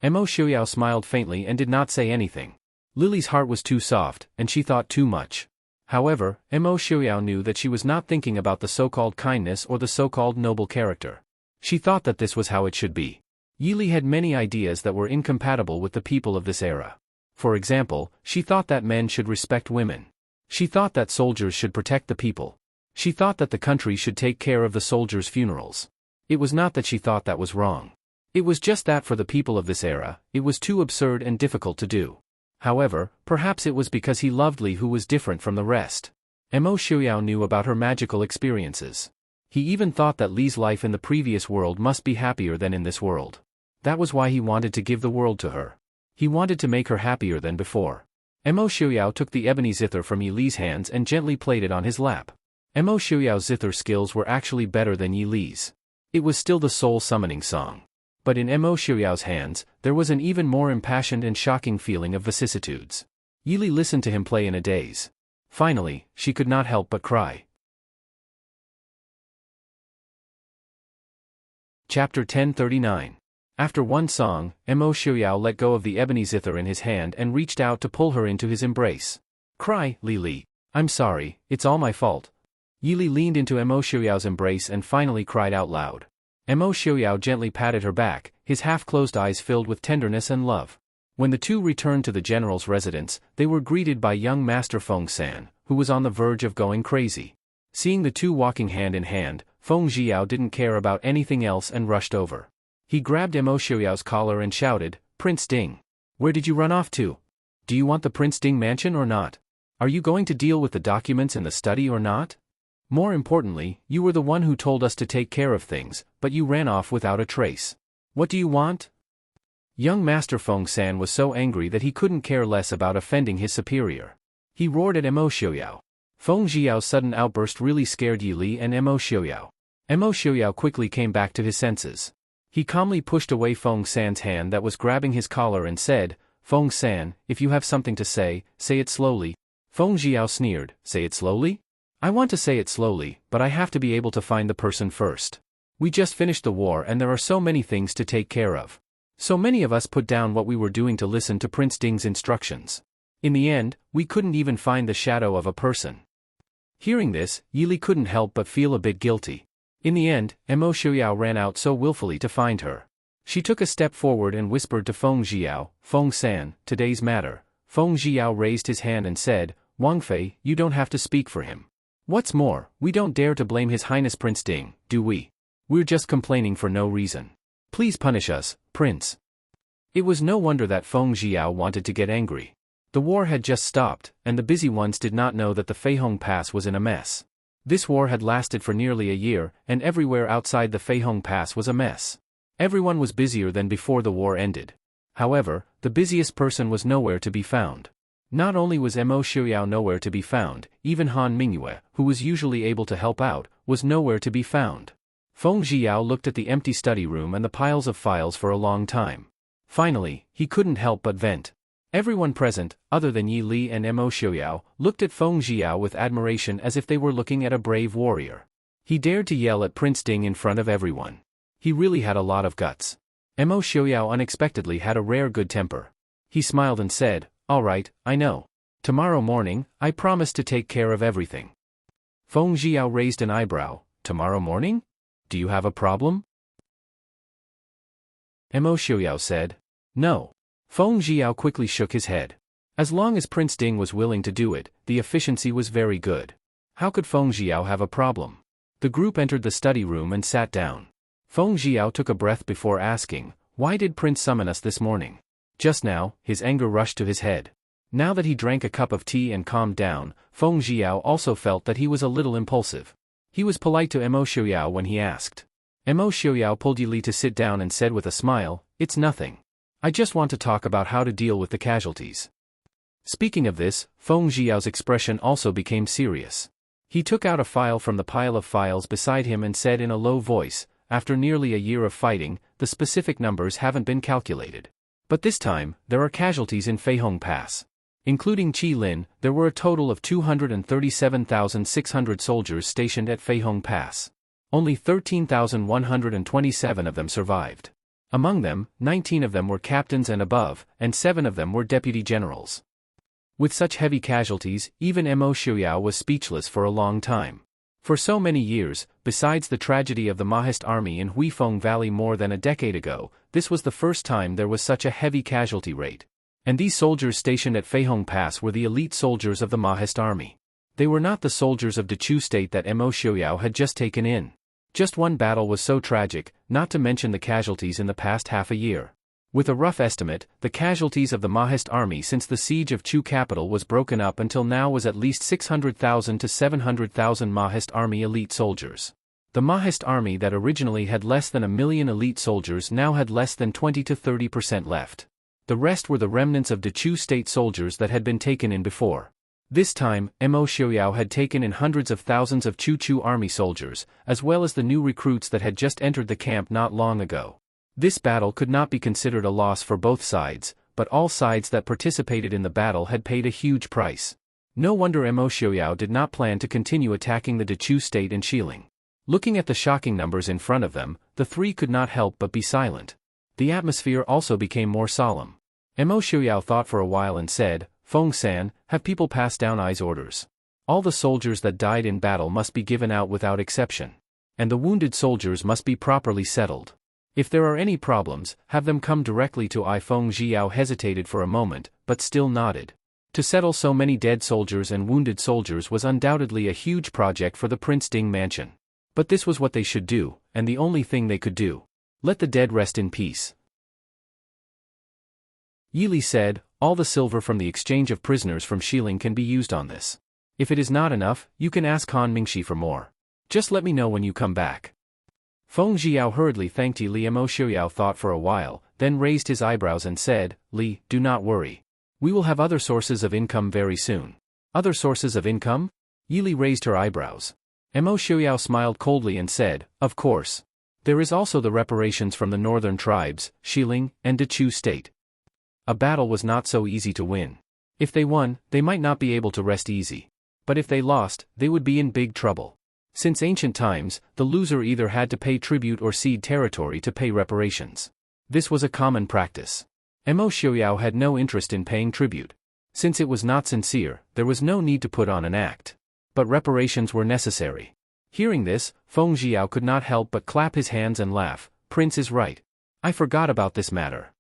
Mo Shuyao smiled faintly and did not say anything. Lily's heart was too soft, and she thought too much. However, Mo Shuyao knew that she was not thinking about the so-called kindness or the so-called noble character. She thought that this was how it should be. Yi Li had many ideas that were incompatible with the people of this era. For example, she thought that men should respect women. She thought that soldiers should protect the people. She thought that the country should take care of the soldiers' funerals. It was not that she thought that was wrong. It was just that for the people of this era, it was too absurd and difficult to do. However, perhaps it was because he loved Li, who was different from the rest. Mo Shuyao knew about her magical experiences. He even thought that Li's life in the previous world must be happier than in this world. That was why he wanted to give the world to her. He wanted to make her happier than before. Mo Shuyao took the ebony zither from Yi Li's hands and gently played it on his lap. Mo Shuyao's zither skills were actually better than Yi Li's. It was still the soul summoning song. But in Mo Shuyao's hands, there was an even more impassioned and shocking feeling of vicissitudes. Yi Li listened to him play in a daze. Finally, she could not help but cry. Chapter 1039. After one song, Mo Xiaoyao let go of the ebony zither in his hand and reached out to pull her into his embrace. Cry, Li. I'm sorry, it's all my fault. Yili leaned into Mo Xiaoyao's embrace and finally cried out loud. Mo Xiaoyao gently patted her back, his half-closed eyes filled with tenderness and love. When the two returned to the general's residence, they were greeted by young Master Feng San, who was on the verge of going crazy. Seeing the two walking hand in hand, Feng Xiao didn't care about anything else and rushed over. He grabbed Mo Xiaoyao's collar and shouted, "Prince Ding! Where did you run off to? Do you want the Prince Ding mansion or not? Are you going to deal with the documents in the study or not? More importantly, you were the one who told us to take care of things, but you ran off without a trace. What do you want?" Young Master Feng San was so angry that he couldn't care less about offending his superior. He roared at Mo Xiaoyao. Feng Xiao's sudden outburst really scared Yili and Mo Xiaoyao. Mo Xiaoyao quickly came back to his senses. He calmly pushed away Feng San's hand that was grabbing his collar and said, "Feng San, if you have something to say it slowly." Feng Xiao sneered, "Say it slowly? I want to say it slowly, but I have to be able to find the person first. We just finished the war and there are so many things to take care of. So many of us put down what we were doing to listen to Prince Ding's instructions. In the end, we couldn't even find the shadow of a person." Hearing this, Yili couldn't help but feel a bit guilty. In the end, Mo Xiaoyao ran out so willfully to find her. She took a step forward and whispered to Feng Xiao, "Feng San, today's matter." Feng Xiao raised his hand and said, "Wang Fei, you don't have to speak for him. What's more, we don't dare to blame His Highness Prince Ding, do we? We're just complaining for no reason. Please punish us, Prince." It was no wonder that Feng Xiao wanted to get angry. The war had just stopped, and the busy ones did not know that the Feihong Pass was in a mess. This war had lasted for nearly a year, and everywhere outside the Feihong Pass was a mess. Everyone was busier than before the war ended. However, the busiest person was nowhere to be found. Not only was Mo Xiaoyao nowhere to be found, even Han Mingyue, who was usually able to help out, was nowhere to be found. Feng Xiao looked at the empty study room and the piles of files for a long time. Finally, he couldn't help but vent. Everyone present, other than Yi Li and Mo Xiaoyao, looked at Feng Xiao with admiration as if they were looking at a brave warrior. He dared to yell at Prince Ding in front of everyone. He really had a lot of guts. Mo Xiaoyao unexpectedly had a rare good temper. He smiled and said, "All right, I know. Tomorrow morning, I promise to take care of everything." Feng Xiao raised an eyebrow. "Tomorrow morning? Do you have a problem?" Mo Xiaoyao said, "No." Feng Xiao quickly shook his head. As long as Prince Ding was willing to do it, the efficiency was very good. How could Feng Xiao have a problem? The group entered the study room and sat down. Feng Xiao took a breath before asking, "Why did Prince summon us this morning?" Just now, his anger rushed to his head. Now that he drank a cup of tea and calmed down, Feng Xiao also felt that he was a little impulsive. He was polite to Mo Xiaoyao when he asked. Mo Xiaoyao pulled Yi Li to sit down and said with a smile, "It's nothing. I just want to talk about how to deal with the casualties." Speaking of this, Feng Xiao's expression also became serious. He took out a file from the pile of files beside him and said in a low voice, "After nearly a year of fighting, the specific numbers haven't been calculated. But this time, there are casualties in Feihong Pass. Including Qi Lin, there were a total of 237,600 soldiers stationed at Feihong Pass. Only 13,127 of them survived. Among them, 19 of them were captains and above, and 7 of them were deputy generals." With such heavy casualties, even Mo Xiaoyao was speechless for a long time. For so many years, besides the tragedy of the Mahist army in Huifeng Valley more than a decade ago, this was the first time there was such a heavy casualty rate. And these soldiers stationed at Feihong Pass were the elite soldiers of the Mahist army. They were not the soldiers of Dechu state that Mo Xiaoyao had just taken in. Just one battle was so tragic, not to mention the casualties in the past half a year. With a rough estimate, the casualties of the Mahist army since the siege of Chu capital was broken up until now was at least 600,000 to 700,000 Mahist army elite soldiers. The Mahist army that originally had less than 1,000,000 elite soldiers now had less than 20 to 30% left. The rest were the remnants of Dechu state soldiers that had been taken in before. This time, Mo Xiaoyao had taken in hundreds of thousands of Chu army soldiers, as well as the new recruits that had just entered the camp not long ago. This battle could not be considered a loss for both sides, but all sides that participated in the battle had paid a huge price. No wonder Mo Xiaoyao did not plan to continue attacking the Dechu state in Xiling. Looking at the shocking numbers in front of them, the three could not help but be silent. The atmosphere also became more solemn. Mo Xiuyao thought for a while and said, "Feng-san, have people pass down I's orders. All the soldiers that died in battle must be given out without exception. And the wounded soldiers must be properly settled. If there are any problems, have them come directly to I." Feng Xiuyao hesitated for a moment, but still nodded. To settle so many dead soldiers and wounded soldiers was undoubtedly a huge project for the Prince Ding mansion. But this was what they should do, and the only thing they could do. Let the dead rest in peace. Yili said, "All the silver from the exchange of prisoners from Xiling can be used on this. If it is not enough, you can ask Han Mingxi for more. Just let me know when you come back." Feng Xiuyao hurriedly thanked Li. Mo Xiuyao thought for a while, then raised his eyebrows and said, "Li, do not worry. We will have other sources of income very soon." "Other sources of income?" Yili raised her eyebrows. Mo Xiuyao smiled coldly and said, "Of course. There is also the reparations from the northern tribes, Xiling, and Dechu state." A battle was not so easy to win. If they won, they might not be able to rest easy. But if they lost, they would be in big trouble. Since ancient times, the loser either had to pay tribute or cede territory to pay reparations. This was a common practice. Mo Xiuyao had no interest in paying tribute. Since it was not sincere, there was no need to put on an act. But reparations were necessary. Hearing this, Feng Xiuyao could not help but clap his hands and laugh. "Prince is right. I forgot about this matter."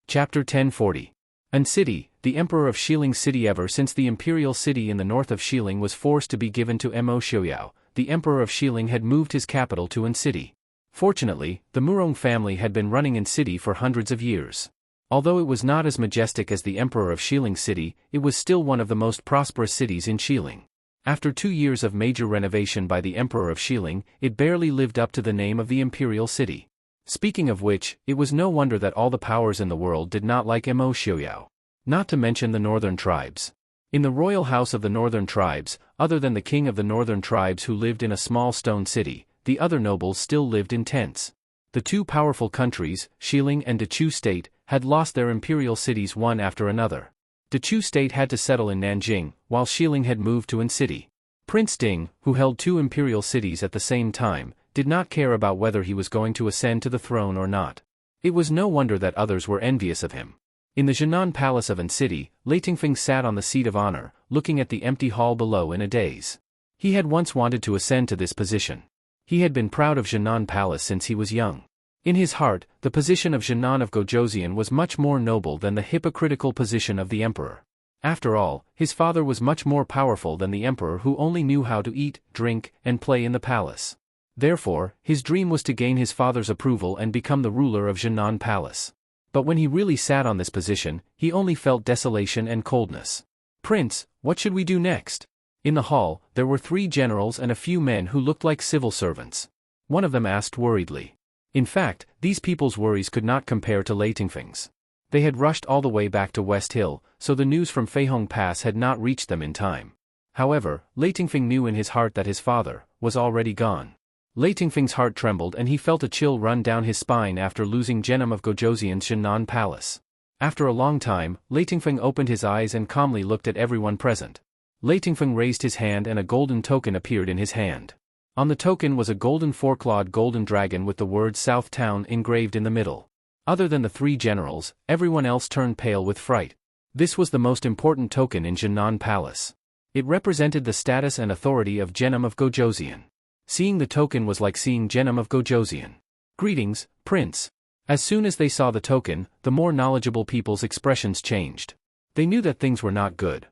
Chapter 1040. An city, the Emperor of Xiling City. Ever since the imperial city in the north of Xiling was forced to be given to Mo Xiuyao, the Emperor of Xiling had moved his capital to An City. Fortunately, the Murong family had been running An City for hundreds of years. Although it was not as majestic as the Emperor of Xiling City, it was still one of the most prosperous cities in Xiling. After 2 years of major renovation by the Emperor of Xiling, it barely lived up to the name of the imperial city. Speaking of which, it was no wonder that all the powers in the world did not like Mo Xiuyao. Not to mention the northern tribes. In the royal house of the northern tribes, other than the king of the northern tribes who lived in a small stone city, the other nobles still lived in tents. The two powerful countries, Xiling and Dechu state, had lost their imperial cities one after another. Dechu state had to settle in Nanjing, while Xiling had moved to An City. Prince Ding, who held 2 imperial cities at the same time, did not care about whether he was going to ascend to the throne or not. It was no wonder that others were envious of him. In the Jinan Palace of An City, Lei Tingfeng sat on the seat of honor, looking at the empty hall below in a daze. He had once wanted to ascend to this position. He had been proud of Jinan Palace since he was young. In his heart, the position of Jinan of Gojoseon was much more noble than the hypocritical position of the emperor. After all, his father was much more powerful than the emperor, who only knew how to eat, drink, and play in the palace. Therefore, his dream was to gain his father's approval and become the ruler of Jinan Palace. But when he really sat on this position, he only felt desolation and coldness. "Prince, what should we do next?" In the hall, there were 3 generals and a few men who looked like civil servants. One of them asked worriedly. In fact, these people's worries could not compare to Lei Tingfeng's. They had rushed all the way back to West Hill, so the news from Feihong Pass had not reached them in time. However, Lei Tingfeng knew in his heart that his father was already gone. Lei Tingfeng's heart trembled and he felt a chill run down his spine after losing Genom of Gojoseon's Jinan Palace. After a long time, Lei Tingfeng opened his eyes and calmly looked at everyone present. Lei Tingfeng raised his hand and a golden token appeared in his hand. On the token was a golden 4-clawed golden dragon with the word South Town engraved in the middle. Other than the 3 generals, everyone else turned pale with fright. This was the most important token in Jinan Palace. It represented the status and authority of Genom of Gojoseon. Seeing the token was like seeing Genom of Gojoseon. "Greetings, Prince." As soon as they saw the token, the more knowledgeable people's expressions changed. They knew that things were not good.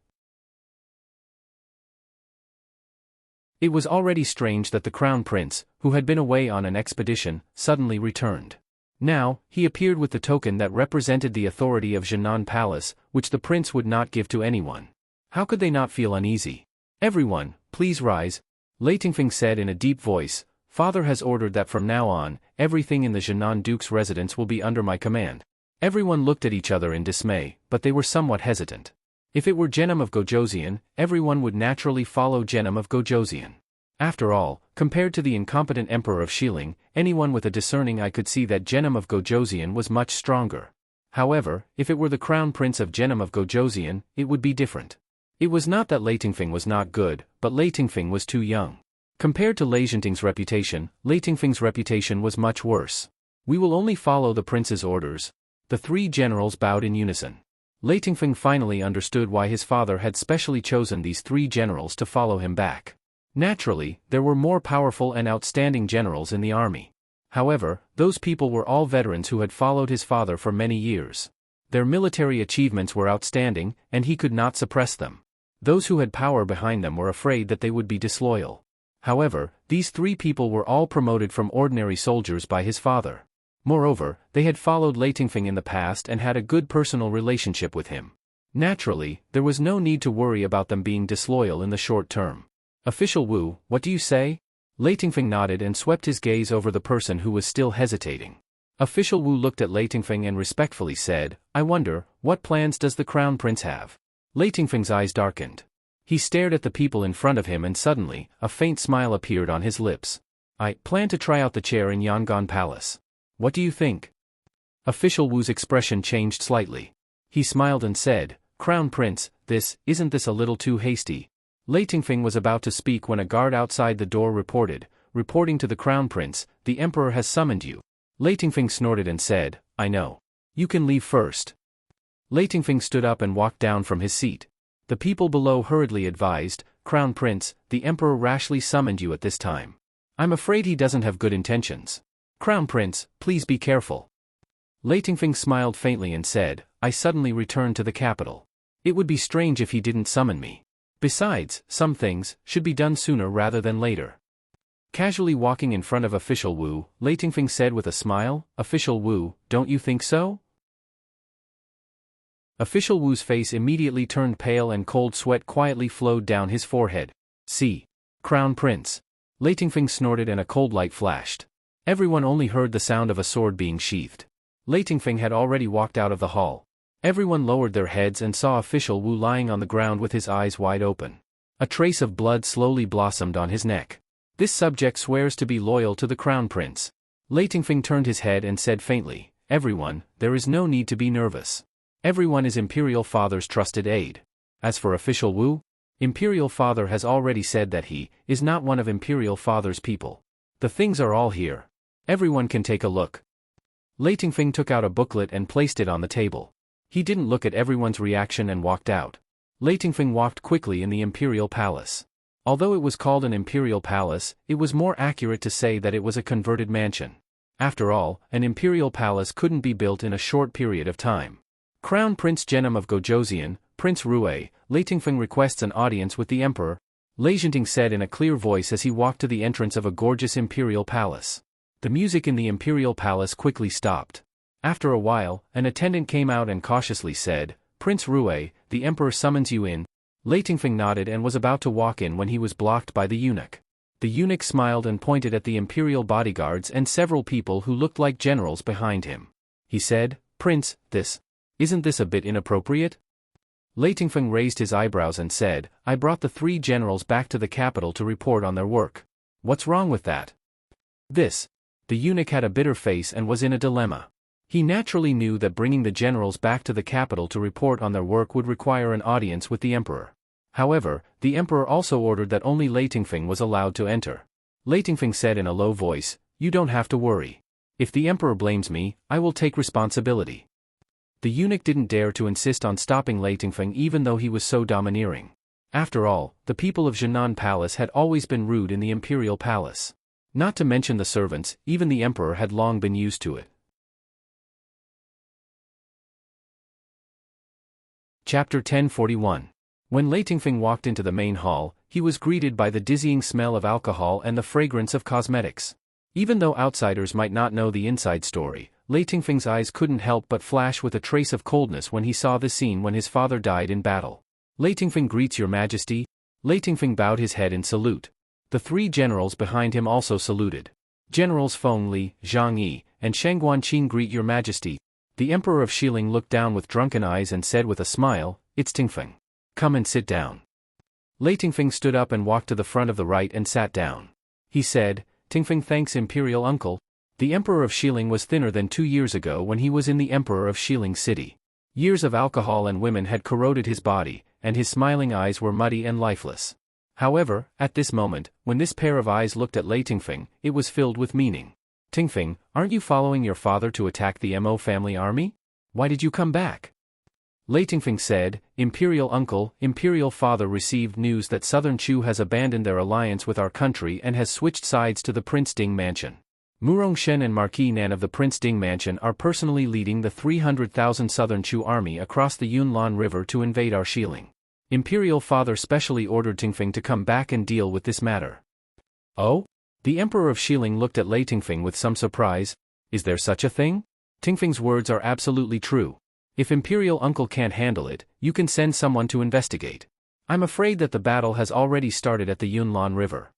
It was already strange that the crown prince, who had been away on an expedition, suddenly returned. Now, he appeared with the token that represented the authority of Jinan Palace, which the prince would not give to anyone. How could they not feel uneasy? "Everyone, please rise," Lei Tingfeng said in a deep voice. "Father has ordered that from now on, everything in the Jinan Duke's residence will be under my command." Everyone looked at each other in dismay, but they were somewhat hesitant. If it were Genom of Gojoseon, everyone would naturally follow Genom of Gojoseon. After all, compared to the incompetent emperor of Xiling, anyone with a discerning eye could see that Genom of Gojoseon was much stronger. However, if it were the crown prince of Genom of Gojoseon, it would be different. It was not that Lei Tingfeng was not good, but Lei Tingfeng was too young. Compared to Lei Zhenting's reputation, Lei Tingfeng's reputation was much worse. We will only follow the prince's orders. The three generals bowed in unison. Lei Tingfeng finally understood why his father had specially chosen these three generals to follow him back. Naturally, there were more powerful and outstanding generals in the army. However, those people were all veterans who had followed his father for many years. Their military achievements were outstanding, and he could not suppress them. Those who had power behind them were afraid that they would be disloyal. However, these three people were all promoted from ordinary soldiers by his father. Moreover, they had followed Lei Tingfeng in the past and had a good personal relationship with him. Naturally, there was no need to worry about them being disloyal in the short term. Official Wu, what do you say? Lei Tingfeng nodded and swept his gaze over the person who was still hesitating. Official Wu looked at Lei Tingfeng and respectfully said, I wonder, what plans does the crown prince have? Lei Tingfeng's eyes darkened. He stared at the people in front of him and suddenly, a faint smile appeared on his lips. I plan to try out the chair in Yangon Palace. What do you think? Official Wu's expression changed slightly. He smiled and said, Crown Prince, isn't this a little too hasty? Lei Tingfeng was about to speak when a guard outside the door reporting to the Crown Prince, the Emperor has summoned you. Lei Tingfeng snorted and said, I know. You can leave first. Lei Tingfeng stood up and walked down from his seat. The people below hurriedly advised, Crown Prince, the Emperor rashly summoned you at this time. I'm afraid he doesn't have good intentions. Crown Prince, please be careful. Lei Tingfeng smiled faintly and said, I suddenly returned to the capital. It would be strange if he didn't summon me. Besides, some things should be done sooner rather than later. Casually walking in front of Official Wu, Lei Tingfeng said with a smile, Official Wu, don't you think so? Official Wu's face immediately turned pale and cold sweat quietly flowed down his forehead. See. Crown Prince. Lei Tingfeng snorted and a cold light flashed. Everyone only heard the sound of a sword being sheathed. Lei Tingfeng had already walked out of the hall. Everyone lowered their heads and saw Official Wu lying on the ground with his eyes wide open. A trace of blood slowly blossomed on his neck. This subject swears to be loyal to the Crown Prince. Lei Tingfeng turned his head and said faintly, Everyone, there is no need to be nervous. Everyone is Imperial Father's trusted aide. As for Official Wu, Imperial Father has already said that he is not one of Imperial Father's people. The things are all here. Everyone can take a look. Lei Tingfeng took out a booklet and placed it on the table. He didn't look at everyone's reaction and walked out. Lei Tingfeng walked quickly in the Imperial Palace. Although it was called an Imperial Palace, it was more accurate to say that it was a converted mansion. After all, an Imperial Palace couldn't be built in a short period of time. Crown Prince Genom of Gojoseon, Prince Rui, Lei Tingfeng requests an audience with the Emperor, Lei Zhenting said in a clear voice as he walked to the entrance of a gorgeous Imperial Palace. The music in the Imperial Palace quickly stopped. After a while, an attendant came out and cautiously said, Prince Rui, the Emperor summons you in. Lei Tingfeng nodded and was about to walk in when he was blocked by the eunuch. The eunuch smiled and pointed at the Imperial bodyguards and several people who looked like generals behind him. He said, Prince, isn't this a bit inappropriate? Lei Tingfeng raised his eyebrows and said, I brought the three generals back to the capital to report on their work. What's wrong with that? The eunuch had a bitter face and was in a dilemma. He naturally knew that bringing the generals back to the capital to report on their work would require an audience with the Emperor. However, the Emperor also ordered that only Lei Tingfeng was allowed to enter. Lei Tingfeng said in a low voice, You don't have to worry. If the Emperor blames me, I will take responsibility. The eunuch didn't dare to insist on stopping Lei Tingfeng even though he was so domineering. After all, the people of Jinan Palace had always been rude in the Imperial Palace. Not to mention the servants, even the Emperor had long been used to it. Chapter 1041. When Lei Tingfeng walked into the main hall, he was greeted by the dizzying smell of alcohol and the fragrance of cosmetics. Even though outsiders might not know the inside story, Lei Tingfeng's eyes couldn't help but flash with a trace of coldness when he saw the scene when his father died in battle. Lei Tingfeng greets your majesty. Lei Tingfeng bowed his head in salute. The three generals behind him also saluted. Generals Feng Li, Zhang Yi, and Sheng Guanqin greet your majesty. The Emperor of Xiling looked down with drunken eyes and said with a smile, It's Tingfeng. Come and sit down. Lei Tingfeng stood up and walked to the front of the right and sat down. He said, Tingfeng thanks Imperial Uncle. The Emperor of Xiling was thinner than 2 years ago when he was in the Emperor of Xiling city. Years of alcohol and women had corroded his body, and his smiling eyes were muddy and lifeless. However, at this moment, when this pair of eyes looked at Lei Tingfeng, it was filled with meaning. Tingfeng, aren't you following your father to attack the Mo family army? Why did you come back? Lei Tingfeng said, Imperial uncle, Imperial father received news that Southern Chu has abandoned their alliance with our country and has switched sides to the Prince Ding Mansion. Murong Shen and Marquis Nan of the Prince Ding Mansion are personally leading the 300,000 Southern Chu army across the Yunlan River to invade our Xiling. Imperial father specially ordered Tingfeng to come back and deal with this matter. Oh? The Emperor of Xiling looked at Lei Tingfeng with some surprise. Is there such a thing? Tingfeng's words are absolutely true. If Imperial uncle can't handle it, you can send someone to investigate. I'm afraid that the battle has already started at the Yunlan River.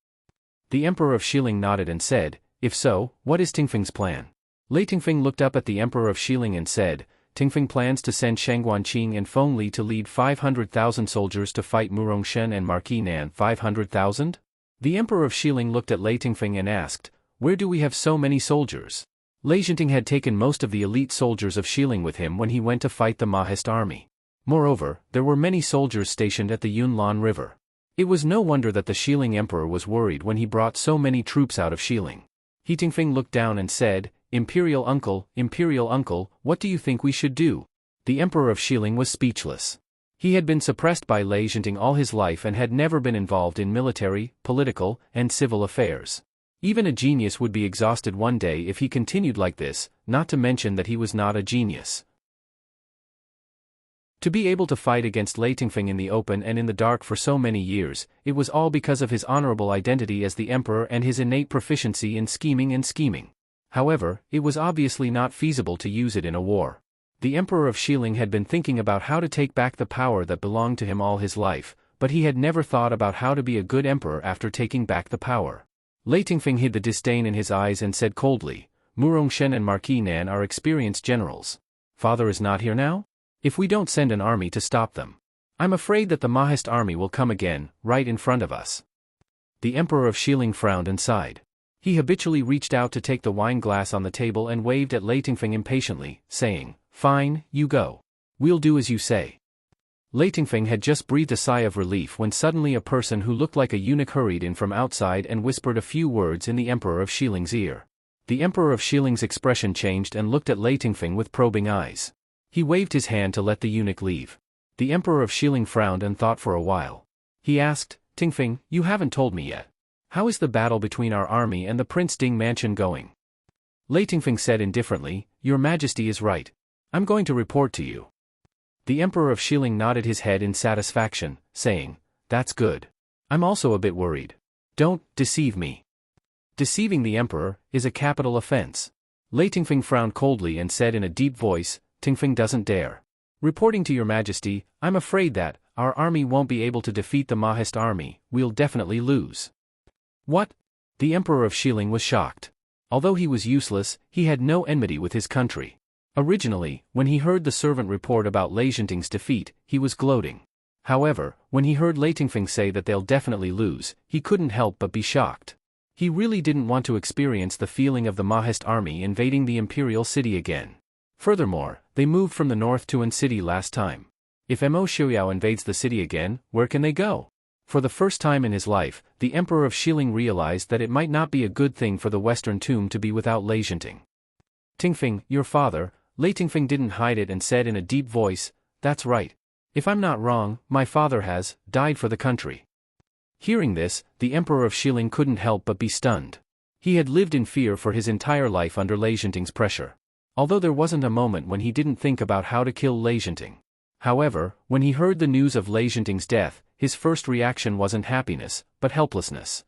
The Emperor of Xiling nodded and said, if so, what is Tingfeng's plan? Lei Tingfeng looked up at the Emperor of Xiling and said, Tingfeng plans to send Shang Guanqing and Feng Li to lead 500,000 soldiers to fight Murong Shen and Marquis Nan. 500,000? The Emperor of Xiling looked at Lei Tingfeng and asked, where do we have so many soldiers? Lei Jinting had taken most of the elite soldiers of Xiling with him when he went to fight the Mahist army. Moreover, there were many soldiers stationed at the Yunlan River. It was no wonder that the Xiling Emperor was worried when he brought so many troops out of Xiling. He Tingfeng looked down and said, Imperial uncle, what do you think we should do? The Emperor of Xiling was speechless. He had been suppressed by Lei Jinting all his life and had never been involved in military, political, and civil affairs. Even a genius would be exhausted one day if he continued like this, not to mention that he was not a genius. To be able to fight against Lei Tingfeng in the open and in the dark for so many years, it was all because of his honorable identity as the emperor and his innate proficiency in scheming. However, it was obviously not feasible to use it in a war. The Emperor of Xiling had been thinking about how to take back the power that belonged to him all his life, but he had never thought about how to be a good emperor after taking back the power. Lei Tingfeng hid the disdain in his eyes and said coldly, Murong Shen and Marquis Nan are experienced generals. Father is not here now? If we don't send an army to stop them, I'm afraid that the Mahist army will come again, right in front of us. The Emperor of Xiling frowned and sighed. He habitually reached out to take the wine glass on the table and waved at Lei Tingfeng impatiently, saying, fine, you go. We'll do as you say. Lei Tingfeng had just breathed a sigh of relief when suddenly a person who looked like a eunuch hurried in from outside and whispered a few words in the Emperor of Xiling's ear. The Emperor of Xiling's expression changed and looked at Lei Tingfeng with probing eyes. He waved his hand to let the eunuch leave. The Emperor of Xiling frowned and thought for a while. He asked, Tingfeng, you haven't told me yet. How is the battle between our army and the Prince Ding Mansion going? Lei Tingfeng said indifferently, Your Majesty is right. I'm going to report to you. The Emperor of Xiling nodded his head in satisfaction, saying, That's good. I'm also a bit worried. Don't deceive me. Deceiving the Emperor is a capital offense. Lei Tingfeng frowned coldly and said in a deep voice, Tingfeng doesn't dare. Reporting to Your Majesty, I'm afraid that our army won't be able to defeat the Mahist army. We'll definitely lose. What? The Emperor of Xiling was shocked. Although he was useless, he had no enmity with his country. Originally, when he heard the servant report about Lei Jinting's defeat, he was gloating. However, when he heard Lei Tingfeng say that they'll definitely lose, he couldn't help but be shocked. He really didn't want to experience the feeling of the Mahist army invading the imperial city again. Furthermore, they moved from the north to An City last time. If Mo Xiuyao invades the city again, where can they go? For the first time in his life, the Emperor of Xiling realized that it might not be a good thing for the Western Tomb to be without Lei Jinting. Tingfeng, your father, Lei Tingfeng didn't hide it and said in a deep voice, That's right. If I'm not wrong, my father has died for the country. Hearing this, the Emperor of Xiling couldn't help but be stunned. He had lived in fear for his entire life under Lei Jinting's pressure. Although there wasn't a moment when he didn't think about how to kill Lei Jinting. However, when he heard the news of Lei Jinting's death, his first reaction wasn't happiness, but helplessness.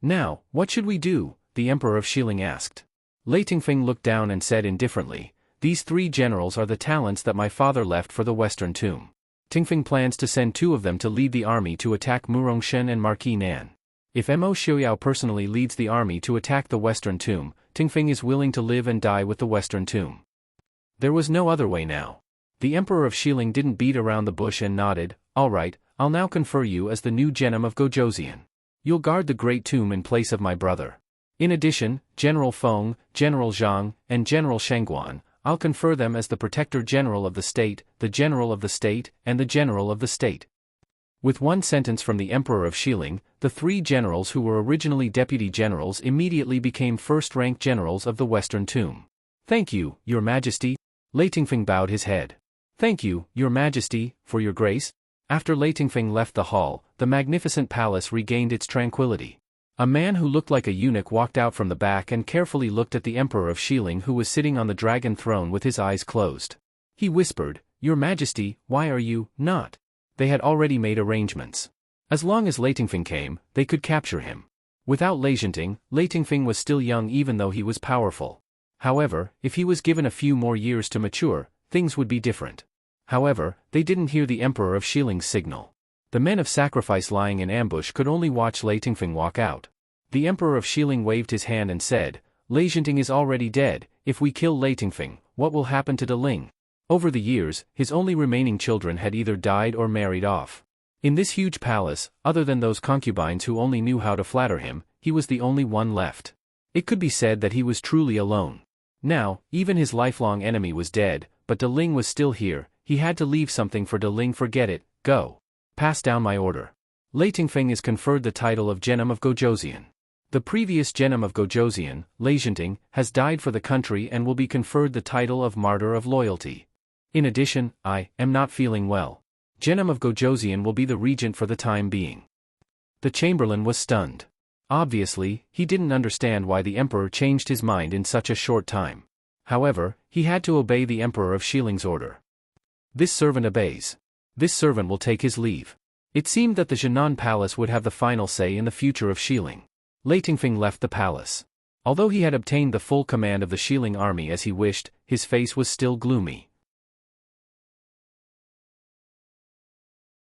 Now, what should we do? The Emperor of Xiling asked. Lei Tingfeng looked down and said indifferently, These 3 generals are the talents that my father left for the Western Tomb. Tingfeng plans to send 2 of them to lead the army to attack Murong Shen and Marquis Nan. If Mo Xiuyao personally leads the army to attack the Western Tomb, Tingfeng is willing to live and die with the Western Tomb. There was no other way now. The Emperor of Xiling didn't beat around the bush and nodded, All right, I'll now confer you as the new Genom of Gojoseon. You'll guard the Great Tomb in place of my brother. In addition, General Feng, General Zhang, and General Shangguan, I'll confer them as the Protector General of the state, the General of the state, and the General of the state. With one sentence from the Emperor of Shilling, the 3 generals who were originally deputy generals immediately became first-rank generals of the Western Tomb. Thank you, Your Majesty. Leitingfeng bowed his head. Thank you, Your Majesty, for your grace. After Leitingfeng left the hall, the magnificent palace regained its tranquility. A man who looked like a eunuch walked out from the back and carefully looked at the Emperor of Shilling, who was sitting on the dragon throne with his eyes closed. He whispered, Your Majesty, why are you not? They had already made arrangements. As long as Leitingfeng came, they could capture him. Without Leitingfeng was still young even though he was powerful. However, if he was given a few more years to mature, things would be different. However, they didn't hear the Emperor of Shilling's signal. The men of sacrifice lying in ambush could only watch Leitingfeng walk out. The Emperor of Shilling waved his hand and said, Enchanting is already dead. If we kill Leitingfeng, what will happen to Ling? Over the years, his only remaining children had either died or married off. In this huge palace, other than those concubines who only knew how to flatter him, he was the only one left. It could be said that he was truly alone. Now, even his lifelong enemy was dead, but Ling was still here. He had to leave something for Ling. Forget it, go. Pass down my order. Leitingfeng is conferred the title of Genom of Gojosian. The previous Genom of Gojosian, Enchanting, has died for the country and will be conferred the title of Martyr of Loyalty. In addition, I am not feeling well. Genom of Gojosian will be the regent for the time being. The Chamberlain was stunned. Obviously, he didn't understand why the Emperor changed his mind in such a short time. However, he had to obey the Emperor of Shilling's order. This servant obeys. This servant will take his leave. It seemed that the Jinan Palace would have the final say in the future of Shilling. Leitingfeng left the palace. Although he had obtained the full command of the Shilling army as he wished, his face was still gloomy.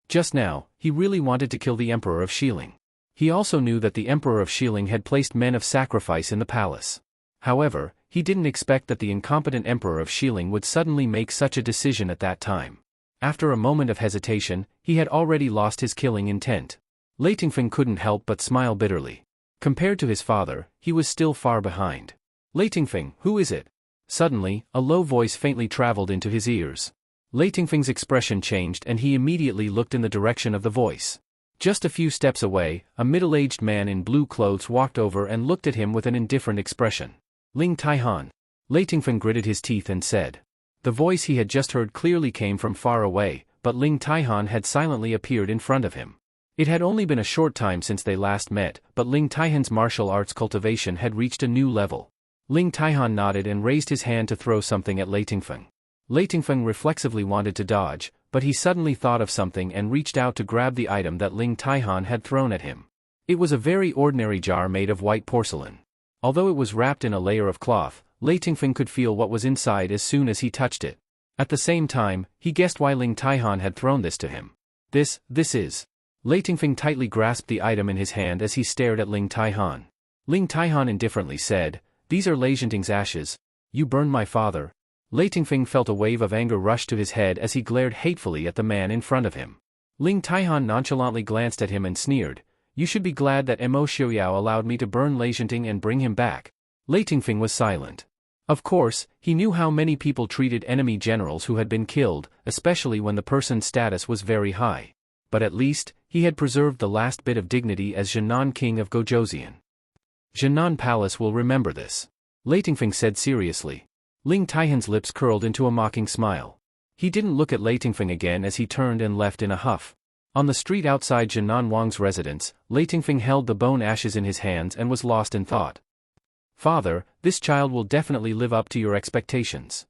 Just now, he really wanted to kill the Emperor of Shilling. He also knew that the Emperor of Shilling had placed men of sacrifice in the palace. However, he didn't expect that the incompetent Emperor of Shilling would suddenly make such a decision at that time. After a moment of hesitation, he had already lost his killing intent. Leitingfeng couldn't help but smile bitterly. Compared to his father, he was still far behind. Leitingfeng, who is it? Suddenly, a low voice faintly traveled into his ears. Leitingfeng's expression changed and he immediately looked in the direction of the voice. Just a few steps away, a middle-aged man in blue clothes walked over and looked at him with an indifferent expression. Ling Taihan. Leitingfeng gritted his teeth and said. The voice he had just heard clearly came from far away, but Ling Taihan had silently appeared in front of him. It had only been a short time since they last met, but Ling Taihan's martial arts cultivation had reached a new level. Ling Taihan nodded and raised his hand to throw something at Leitingfeng. Leitingfeng reflexively wanted to dodge, but he suddenly thought of something and reached out to grab the item that Ling Taihan had thrown at him. It was a very ordinary jar made of white porcelain. Although it was wrapped in a layer of cloth, Leitingfeng could feel what was inside as soon as he touched it. At the same time, he guessed why Ling Taihan had thrown this to him. This is. Leitingfeng tightly grasped the item in his hand as he stared at Ling Taihan. Ling Taihan indifferently said, These are Enchanting's ashes. You burned my father. Leitingfeng felt a wave of anger rush to his head as he glared hatefully at the man in front of him. Ling Taihan nonchalantly glanced at him and sneered, You should be glad that Mo Xiaoyao allowed me to burn Enchanting and bring him back. Leitingfeng was silent. Of course, he knew how many people treated enemy generals who had been killed, especially when the person's status was very high. But at least, he had preserved the last bit of dignity as Jinan King of Gojosian. Jinan Palace will remember this. Leitingfeng said seriously. Ling Taihan's lips curled into a mocking smile. He didn't look at Leitingfeng again as he turned and left in a huff. On the street outside Jinan Wang's residence, Leitingfeng held the bone ashes in his hands and was lost in thought. Father, this child will definitely live up to your expectations.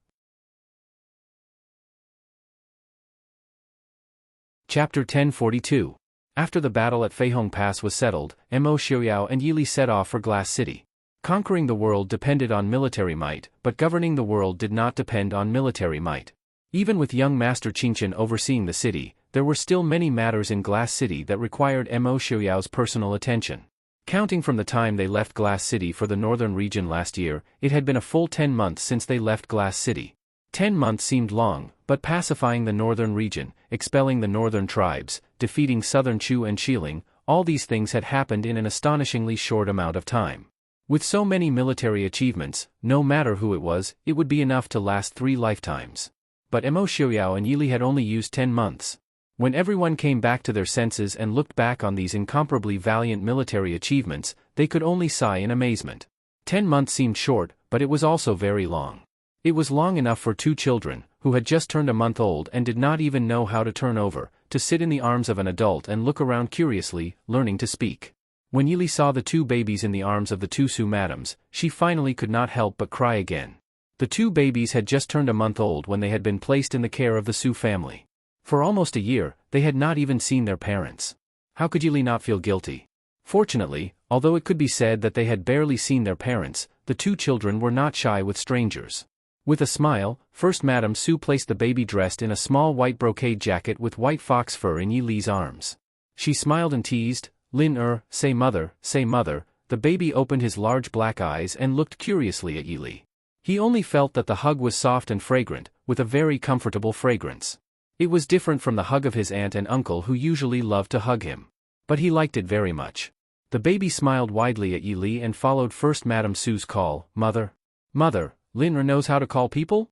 Chapter 1042. After the battle at Feihong Pass was settled, Mo Xiaoyao and Yili set off for Glass City. Conquering the world depended on military might, but governing the world did not depend on military might. Even with young Master Qingqian overseeing the city, there were still many matters in Glass City that required Mo Xiaoyao's personal attention. Counting from the time they left Glass City for the northern region last year, it had been a full 10 months since they left Glass City. 10 months seemed long, but pacifying the northern region, expelling the northern tribes, defeating southern Chu and Shilling, all these things had happened in an astonishingly short amount of time. With so many military achievements, no matter who it would be enough to last 3 lifetimes. But Emo Xiaoyao and Yili had only used 10 months. When everyone came back to their senses and looked back on these incomparably valiant military achievements, they could only sigh in amazement. 10 months seemed short, but it was also very long. It was long enough for 2 children, who had just turned a month old and did not even know how to turn over, to sit in the arms of an adult and look around curiously, learning to speak. When Yili saw the 2 babies in the arms of the 2 Su madams, she finally could not help but cry again. The 2 babies had just turned a month old when they had been placed in the care of the Su family. For almost a year, they had not even seen their parents. How could Yili not feel guilty? Fortunately, although it could be said that they had barely seen their parents, the 2 children were not shy with strangers. With a smile, First Madame Su placed the baby dressed in a small white brocade jacket with white fox fur in Yili's arms. She smiled and teased, "Lin say mother, say mother." The baby opened his large black eyes and looked curiously at Yili. He only felt that the hug was soft and fragrant, with a very comfortable fragrance. It was different from the hug of his aunt and uncle who usually loved to hug him. But he liked it very much. The baby smiled widely at Yili and followed First Madame Su's call, "Mother. Mother, Lin knows how to call people?"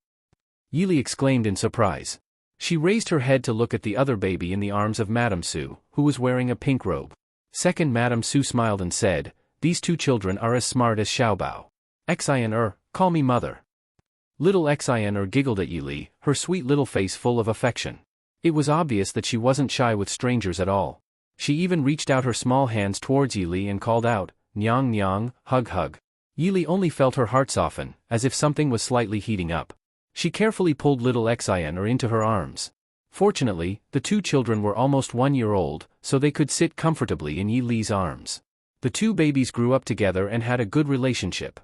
Yili exclaimed in surprise. She raised her head to look at the other baby in the arms of Madame Su, who was wearing a pink robe. Second Madame Su smiled and said, "These 2 children are as smart as Xiaobao. Xin call me mother." Little Xin giggled at Yili, her sweet little face full of affection. It was obvious that she wasn't shy with strangers at all. She even reached out her small hands towards Yili and called out, "Nyang nyang, hug hug." Yili only felt her heart soften, as if something was slightly heating up. She carefully pulled little Xin into her arms. Fortunately, the 2 children were almost 1 year old, so they could sit comfortably in Yili's arms. The 2 babies grew up together and had a good relationship.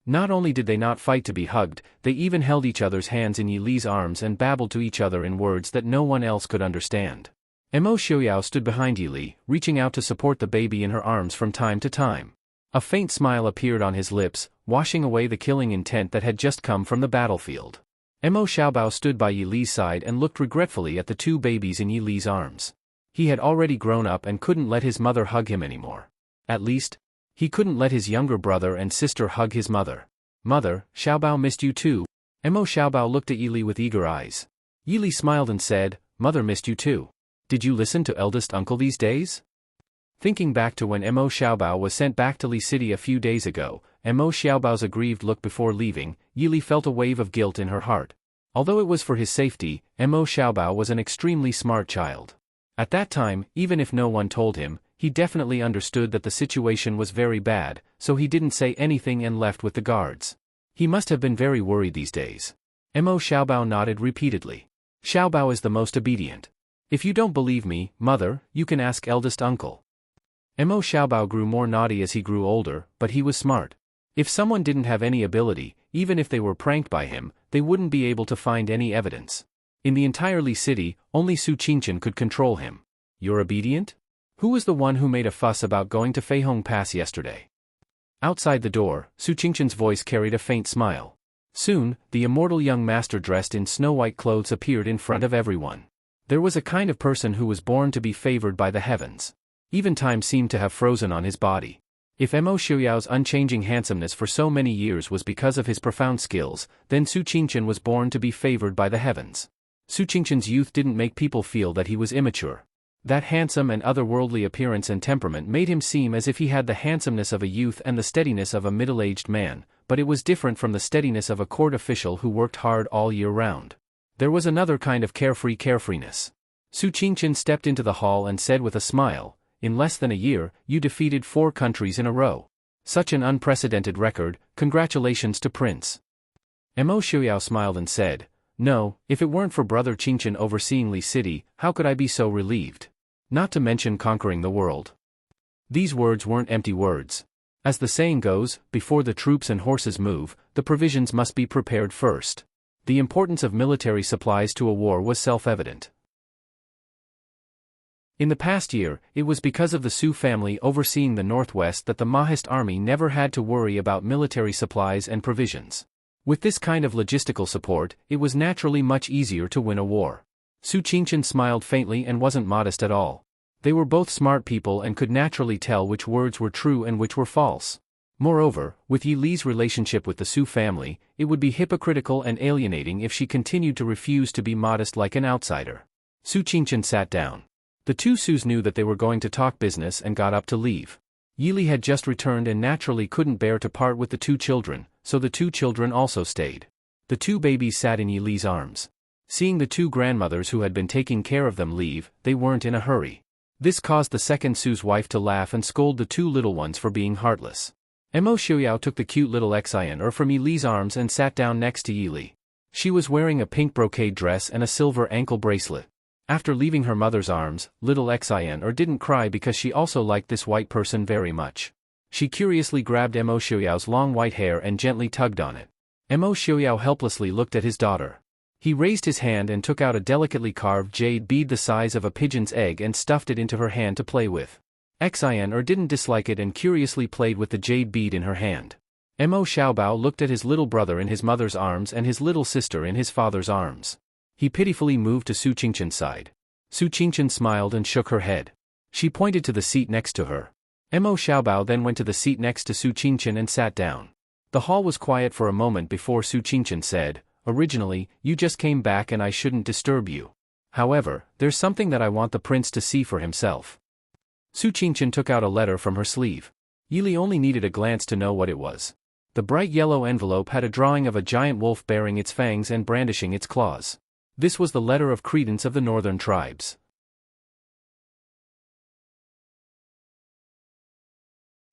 Not only did they not fight to be hugged, they even held each other's hands in Yili's arms and babbled to each other in words that no one else could understand. Emo Xiaoyao stood behind Yili, reaching out to support the baby in her arms from time to time. A faint smile appeared on his lips, washing away the killing intent that had just come from the battlefield. Emo Xiaobao stood by Yili's side and looked regretfully at the 2 babies in Yili's arms. He had already grown up and couldn't let his mother hug him anymore. At least, he couldn't let his younger brother and sister hug his mother. "Mother, Xiaobao missed you too." Emo Xiaobao looked at Yili with eager eyes. Yili smiled and said, "Mother missed you too. Did you listen to eldest uncle these days?" Thinking back to when Emo Xiaobao was sent back to Li City a few days ago, Emo Xiaobao's aggrieved look before leaving, Yili felt a wave of guilt in her heart. Although it was for his safety, Emo Xiaobao was an extremely smart child. At that time, even if no one told him, he definitely understood that the situation was very bad, so he didn't say anything and left with the guards. He must have been very worried these days. Emo Xiaobao nodded repeatedly. "Xiaobao is the most obedient. If you don't believe me, mother, you can ask eldest uncle." Emo Xiaobao grew more naughty as he grew older, but he was smart. If someone didn't have any ability, even if they were pranked by him, they wouldn't be able to find any evidence. In the entire Li City, only Su Qingqian could control him. "You're obedient? Who was the one who made a fuss about going to Feihong Pass yesterday?" Outside the door, Su Qingqian's voice carried a faint smile. Soon, the immortal young master dressed in snow-white clothes appeared in front of everyone. There was a kind of person who was born to be favored by the heavens. Even time seemed to have frozen on his body. If Emo Xiaoyao's unchanging handsomeness for so many years was because of his profound skills, then Su Qingqian was born to be favored by the heavens. Su Qingqian's youth didn't make people feel that he was immature. That handsome and otherworldly appearance and temperament made him seem as if he had the handsomeness of a youth and the steadiness of a middle-aged man, but it was different from the steadiness of a court official who worked hard all year round. There was another kind of carefreeness. Su Qingqian stepped into the hall and said with a smile, "In less than a year, you defeated 4 countries in a row. Such an unprecedented record, congratulations to Prince." Emo Xiaoyao smiled and said, "No, if it weren't for Brother Qingqian overseeing Li City, how could I be so relieved? Not to mention conquering the world." These words weren't empty words. As the saying goes, before the troops and horses move, the provisions must be prepared first. The importance of military supplies to a war was self-evident. In the past year, it was because of the Su family overseeing the Northwest that the Mahist army never had to worry about military supplies and provisions. With this kind of logistical support, it was naturally much easier to win a war. Su Qingqian smiled faintly and wasn't modest at all. They were both smart people and could naturally tell which words were true and which were false. Moreover, with Yi Li's relationship with the Su family, it would be hypocritical and alienating if she continued to refuse to be modest like an outsider. Su Qingqian sat down. The two Sus knew that they were going to talk business and got up to leave. Yi Li had just returned and naturally couldn't bear to part with the two children, so the two children also stayed. The two babies sat in Yi Li's arms. Seeing the two grandmothers who had been taking care of them leave, they weren't in a hurry. This caused the second Su's wife to laugh and scold the two little ones for being heartless. Mo Xiaoyao took the cute little Xian from Yi Li's arms and sat down next to Yi Li. She was wearing a pink brocade dress and a silver ankle bracelet. After leaving her mother's arms, little Xian didn't cry because she also liked this white person very much. She curiously grabbed Mo Xiaoyao's long white hair and gently tugged on it. Mo Xiaoyao helplessly looked at his daughter. He raised his hand and took out a delicately carved jade bead the size of a pigeon's egg and stuffed it into her hand to play with. Xian didn't dislike it and curiously played with the jade bead in her hand. Mo Xiaobao looked at his little brother in his mother's arms and his little sister in his father's arms. He pitifully moved to Su Qingqian's side. Su Qingqian smiled and shook her head. She pointed to the seat next to her. Mo Xiaobao then went to the seat next to Su Qingqian and sat down. The hall was quiet for a moment before Su Qingqian said, "Originally, you just came back and I shouldn't disturb you. However, there's something that I want the prince to see for himself." Su Qingqian took out a letter from her sleeve. Yi Li only needed a glance to know what it was. The bright yellow envelope had a drawing of a giant wolf baring its fangs and brandishing its claws. This was the letter of credence of the northern tribes.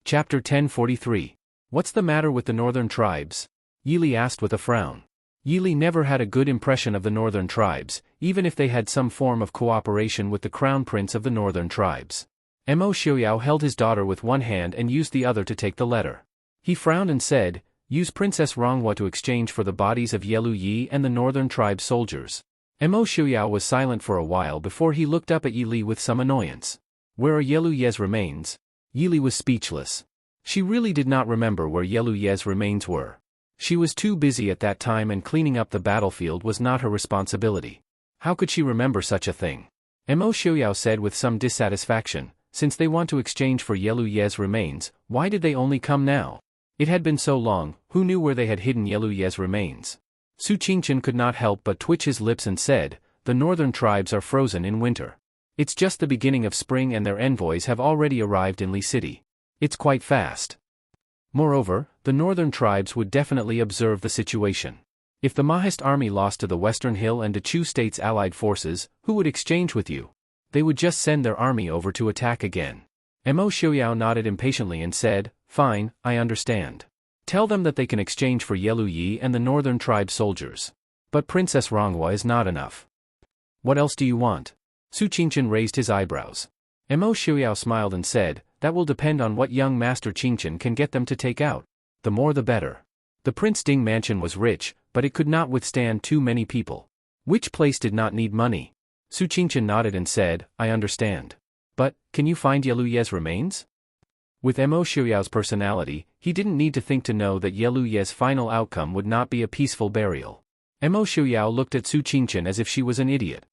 Chapter 1043. What's the matter with the northern tribes? Yi Li asked with a frown. Yi Li never had a good impression of the northern tribes, even if they had some form of cooperation with the crown prince of the northern tribes. Mo Xiaoyao held his daughter with one hand and used the other to take the letter. He frowned and said, "Use Princess Ronghua to exchange for the bodies of Yelu Yi and the northern tribe soldiers." Mo Xiaoyao was silent for a while before he looked up at Yi Li with some annoyance. "Where are Yelu Ye's remains?" Yi Li was speechless. She really did not remember where Yelu Ye's remains were. She was too busy at that time and cleaning up the battlefield was not her responsibility. How could she remember such a thing? Mo Xiaoyao said with some dissatisfaction, "Since they want to exchange for Yelu Ye's remains, why did they only come now? It had been so long, who knew where they had hidden Yelu Ye's remains?" Su Qingqian could not help but twitch his lips and said, "The northern tribes are frozen in winter. It's just the beginning of spring and their envoys have already arrived in Li City. It's quite fast. Moreover, the northern tribes would definitely observe the situation. If the Mahist army lost to the Western Hill and the Chu states' allied forces, who would exchange with you? They would just send their army over to attack again." Mo Xiaoyao nodded impatiently and said, "Fine, I understand. Tell them that they can exchange for Yelu Yi and the northern tribe soldiers. But Princess Ronghua is not enough. What else do you want?" Su Qingqian raised his eyebrows. Mo Xiaoyao smiled and said, "That will depend on what young Master Qingqian can get them to take out. The more the better. The Prince Ding mansion was rich, but it could not withstand too many people. Which place did not need money?" Su Qingqian nodded and said, "I understand. But, can you find Yelu Ye's remains?" With Mo Xiaoyao's personality, he didn't need to think to know that Yelu Ye's final outcome would not be a peaceful burial. Mo Xiaoyao looked at Su Qingqian as if she was an idiot.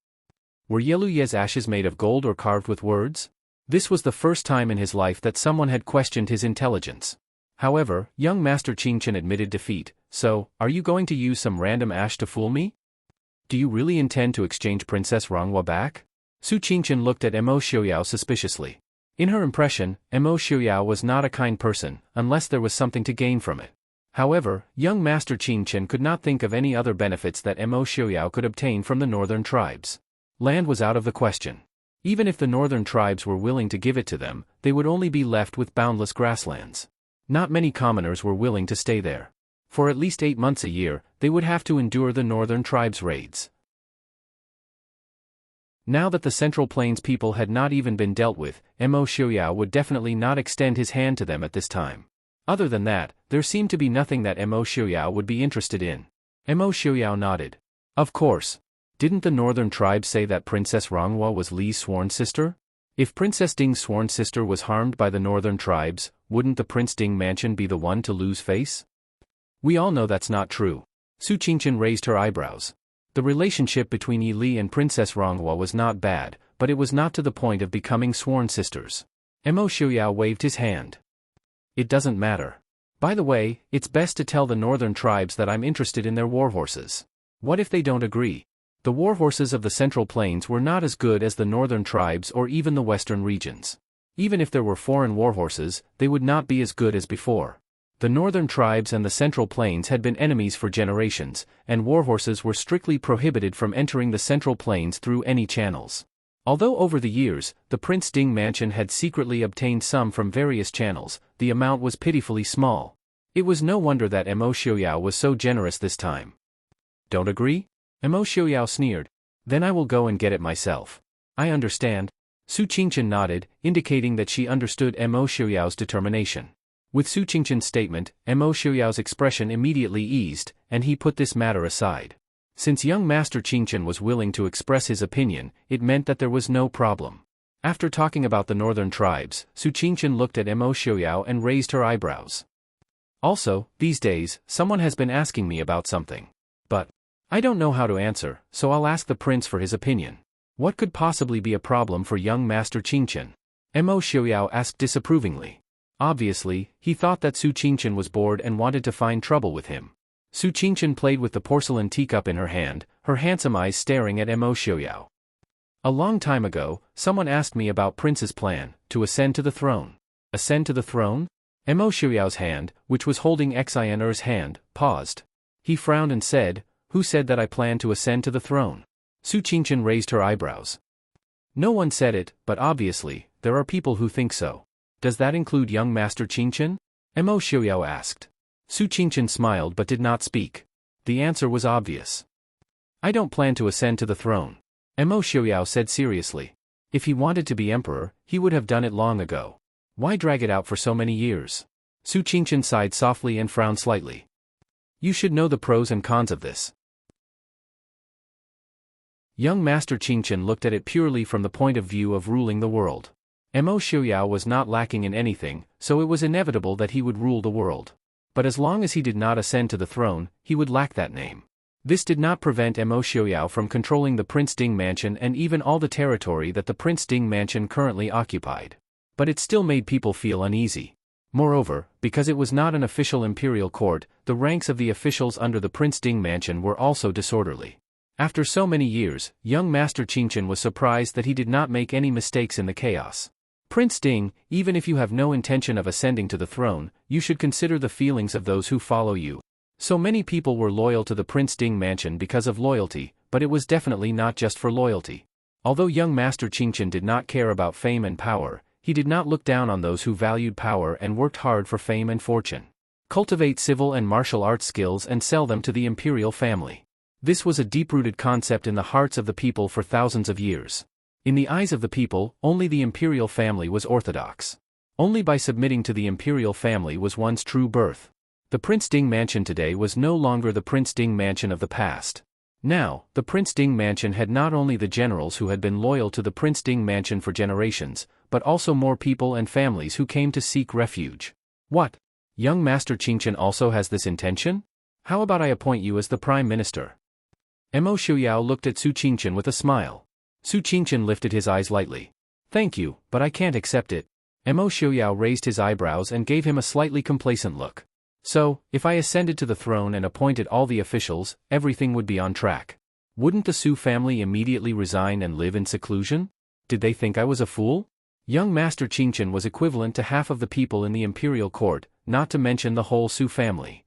Were Yelu Ye's ashes made of gold or carved with words? This was the first time in his life that someone had questioned his intelligence. However, young Master Qingqian admitted defeat. "So, are you going to use some random ash to fool me? Do you really intend to exchange Princess Ronghua back?" Su Qingqian looked at Mo Xiaoyao suspiciously. In her impression, Mo Xiaoyao was not a kind person, unless there was something to gain from it. However, young Master Qingqian could not think of any other benefits that Mo Xiaoyao could obtain from the northern tribes. Land was out of the question. Even if the northern tribes were willing to give it to them, they would only be left with boundless grasslands. Not many commoners were willing to stay there. For at least 8 months a year, they would have to endure the northern tribes' raids. Now that the Central Plains people had not even been dealt with, Mo Xiaoyao would definitely not extend his hand to them at this time. Other than that, there seemed to be nothing that Mo Xiaoyao would be interested in. Mo Xiaoyao nodded. "Of course. Didn't the northern tribes say that Princess Ronghua was Li's sworn sister? If Princess Ding's sworn sister was harmed by the northern tribes, wouldn't the Prince Ding mansion be the one to lose face? We all know that's not true." Su Qingqian raised her eyebrows. The relationship between Yi Li and Princess Ronghua was not bad, but but it was not to the point of becoming sworn sisters. Mo Xiaoyao waved his hand. It doesn't matter. By the way, it's best to tell the northern tribes that I'm interested in their warhorses. What if they don't agree? The warhorses of the Central Plains were not as good as the northern tribes or even the western regions. Even if there were foreign warhorses, they would not be as good as before. The northern tribes and the Central Plains had been enemies for generations, and warhorses were strictly prohibited from entering the Central Plains through any channels. Although over the years, the Prince Ding mansion had secretly obtained some from various channels, the amount was pitifully small. It was no wonder that Mo Xiaoyao was so generous this time. Don't agree? Mo Xiaoyao sneered. Then I will go and get it myself. I understand. Su Qingchen nodded, indicating that she understood Mo Xiaoyao's determination. With Su Qingchen's statement, Mo Xiaoyao's expression immediately eased, and he put this matter aside. Since young Master Qingchen was willing to express his opinion, it meant that there was no problem. After talking about the northern tribes, Su Qingchen looked at Mo Xiaoyao and raised her eyebrows. Also, these days, someone has been asking me about something. But I don't know how to answer, so I'll ask the prince for his opinion. What could possibly be a problem for young Master Qingchen? Mo Xiaoyao asked disapprovingly. Obviously, he thought that Su Qingchen was bored and wanted to find trouble with him. Su Qingchen played with the porcelain teacup in her hand, her handsome eyes staring at Mo Xiaoyao. A long time ago, someone asked me about Prince's plan, to ascend to the throne. Ascend to the throne? Mo Xiaoyao's hand, which was holding Xin'er's hand, paused. He frowned and said, "Who said that I plan to ascend to the throne?" Su Qingchen raised her eyebrows. No one said it, but obviously, there are people who think so. Does that include young Master Qingchen? Mo Xiaoyao asked. Su Qingchen smiled but did not speak. The answer was obvious. I don't plan to ascend to the throne. Mo Xiaoyao said seriously. If he wanted to be emperor, he would have done it long ago. Why drag it out for so many years? Su Qingchen sighed softly and frowned slightly. You should know the pros and cons of this. Young Master Qingchen looked at it purely from the point of view of ruling the world. Mo Xiaoyao was not lacking in anything, so it was inevitable that he would rule the world. But as long as he did not ascend to the throne, he would lack that name. This did not prevent Mo Xiaoyao from controlling the Prince Ding mansion and even all the territory that the Prince Ding mansion currently occupied. But it still made people feel uneasy. Moreover, because it was not an official imperial court, the ranks of the officials under the Prince Ding mansion were also disorderly. After so many years, young Master Qingchen was surprised that he did not make any mistakes in the chaos. Prince Ding, even if you have no intention of ascending to the throne, you should consider the feelings of those who follow you. So many people were loyal to the Prince Ding mansion because of loyalty, but it was definitely not just for loyalty. Although young Master Qingchen did not care about fame and power, he did not look down on those who valued power and worked hard for fame and fortune. Cultivate civil and martial arts skills and sell them to the imperial family. This was a deep-rooted concept in the hearts of the people for thousands of years. In the eyes of the people, only the imperial family was orthodox. Only by submitting to the imperial family was one's true birth. The Prince Ding mansion today was no longer the Prince Ding mansion of the past. Now, the Prince Ding mansion had not only the generals who had been loyal to the Prince Ding mansion for generations, but also more people and families who came to seek refuge. What? Young Master Qingchen also has this intention? How about I appoint you as the Prime Minister? Mo Xiaoyao looked at Su Qingchen with a smile. Su Qingchen lifted his eyes lightly. Thank you, but I can't accept it. Mo Xiaoyao raised his eyebrows and gave him a slightly complacent look. So, if I ascended to the throne and appointed all the officials, everything would be on track. Wouldn't the Su family immediately resign and live in seclusion? Did they think I was a fool? Young Master Qingchen was equivalent to half of the people in the imperial court, not to mention the whole Su family.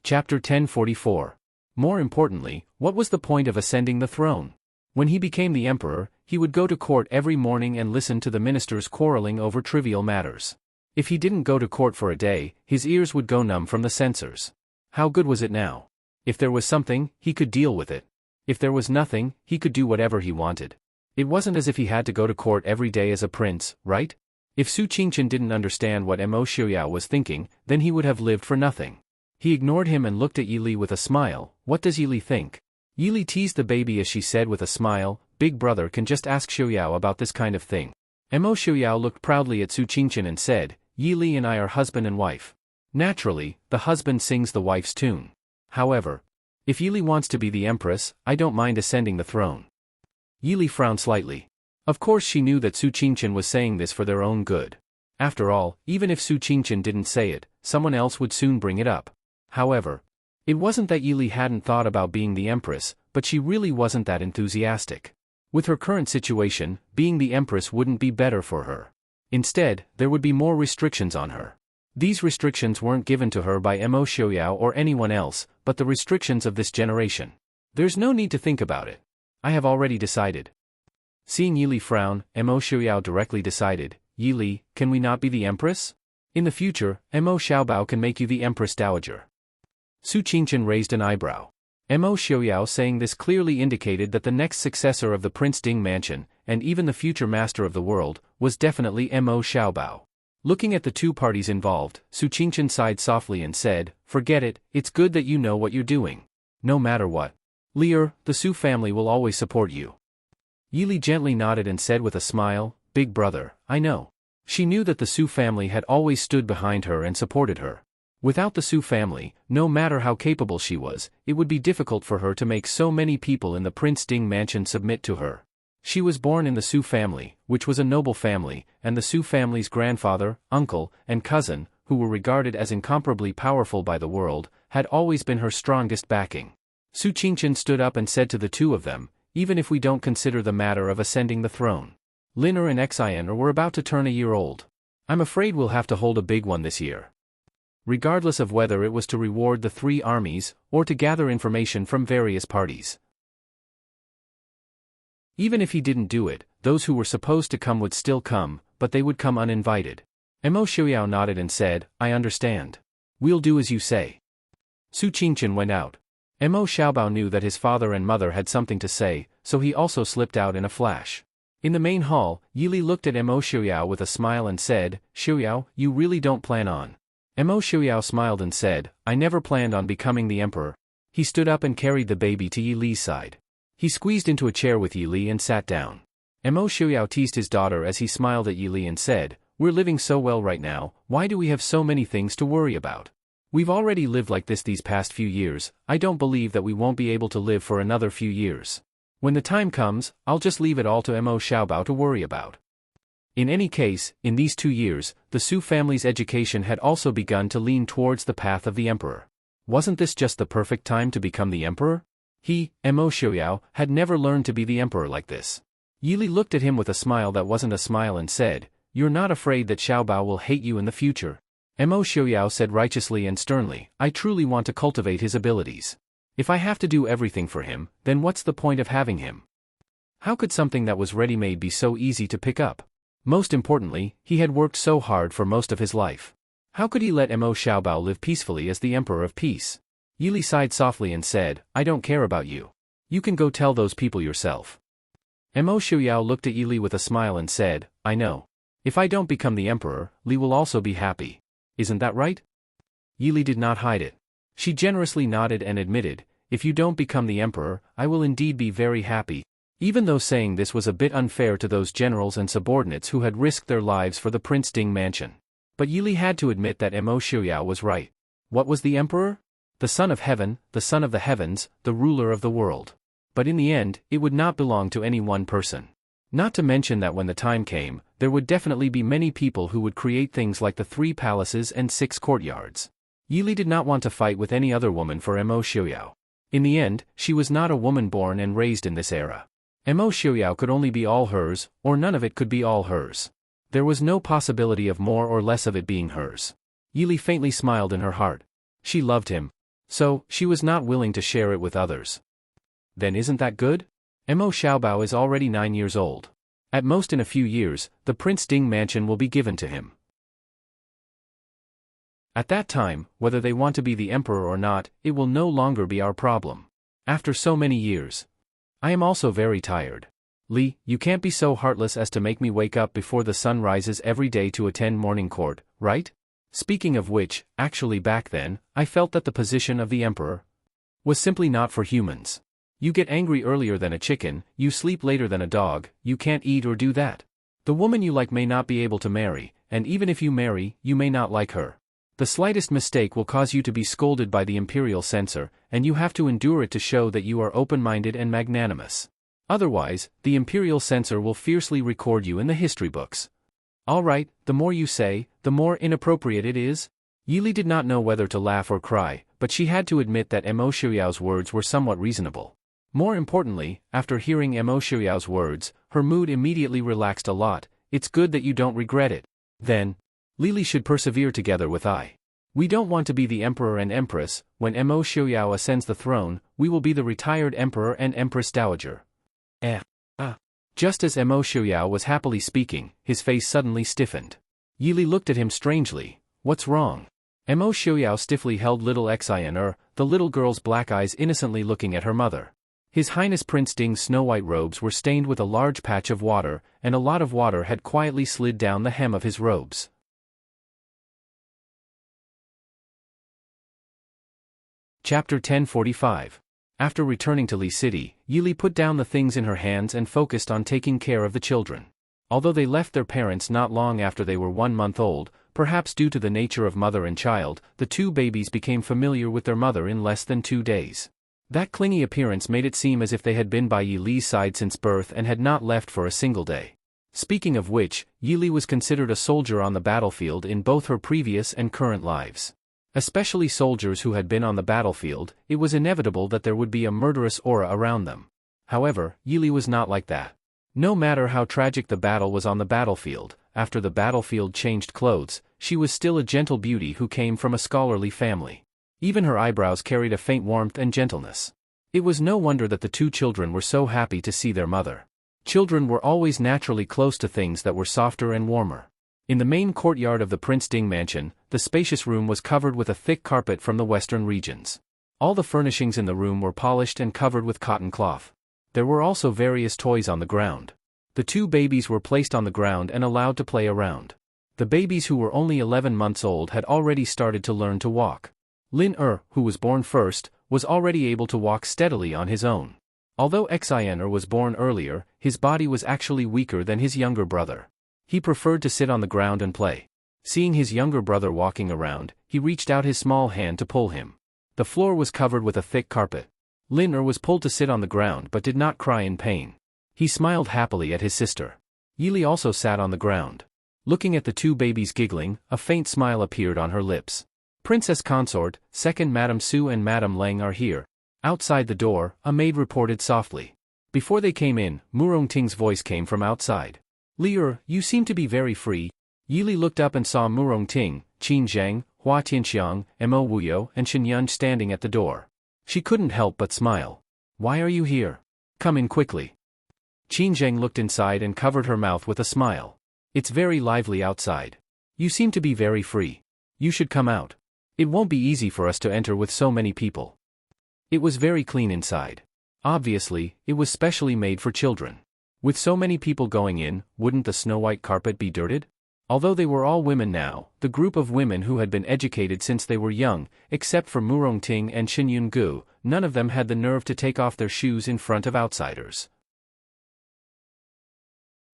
Chapter 1044. More importantly, what was the point of ascending the throne? When he became the emperor, he would go to court every morning and listen to the ministers quarreling over trivial matters. If he didn't go to court for a day, his ears would go numb from the censors. How good was it now? If there was something, he could deal with it. If there was nothing, he could do whatever he wanted. It wasn't as if he had to go to court every day as a prince, right? If Su Qingchen didn't understand what Mo Xiaoyao was thinking, then he would have lived for nothing. He ignored him and looked at Yili with a smile. What does Yili think? Yili teased the baby as she said with a smile, "Big brother can just ask Xiaoyao about this kind of thing." Mo Xiaoyao looked proudly at Su Qingchen and said, "Yili and I are husband and wife." Naturally, the husband sings the wife's tune. However, If Yili wants to be the empress, I don't mind ascending the throne. Yili frowned slightly. Of course she knew that Su Qingqian was saying this for their own good. After all, even if Su Qingqian didn't say it, someone else would soon bring it up. However, it wasn't that Yili hadn't thought about being the empress, but she really wasn't that enthusiastic. With her current situation, being the empress wouldn't be better for her. Instead, there would be more restrictions on her. These restrictions weren't given to her by Mo Xiaoyao or anyone else, but the restrictions of this generation. There's no need to think about it. I have already decided. Seeing Yili frown, Mo Xiaoyao directly decided, Yili, can we not be the empress? In the future, Mo Xiaobao can make you the empress dowager. Su Qingqian raised an eyebrow. Mo Xiaoyao saying this clearly indicated that the next successor of the Prince Ding mansion, and even the future master of the world, was definitely Mo Xiaobao. Looking at the two parties involved, Su Qingqian sighed softly and said, forget it, it's good that you know what you're doing. No matter what. Lier, the Su family will always support you. Yili gently nodded and said with a smile, Big brother, I know. She knew that the Su family had always stood behind her and supported her. Without the Su family, no matter how capable she was, it would be difficult for her to make so many people in the Prince Ding mansion submit to her. She was born in the Su family, which was a noble family, and the Su family's grandfather, uncle, and cousin, who were regarded as incomparably powerful by the world, had always been her strongest backing. Su Qingqian stood up and said to the two of them, even if we don't consider the matter of ascending the throne. Liner and Xian were about to turn a year old. I'm afraid we'll have to hold a big one this year. Regardless of whether it was to reward the three armies, or to gather information from various parties. Even if he didn't do it, those who were supposed to come would still come, but they would come uninvited. Mo Xiaoyao nodded and said, I understand. We'll do as you say. Su Qingqian went out. Mo Xiaobao knew that his father and mother had something to say, so he also slipped out in a flash. In the main hall, Yili looked at Mo Xiaoyao with a smile and said, Xiaoyao, you really don't plan on. Mo Xiaoyao smiled and said, I never planned on becoming the emperor. He stood up and carried the baby to Yili's side. He squeezed into a chair with Yili and sat down. Mo Xiaoyao teased his daughter as he smiled at Yili and said, we're living so well right now, why do we have so many things to worry about? We've already lived like this these past few years, I don't believe that we won't be able to live for another few years. When the time comes, I'll just leave it all to Mo Xiaobao to worry about. In any case, in these 2 years, the Su family's education had also begun to lean towards the path of the emperor. Wasn't this just the perfect time to become the emperor? He, Mo Xiaoyao, had never learned to be the emperor like this. Yili looked at him with a smile that wasn't a smile and said, you're not afraid that Xiaobao will hate you in the future? Mo Xiaoyao said righteously and sternly, I truly want to cultivate his abilities. If I have to do everything for him, then what's the point of having him? How could something that was ready-made be so easy to pick up? Most importantly, he had worked so hard for most of his life. How could he let Mo Xiaobao live peacefully as the Emperor of Peace? Yili sighed softly and said, I don't care about you. You can go tell those people yourself. Mo Xiaoyao looked at Yili with a smile and said, I know. If I don't become the Emperor, Li will also be happy. Isn't that right? Yili did not hide it. She generously nodded and admitted, if you don't become the Emperor, I will indeed be very happy. Even though saying this was a bit unfair to those generals and subordinates who had risked their lives for the Prince Ding mansion. But Yili had to admit that Mo Xiaoyao was right. What was the Emperor? The Son of Heaven, the Son of the Heavens, the ruler of the world. But in the end, it would not belong to any one person. Not to mention that when the time came, there would definitely be many people who would create things like the 3 palaces and 6 courtyards. Yili did not want to fight with any other woman for Mo Xiaoyao. In the end, she was not a woman born and raised in this era. Mo Xiaoyao could only be all hers, or none of it could be all hers. There was no possibility of more or less of it being hers. Yili faintly smiled in her heart. She loved him. So, she was not willing to share it with others. Then isn't that good? Mo Xiaobao is already 9 years old. At most in a few years, the Prince Ding mansion will be given to him. At that time, whether they want to be the emperor or not, it will no longer be our problem. After so many years. I am also very tired. Li, you can't be so heartless as to make me wake up before the sun rises every day to attend morning court, right? Speaking of which, actually back then, I felt that the position of the emperor was simply not for humans. You get angry earlier than a chicken, you sleep later than a dog, you can't eat or do that. The woman you like may not be able to marry, and even if you marry, you may not like her. The slightest mistake will cause you to be scolded by the imperial censor, and you have to endure it to show that you are open-minded and magnanimous. Otherwise, the imperial censor will fiercely record you in the history books. All right, the more you say, the more inappropriate it is. Yili did not know whether to laugh or cry, but she had to admit that Mo Shiryao's words were somewhat reasonable. More importantly, after hearing Mo Shiryao's words, her mood immediately relaxed a lot. It's good that you don't regret it. Then, Lili should persevere together with I. We don't want to be the emperor and empress. When Mo Shiryao ascends the throne, we will be the retired emperor and empress dowager. Just as Mo Shiryao was happily speaking, his face suddenly stiffened. Yili looked at him strangely. What's wrong? Mo Shiryao stiffly held little Xin, the little girl's black eyes innocently looking at her mother. His Highness Prince Ding's snow-white robes were stained with a large patch of water, and a lot of water had quietly slid down the hem of his robes. Chapter 1045. After returning to Li City, Yili put down the things in her hands and focused on taking care of the children. Although they left their parents not long after they were 1 month old, perhaps due to the nature of mother and child, the two babies became familiar with their mother in less than 2 days. That clingy appearance made it seem as if they had been by Yili's side since birth and had not left for a single day. Speaking of which, Yili was considered a soldier on the battlefield in both her previous and current lives. Especially soldiers who had been on the battlefield, it was inevitable that there would be a murderous aura around them. However, Yili was not like that. No matter how tragic the battle was on the battlefield, after the battlefield changed clothes, she was still a gentle beauty who came from a scholarly family. Even her eyebrows carried a faint warmth and gentleness. It was no wonder that the two children were so happy to see their mother. Children were always naturally close to things that were softer and warmer. In the main courtyard of the Prince Ding mansion, the spacious room was covered with a thick carpet from the western regions. All the furnishings in the room were polished and covered with cotton cloth. There were also various toys on the ground. The two babies were placed on the ground and allowed to play around. The babies who were only 11 months old had already started to learn to walk. Lin who was born first, was already able to walk steadily on his own. Although Xin was born earlier, his body was actually weaker than his younger brother. He preferred to sit on the ground and play. Seeing his younger brother walking around, he reached out his small hand to pull him. The floor was covered with a thick carpet. Lin was pulled to sit on the ground but did not cry in pain. He smiled happily at his sister. Yili also sat on the ground. Looking at the two babies giggling, a faint smile appeared on her lips. Princess Consort, second Madame Su and Madame Lang are here. Outside the door, a maid reported softly. Before they came in, Murongting's voice came from outside. Li you seem to be very free. Yili looked up and saw Murongting, Qin Zhang, Hua Tianxiang, Mo Wuyo and Shenyun standing at the door. She couldn't help but smile. Why are you here? Come in quickly. Qin Zhang looked inside and covered her mouth with a smile. It's very lively outside. You seem to be very free. You should come out. It won't be easy for us to enter with so many people. It was very clean inside. Obviously, it was specially made for children. With so many people going in, wouldn't the snow-white carpet be dirted? Although they were all women now, the group of women who had been educated since they were young, except for Murongting and Shenyun Gu, none of them had the nerve to take off their shoes in front of outsiders.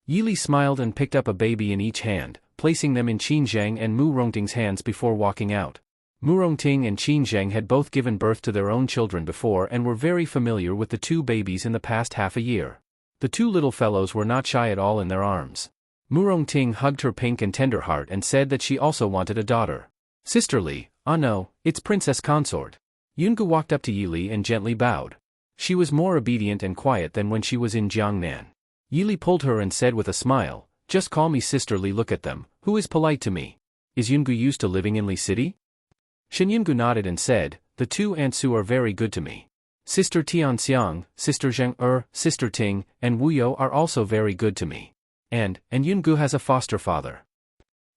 Yili smiled and picked up a baby in each hand, placing them in Qin Zhang and Murongting's hands before walking out. Murongting and Qin Zhang had both given birth to their own children before and were very familiar with the two babies in the past half a year. The two little fellows were not shy at all in their arms. Murongting hugged her pink and tender heart and said that she also wanted a daughter. Sisterly, ah no, it's Princess Consort. Yungu walked up to Yili and gently bowed. She was more obedient and quiet than when she was in Jiangnan. Yili pulled her and said with a smile, just call me sisterly. Look at them, who is polite to me? Is Yungu used to living in Li City? Shenyungu nodded and said, the two Aunts Su are very good to me. Sister Tianxiang, Sister Zheng Sister Ting, and Wuyo are also very good to me. And Yungu has a foster father.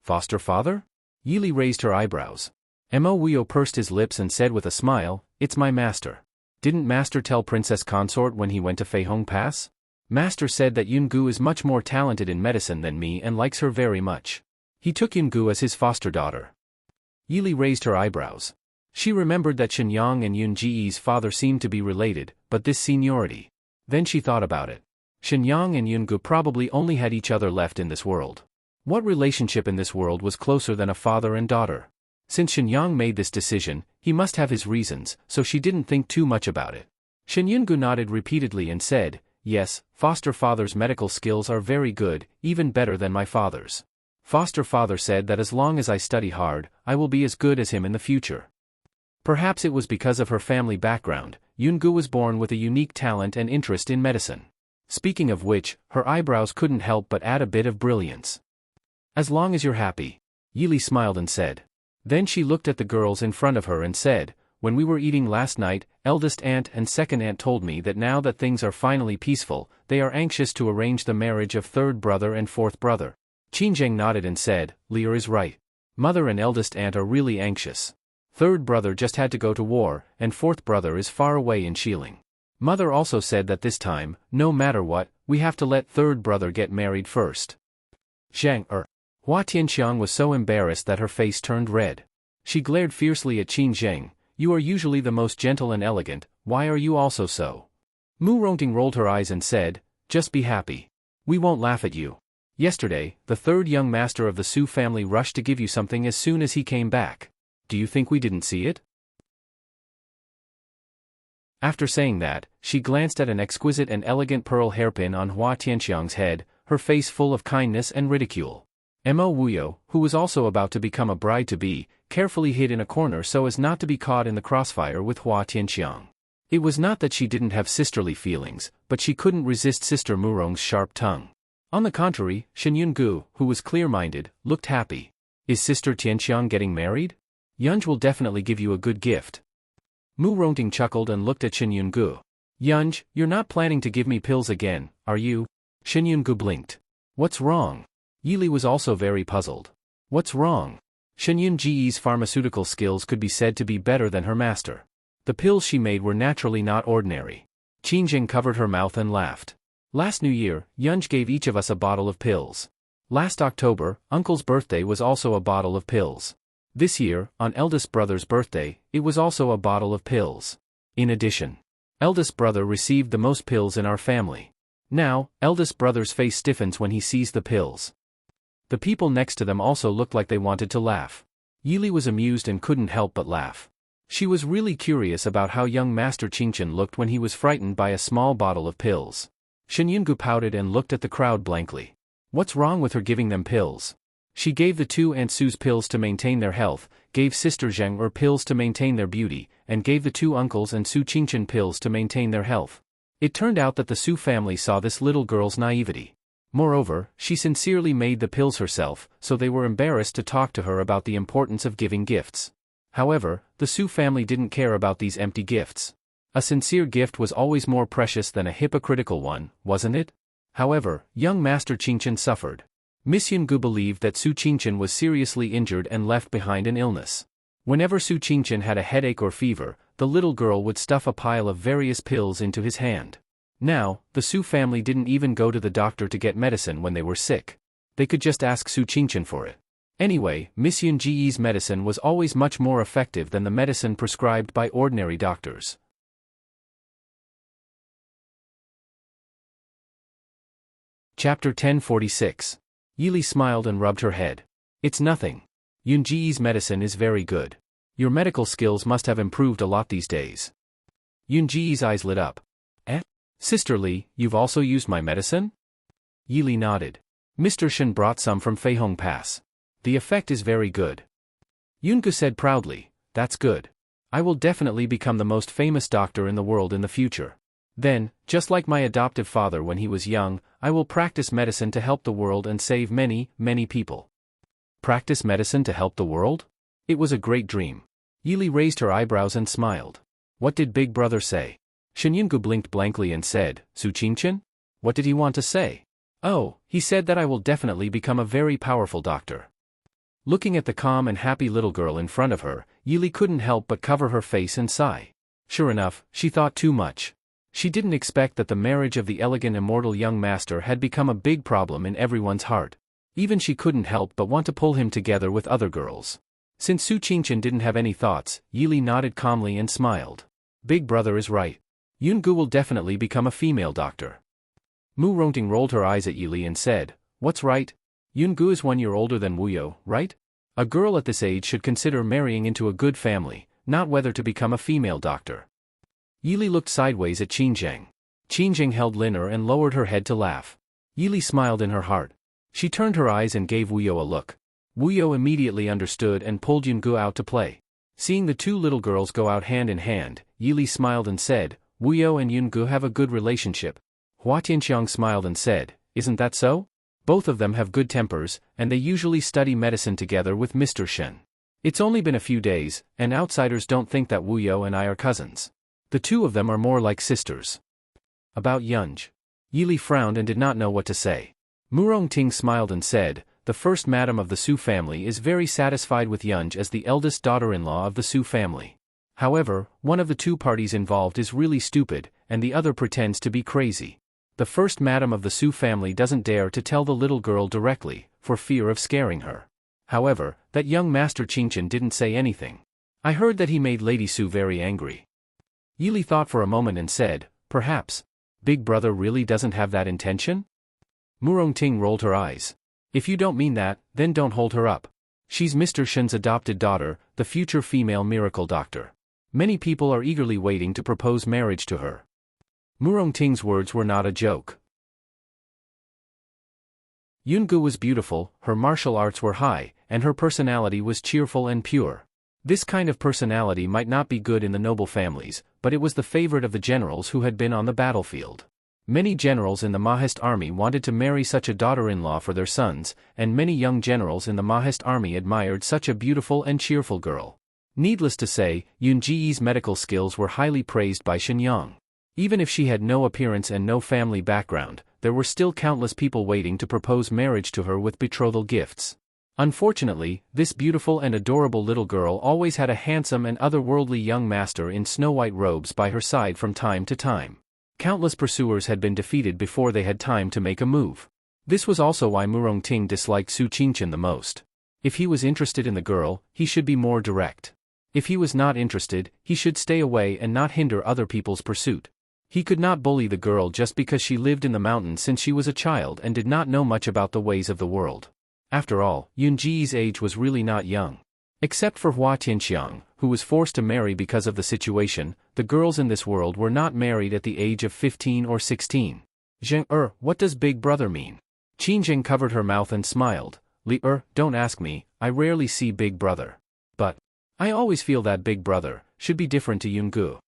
Foster father? Yili raised her eyebrows. Mo Wuyo pursed his lips and said with a smile, it's my master. Didn't master tell Princess Consort when he went to Feihong Pass? Master said that Yungu is much more talented in medicine than me and likes her very much. He took Yungu as his foster daughter. Yili raised her eyebrows. She remembered that Shenyang and Yunji's father seemed to be related, but this seniority. Then she thought about it. Shenyang and Yungu probably only had each other left in this world. What relationship in this world was closer than a father and daughter? Since Shenyang made this decision, he must have his reasons, so she didn't think too much about it. Shen Yungu nodded repeatedly and said, "Yes, foster father's medical skills are very good, even better than my father's. Foster father said that as long as I study hard, I will be as good as him in the future." Perhaps it was because of her family background, Yungu was born with a unique talent and interest in medicine. Speaking of which, her eyebrows couldn't help but add a bit of brilliance. "As long as you're happy," Yili smiled and said. Then she looked at the girls in front of her and said, "When we were eating last night, eldest aunt and second aunt told me that now that things are finally peaceful, they are anxious to arrange the marriage of third brother and fourth brother." Qinzheng nodded and said, "Lear is right. Mother and eldest aunt are really anxious. Third brother just had to go to war, and fourth brother is far away in Xiling. Mother also said that this time, no matter what, we have to let third brother get married first." Hua Tianxiang was so embarrassed that her face turned red. She glared fiercely at Qin Zheng. "You are usually the most gentle and elegant, why are you also so?" Mu Rongting rolled her eyes and said, "Just be happy. We won't laugh at you. Yesterday, the third young master of the Su family rushed to give you something as soon as he came back. Do you think we didn't see it?" After saying that, she glanced at an exquisite and elegant pearl hairpin on Hua Tianxiang's head, her face full of kindness and ridicule. Mo Wuyo, who was also about to become a bride-to-be, carefully hid in a corner so as not to be caught in the crossfire with Hua Tianxiang. It was not that she didn't have sisterly feelings, but she couldn't resist Sister Murong's sharp tongue. On the contrary, Shen Yungu, who was clear-minded, looked happy. "Is Sister Tianxiang getting married? Yunj will definitely give you a good gift." Mu Rongting chuckled and looked at Shen Yungu. "Yunj, you're not planning to give me pills again, are you?" Shen Yungu blinked. "What's wrong?" Yili was also very puzzled. "What's wrong?" Shen Yunji's pharmaceutical skills could be said to be better than her master. The pills she made were naturally not ordinary. Qinzheng covered her mouth and laughed. "Last New Year, Yunj gave each of us a bottle of pills. Last October, Uncle's birthday was also a bottle of pills. This year, on eldest brother's birthday, it was also a bottle of pills. In addition, eldest brother received the most pills in our family. Now, eldest brother's face stiffens when he sees the pills." The people next to them also looked like they wanted to laugh. Yili was amused and couldn't help but laugh. She was really curious about how young Master Qingchen looked when he was frightened by a small bottle of pills. Shen Yungu pouted and looked at the crowd blankly. What's wrong with her giving them pills? She gave the two Aunt Su's pills to maintain their health, gave Sister Zheng pills to maintain their beauty, and gave the two uncles and Su Qingchen pills to maintain their health. It turned out that the Su family saw this little girl's naivety. Moreover, she sincerely made the pills herself, so they were embarrassed to talk to her about the importance of giving gifts. However, the Su family didn't care about these empty gifts. A sincere gift was always more precious than a hypocritical one, wasn't it? However, young Master Qingchen suffered. Miss Yungu believed that Su Qingchen was seriously injured and left behind an illness. Whenever Su Qingchen had a headache or fever, the little girl would stuff a pile of various pills into his hand. Now, the Su family didn't even go to the doctor to get medicine when they were sick. They could just ask Su Qingchen for it. Anyway, Miss Yunji's medicine was always much more effective than the medicine prescribed by ordinary doctors. Chapter 1046. Yili smiled and rubbed her head. "It's nothing. Yunji's medicine is very good. Your medical skills must have improved a lot these days." Yunji's eyes lit up. "Sister Li, you've also used my medicine?" Yili nodded. "Mr. Shen brought some from Feihong Pass. The effect is very good." Yungu said proudly, "That's good. I will definitely become the most famous doctor in the world in the future. Then, just like my adoptive father when he was young, I will practice medicine to help the world and save many, many people." Practice medicine to help the world? It was a great dream. Yili raised her eyebrows and smiled. What did Big Brother say? Shen Yungu blinked blankly and said, "Su Qingchen? What did he want to say?" "Oh, he said that I will definitely become a very powerful doctor." Looking at the calm and happy little girl in front of her, Yili couldn't help but cover her face and sigh. Sure enough, she thought too much. She didn't expect that the marriage of the elegant immortal young master had become a big problem in everyone's heart. Even she couldn't help but want to pull him together with other girls. Since Su Qingchen didn't have any thoughts, Yili nodded calmly and smiled. Big Brother is right. Yungu will definitely become a female doctor. Mu Rongting rolled her eyes at Yili and said, "What's right? Yungu is 1 year older than Wuyo, right?" A girl at this age should consider marrying into a good family, not whether to become a female doctor. Yili looked sideways at Qinzheng. Qinzheng held Lin'er and lowered her head to laugh. Yili smiled in her heart. She turned her eyes and gave Wuyo a look. Wuyo immediately understood and pulled Yungu out to play. Seeing the two little girls go out hand in hand, Yili smiled and said, Wuyo and Yungu have a good relationship. Hua Tianxiang smiled and said, isn't that so? Both of them have good tempers, and they usually study medicine together with Mr. Shen. It's only been a few days, and outsiders don't think that Wuyo and I are cousins. The two of them are more like sisters. About Yunj. Yili frowned and did not know what to say. Murongting smiled and said, the first madam of the Su family is very satisfied with Yunj as the eldest daughter-in-law of the Su family. However, one of the two parties involved is really stupid, and the other pretends to be crazy. The first madam of the Su family doesn't dare to tell the little girl directly, for fear of scaring her. However, that young Master Qingchen didn't say anything. I heard that he made Lady Su very angry. Yili thought for a moment and said, perhaps. Big brother really doesn't have that intention? Murongting rolled her eyes. If you don't mean that, then don't hold her up. She's Mr. Shen's adopted daughter, the future female miracle doctor. Many people are eagerly waiting to propose marriage to her. Murongting's words were not a joke. Yungu was beautiful, her martial arts were high, and her personality was cheerful and pure. This kind of personality might not be good in the noble families, but it was the favorite of the generals who had been on the battlefield. Many generals in the Mahist army wanted to marry such a daughter-in-law for their sons, and many young generals in the Mahist army admired such a beautiful and cheerful girl. Needless to say, Yunji's medical skills were highly praised by Shenyang. Even if she had no appearance and no family background, there were still countless people waiting to propose marriage to her with betrothal gifts. Unfortunately, this beautiful and adorable little girl always had a handsome and otherworldly young master in snow-white robes by her side from time to time. Countless pursuers had been defeated before they had time to make a move. This was also why Murongting disliked Su Qingchen the most. If he was interested in the girl, he should be more direct. If he was not interested, he should stay away and not hinder other people's pursuit. He could not bully the girl just because she lived in the mountains since she was a child and did not know much about the ways of the world. After all, Yunji's age was really not young. Except for Hua Tianxiang, who was forced to marry because of the situation, the girls in this world were not married at the age of 15 or 16. Zheng what does big brother mean? Qinzheng covered her mouth and smiled. Li don't ask me, I rarely see big brother. But I always feel that big brother should be different to Yungu.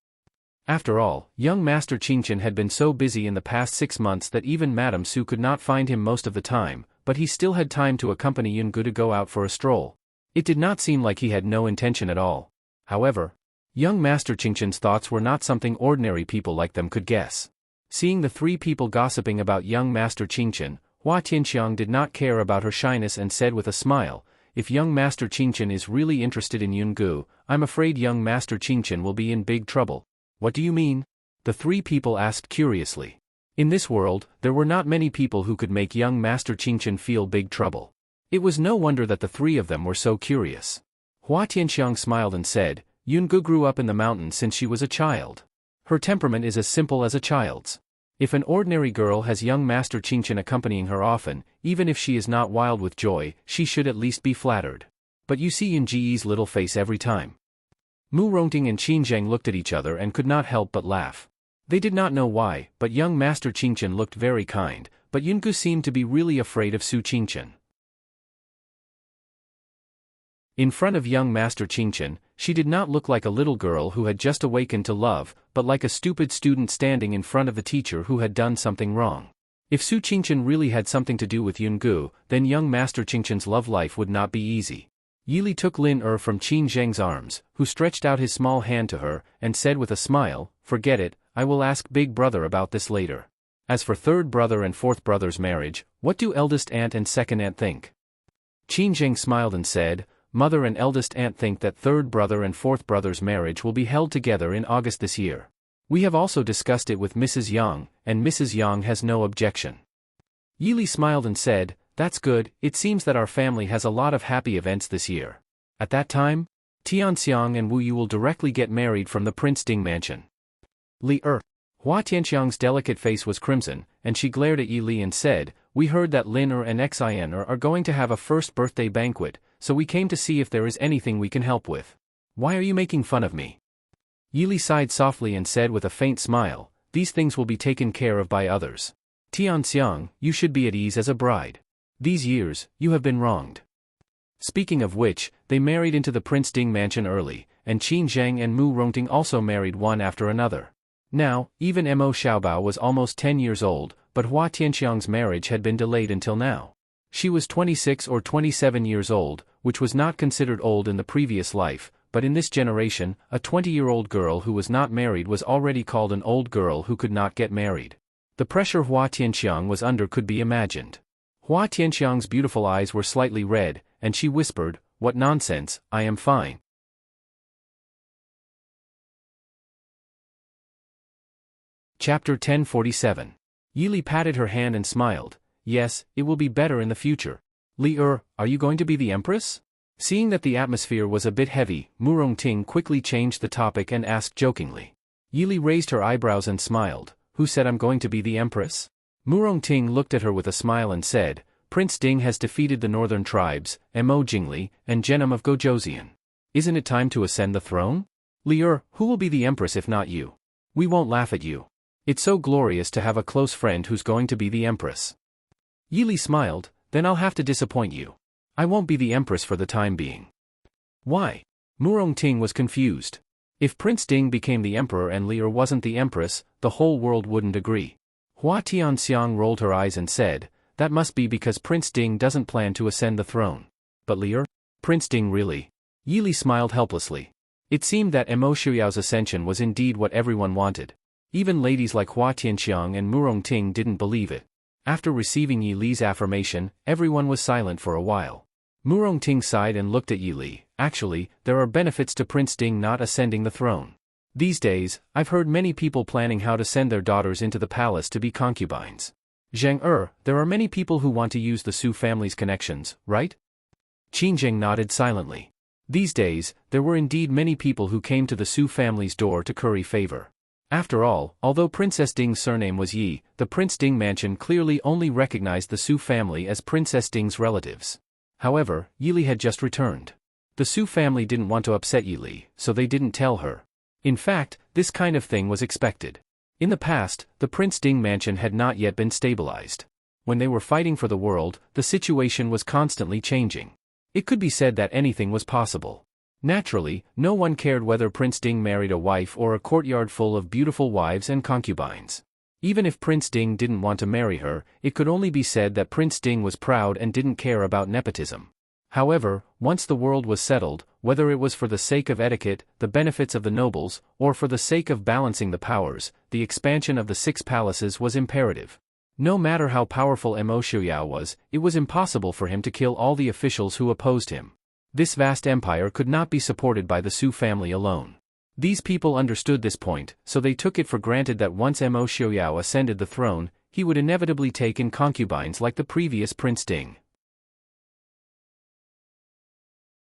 After all, young Master Qingchen had been so busy in the past 6 months that even Madame Su could not find him most of the time, but he still had time to accompany Yungu to go out for a stroll. It did not seem like he had no intention at all. However, young Master Qingchen's thoughts were not something ordinary people like them could guess. Seeing the three people gossiping about young Master Qingchen, Hua Tianxiang did not care about her shyness and said with a smile, if young Master Qingchen is really interested in Yungu, I'm afraid young Master Qingchen will be in big trouble. What do you mean? The three people asked curiously. In this world, there were not many people who could make young Master Qingchen feel big trouble. It was no wonder that the three of them were so curious. Hua Tianxiang smiled and said, Yungu grew up in the mountains since she was a child. Her temperament is as simple as a child's. If an ordinary girl has young Master Qingchen accompanying her often, even if she is not wild with joy, she should at least be flattered. But you see Yunji's little face every time. Murongting and Qinzheng looked at each other and could not help but laugh. They did not know why, but young Master Qingchen looked very kind, but Yungu seemed to be really afraid of Su Qingchen. In front of young Master Qingchen, she did not look like a little girl who had just awakened to love, but like a stupid student standing in front of the teacher who had done something wrong. If Su Qingchen really had something to do with Yungu, then young Master Qingchen's love life would not be easy. Yili took Lin'er from Qinzheng's arms, who stretched out his small hand to her, and said with a smile, forget it, I will ask big brother about this later. As for third brother and fourth brother's marriage, what do eldest aunt and second aunt think? Qinzheng smiled and said, mother and eldest aunt think that third brother and fourth brother's marriage will be held together in August this year. We have also discussed it with Mrs. Yang, and Mrs. Yang has no objection. Yili smiled and said, that's good, it seems that our family has a lot of happy events this year. At that time, Tianxiang and Wu Yu will directly get married from the Prince Ding mansion. Hua Tianxiang's delicate face was crimson, and she glared at Yi Li and said, we heard that Lin Er and Xin Er are going to have a first birthday banquet, so we came to see if there is anything we can help with. Why are you making fun of me? Yili sighed softly and said with a faint smile, these things will be taken care of by others. Tianxiang, you should be at ease as a bride. These years, you have been wronged. Speaking of which, they married into the Prince Ding mansion early, and Qin Zheng and Mu Rongting also married one after another. Now, even Mo Xiaobao was almost 10 years old, but Hua Tianxiang's marriage had been delayed until now. She was 26 or 27 years old, which was not considered old in the previous life, but in this generation, a 20-year-old girl who was not married was already called an old girl who could not get married. The pressure Hua Tianxiang was under could be imagined. Hua Tianxiang's beautiful eyes were slightly red, and she whispered, "What nonsense, I am fine." Chapter 1047. Yili patted her hand and smiled. Yes, it will be better in the future. Li Er, are you going to be the empress? Seeing that the atmosphere was a bit heavy, Mu Rongting quickly changed the topic and asked jokingly. Yili raised her eyebrows and smiled. Who said I'm going to be the empress? Mu Rongting looked at her with a smile and said, Prince Ding has defeated the northern tribes, Mo Jingli, and Genom of Gojoseon. Isn't it time to ascend the throne? Li Er, who will be the empress if not you? We won't laugh at you. It's so glorious to have a close friend who's going to be the empress. Yili smiled, then I'll have to disappoint you. I won't be the empress for the time being. Why? Mu Rongting was confused. If Prince Ding became the emperor and Li Er wasn't the empress, the whole world wouldn't agree. Hua Tianxiang rolled her eyes and said, that must be because Prince Ding doesn't plan to ascend the throne. But Li Er? Prince Ding really? Yili smiled helplessly. It seemed that Mo Xiaoyao's ascension was indeed what everyone wanted. Even ladies like Hua Tianxiang and Mu Rongting didn't believe it. After receiving Yili's affirmation, everyone was silent for a while. Mu Rongting sighed and looked at Yili. Actually, there are benefits to Prince Ding not ascending the throne. These days, I've heard many people planning how to send their daughters into the palace to be concubines. Zheng Er, there are many people who want to use the Su family's connections, right? Qin Zheng nodded silently. These days, there were indeed many people who came to the Su family's door to curry favor. After all, although Princess Ding's surname was Yi, the Prince Ding mansion clearly only recognized the Su family as Princess Ding's relatives. However, Yili had just returned. The Su family didn't want to upset Yili, so they didn't tell her. In fact, this kind of thing was expected. In the past, the Prince Ding mansion had not yet been stabilized. When they were fighting for the world, the situation was constantly changing. It could be said that anything was possible. Naturally, no one cared whether Prince Ding married a wife or a courtyard full of beautiful wives and concubines. Even if Prince Ding didn't want to marry her, it could only be said that Prince Ding was proud and didn't care about nepotism. However, once the world was settled, whether it was for the sake of etiquette, the benefits of the nobles, or for the sake of balancing the powers, the expansion of the 6 palaces was imperative. No matter how powerful Mo Xiaoyao was, it was impossible for him to kill all the officials who opposed him. This vast empire could not be supported by the Su family alone. These people understood this point, so they took it for granted that once Mo Xiaoyao ascended the throne, he would inevitably take in concubines like the previous Prince Ding.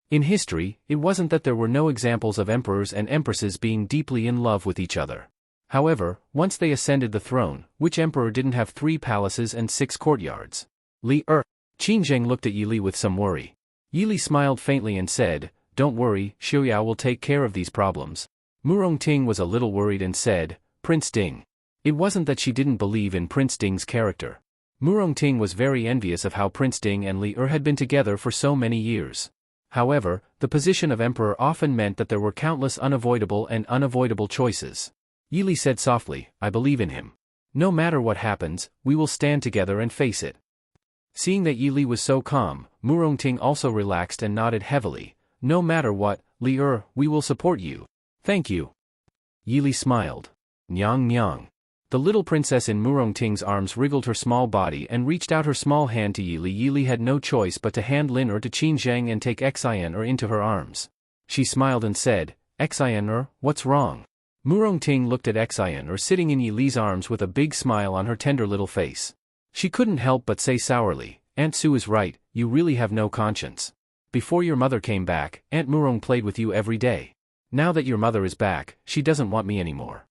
In history, it wasn't that there were no examples of emperors and empresses being deeply in love with each other. However, once they ascended the throne, which emperor didn't have 3 palaces and 6 courtyards? Li Er. Qin Zheng looked at Yili with some worry. Yili smiled faintly and said, don't worry, Xiaoyao will take care of these problems. Mu Rongting was a little worried and said, Prince Ding. It wasn't that she didn't believe in Prince Ding's character. Mu Rongting was very envious of how Prince Ding and Li Er had been together for so many years. However, the position of emperor often meant that there were countless unavoidable choices. Yili said softly, I believe in him. No matter what happens, we will stand together and face it. Seeing that Yili was so calm, Mu Rongting also relaxed and nodded heavily. No matter what, Li Er, we will support you. Thank you. Yili smiled. Nyang nyang. The little princess in Mu Rongting's arms wriggled her small body and reached out her small hand to Yili. Yili had no choice but to hand Lin Er to Qin Zheng and take Xin Er into her arms. She smiled and said, Xin Er, what's wrong? Mu Rongting looked at Xin Er sitting in Yili's arms with a big smile on her tender little face. She couldn't help but say sourly, Aunt Su is right, you really have no conscience. Before your mother came back, Aunt Murong played with you every day. Now that your mother is back, she doesn't want me anymore.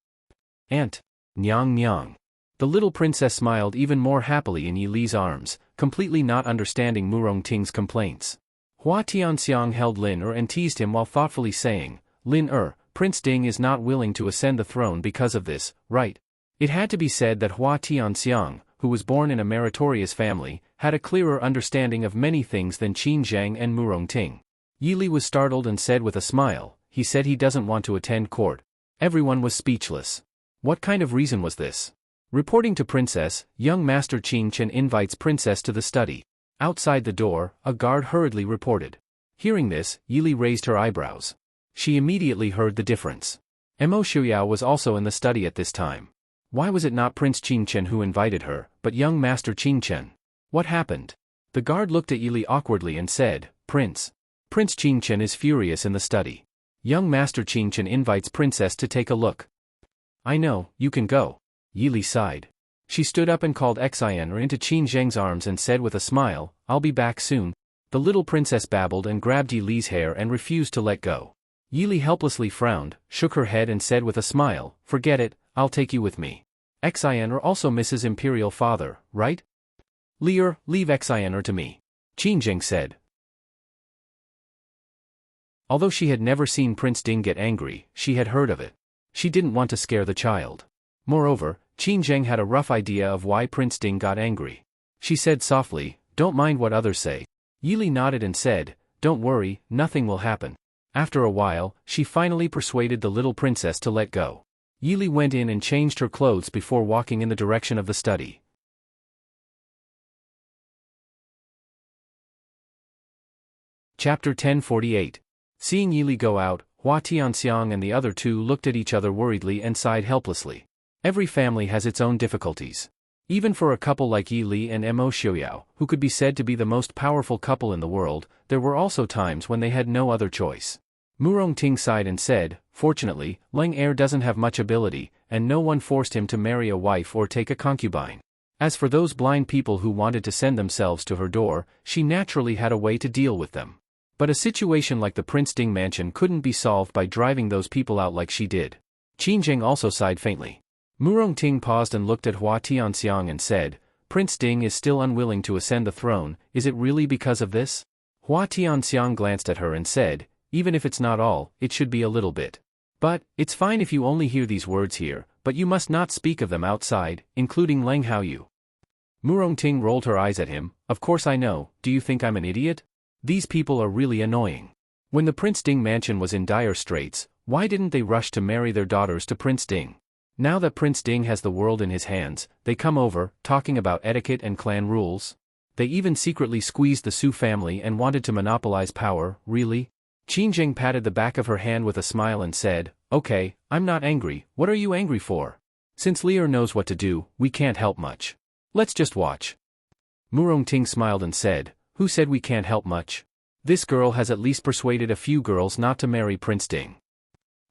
Aunt. Nyang nyang. The little princess smiled even more happily in Yi Li's arms, completely not understanding Murong Ting's complaints. Hua Tianxiang held Lin and teased him while thoughtfully saying, Lin Prince Ding is not willing to ascend the throne because of this, right? It had to be said that Hua Tianxiang, who was born in a meritorious family, had a clearer understanding of many things than Qin Zhang and Murong Ting. Yi Li was startled and said with a smile, he said he doesn't want to attend court. Everyone was speechless. What kind of reason was this? Reporting to Princess, young Master Qin Chen invites Princess to the study. Outside the door, a guard hurriedly reported. Hearing this, Yi Li raised her eyebrows. She immediately heard the difference. Mo Xiuyao was also in the study at this time. Why was it not Prince Qin Chen who invited her, but young Master Qin Chen? What happened? The guard looked at Yi Li awkwardly and said, Prince Qin Chen is furious in the study. Young Master Qin Chen invites Princess to take a look. I know, you can go. Yi Li sighed. She stood up and called Xian into Qin Zheng's arms and said with a smile, I'll be back soon. The little princess babbled and grabbed Yi Li's hair and refused to let go. Yi Li helplessly frowned, shook her head and said with a smile, forget it, I'll take you with me. Xian also Mrs. Imperial Father, right? Leave Xian to me. Qin Zheng said. Although she had never seen Prince Ding get angry, she had heard of it. She didn't want to scare the child. Moreover, Qin Zheng had a rough idea of why Prince Ding got angry. She said softly, don't mind what others say. Yi Li nodded and said, don't worry, nothing will happen. After a while, she finally persuaded the little princess to let go. Yi Li went in and changed her clothes before walking in the direction of the study. Chapter 1048. Seeing Yi Li go out, Hua Tianxiang and the other two looked at each other worriedly and sighed helplessly. Every family has its own difficulties. Even for a couple like Yi Li and Mo Xiuyao, who could be said to be the most powerful couple in the world, there were also times when they had no other choice. Murong Ting sighed and said, fortunately, Leng Er doesn't have much ability, and no one forced him to marry a wife or take a concubine. As for those blind people who wanted to send themselves to her door, she naturally had a way to deal with them. But a situation like the Prince Ding mansion couldn't be solved by driving those people out like she did. Qin Zheng also sighed faintly. Murong Ting paused and looked at Hua Tianxiang and said, Prince Ding is still unwilling to ascend the throne, is it really because of this? Hua Tianxiang glanced at her and said, even if it's not all, it should be a little bit. But, it's fine if you only hear these words here, but you must not speak of them outside, including Leng Haoyu. Murong Ting rolled her eyes at him, of course I know, do you think I'm an idiot? These people are really annoying. When the Prince Ding mansion was in dire straits, why didn't they rush to marry their daughters to Prince Ding? Now that Prince Ding has the world in his hands, they come over, talking about etiquette and clan rules. They even secretly squeezed the Su family and wanted to monopolize power, really? Qin Zheng patted the back of her hand with a smile and said, okay, I'm not angry, what are you angry for? Since Lear knows what to do, we can't help much. Let's just watch. Murong Ting smiled and said, who said we can't help much? This girl has at least persuaded a few girls not to marry Prince Ding.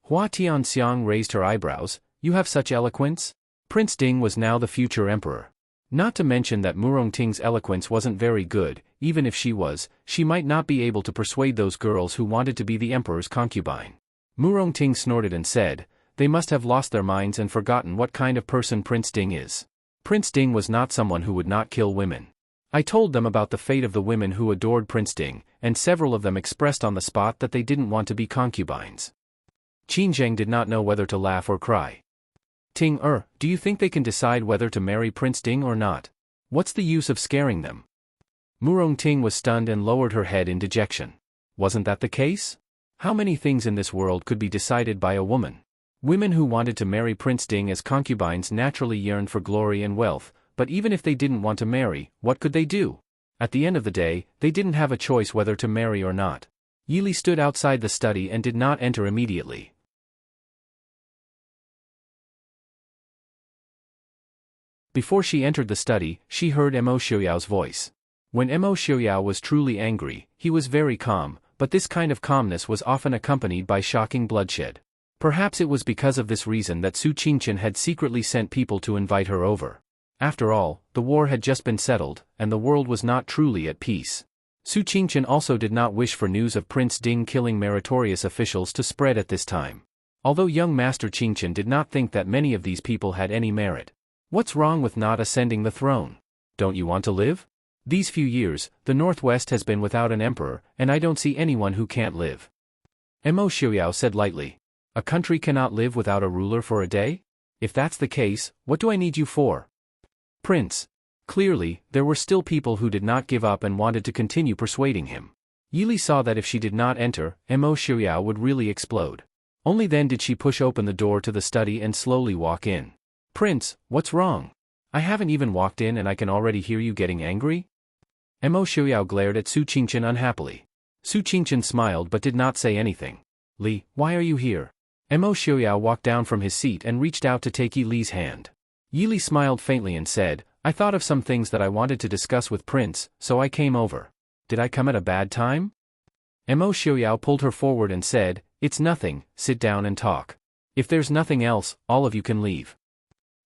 Hua Tianxiang raised her eyebrows, you have such eloquence? Prince Ding was now the future emperor. Not to mention that Murong Ting's eloquence wasn't very good, even if she might not be able to persuade those girls who wanted to be the emperor's concubine. Murong Ting snorted and said, they must have lost their minds and forgotten what kind of person Prince Ding is. Prince Ding was not someone who would not kill women. I told them about the fate of the women who adored Prince Ding, and several of them expressed on the spot that they didn't want to be concubines. Qin Zheng did not know whether to laugh or cry. Ting do you think they can decide whether to marry Prince Ding or not? What's the use of scaring them? Murong Ting was stunned and lowered her head in dejection. Wasn't that the case? How many things in this world could be decided by a woman? Women who wanted to marry Prince Ding as concubines naturally yearned for glory and wealth, but even if they didn't want to marry, what could they do? At the end of the day, they didn't have a choice whether to marry or not. Yi Li stood outside the study and did not enter immediately. Before she entered the study, she heard Mo Xiuyao's voice. When Mo Xiuyao was truly angry, he was very calm, but this kind of calmness was often accompanied by shocking bloodshed. Perhaps it was because of this reason that Su Qingqian had secretly sent people to invite her over. After all, the war had just been settled, and the world was not truly at peace. Su Qingqian also did not wish for news of Prince Ding killing meritorious officials to spread at this time. Although young Master Qingqian did not think that many of these people had any merit. What's wrong with not ascending the throne? Don't you want to live? These few years, the Northwest has been without an emperor, and I don't see anyone who can't live. Mo Xiuyao said lightly. A country cannot live without a ruler for a day? If that's the case, what do I need you for? Prince. Clearly, there were still people who did not give up and wanted to continue persuading him. Yili saw that if she did not enter, Mo Xiuyao would really explode. Only then did she push open the door to the study and slowly walk in. Prince, what's wrong? I haven't even walked in and I can already hear you getting angry? Mo Xiuyao glared at Su Qingqian unhappily. Su Qingqian smiled but did not say anything. Li, why are you here? Mo Xiuyao walked down from his seat and reached out to take Yi Li's hand. Yi Li smiled faintly and said, I thought of some things that I wanted to discuss with Prince, so I came over. Did I come at a bad time? Mo Xiuyao pulled her forward and said, It's nothing, sit down and talk. If there's nothing else, all of you can leave.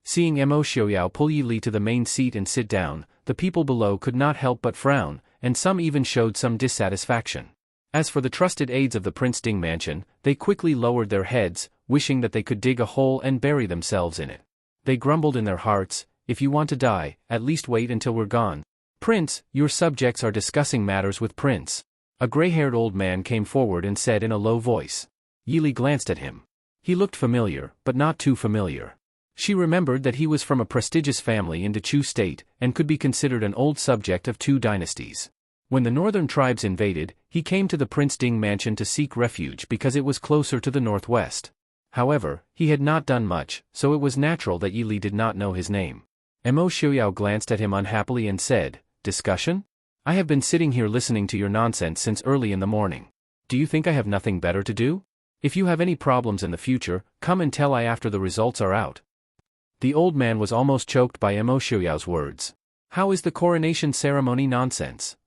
Seeing Mo Xiuyao pull Yi Li to the main seat and sit down, the people below could not help but frown, and some even showed some dissatisfaction. As for the trusted aides of the Prince Ding mansion, they quickly lowered their heads, wishing that they could dig a hole and bury themselves in it. They grumbled in their hearts, If you want to die, at least wait until we're gone. Prince, your subjects are discussing matters with Prince. A gray-haired old man came forward and said in a low voice. Yi Li glanced at him. He looked familiar, but not too familiar. She remembered that he was from a prestigious family in Dechu State, and could be considered an old subject of two dynasties. When the northern tribes invaded, he came to the Prince Ding mansion to seek refuge because it was closer to the northwest. However, he had not done much, so it was natural that Yi Li did not know his name. Mo Xiuyao glanced at him unhappily and said, Discussion? I have been sitting here listening to your nonsense since early in the morning. Do you think I have nothing better to do? If you have any problems in the future, come and tell I after the results are out. The old man was almost choked by Mo Xiuyao's words. How is the coronation ceremony nonsense?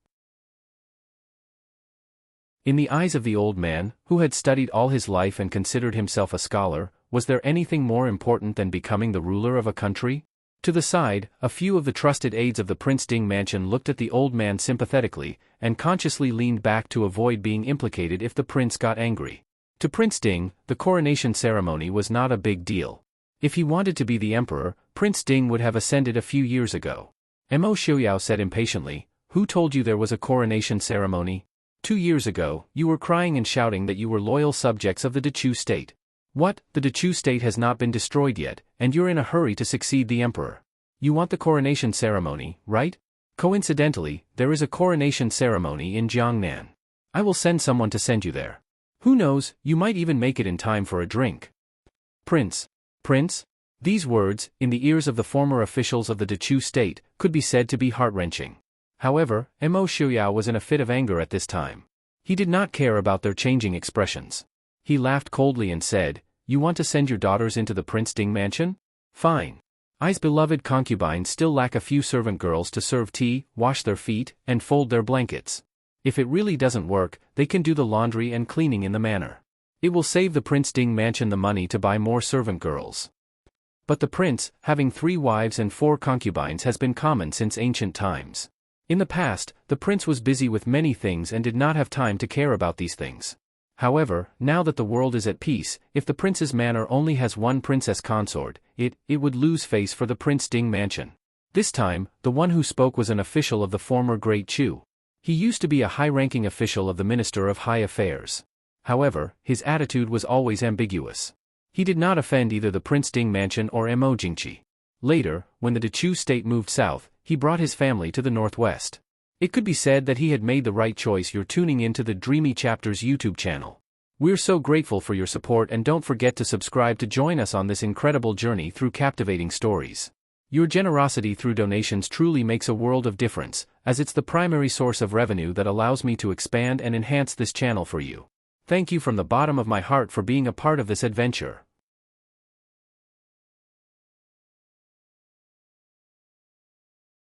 In the eyes of the old man, who had studied all his life and considered himself a scholar, was there anything more important than becoming the ruler of a country? To the side, a few of the trusted aides of the Prince Ding mansion looked at the old man sympathetically, and consciously leaned back to avoid being implicated if the prince got angry. To Prince Ding, the coronation ceremony was not a big deal. If he wanted to be the emperor, Prince Ding would have ascended a few years ago. Mo Xiuyao said impatiently, Who told you there was a coronation ceremony? 2 years ago, you were crying and shouting that you were loyal subjects of the Dechu state. What, the Dechu state has not been destroyed yet, and you're in a hurry to succeed the emperor. You want the coronation ceremony, right? Coincidentally, there is a coronation ceremony in Jiangnan. I will send someone to send you there. Who knows, you might even make it in time for a drink. Prince. These words, in the ears of the former officials of the Dechu state, could be said to be heart-wrenching. However, Mo Xiuyao was in a fit of anger at this time. He did not care about their changing expressions. He laughed coldly and said, You want to send your daughters into the Prince Ding mansion? Fine. I's beloved concubines still lack a few servant girls to serve tea, wash their feet, and fold their blankets. If it really doesn't work, they can do the laundry and cleaning in the manor. It will save the Prince Ding mansion the money to buy more servant girls. But the prince, having 3 wives and 4 concubines, has been common since ancient times. In the past, the prince was busy with many things and did not have time to care about these things. However, now that the world is at peace, if the prince's manor only has 1 princess consort, it would lose face for the Prince Ding mansion. This time, the one who spoke was an official of the former Great Chu. He used to be a high-ranking official of the Minister of High Affairs. However, his attitude was always ambiguous. He did not offend either the Prince Ding mansion or Mo Jingqi. Later, when the Dechu state moved south, he brought his family to the northwest. It could be said that he had made the right choice. You're tuning into the Dreamy Chapters YouTube channel. We're so grateful for your support, and don't forget to subscribe to join us on this incredible journey through captivating stories. Your generosity through donations truly makes a world of difference, as it's the primary source of revenue that allows me to expand and enhance this channel for you. Thank you from the bottom of my heart for being a part of this adventure.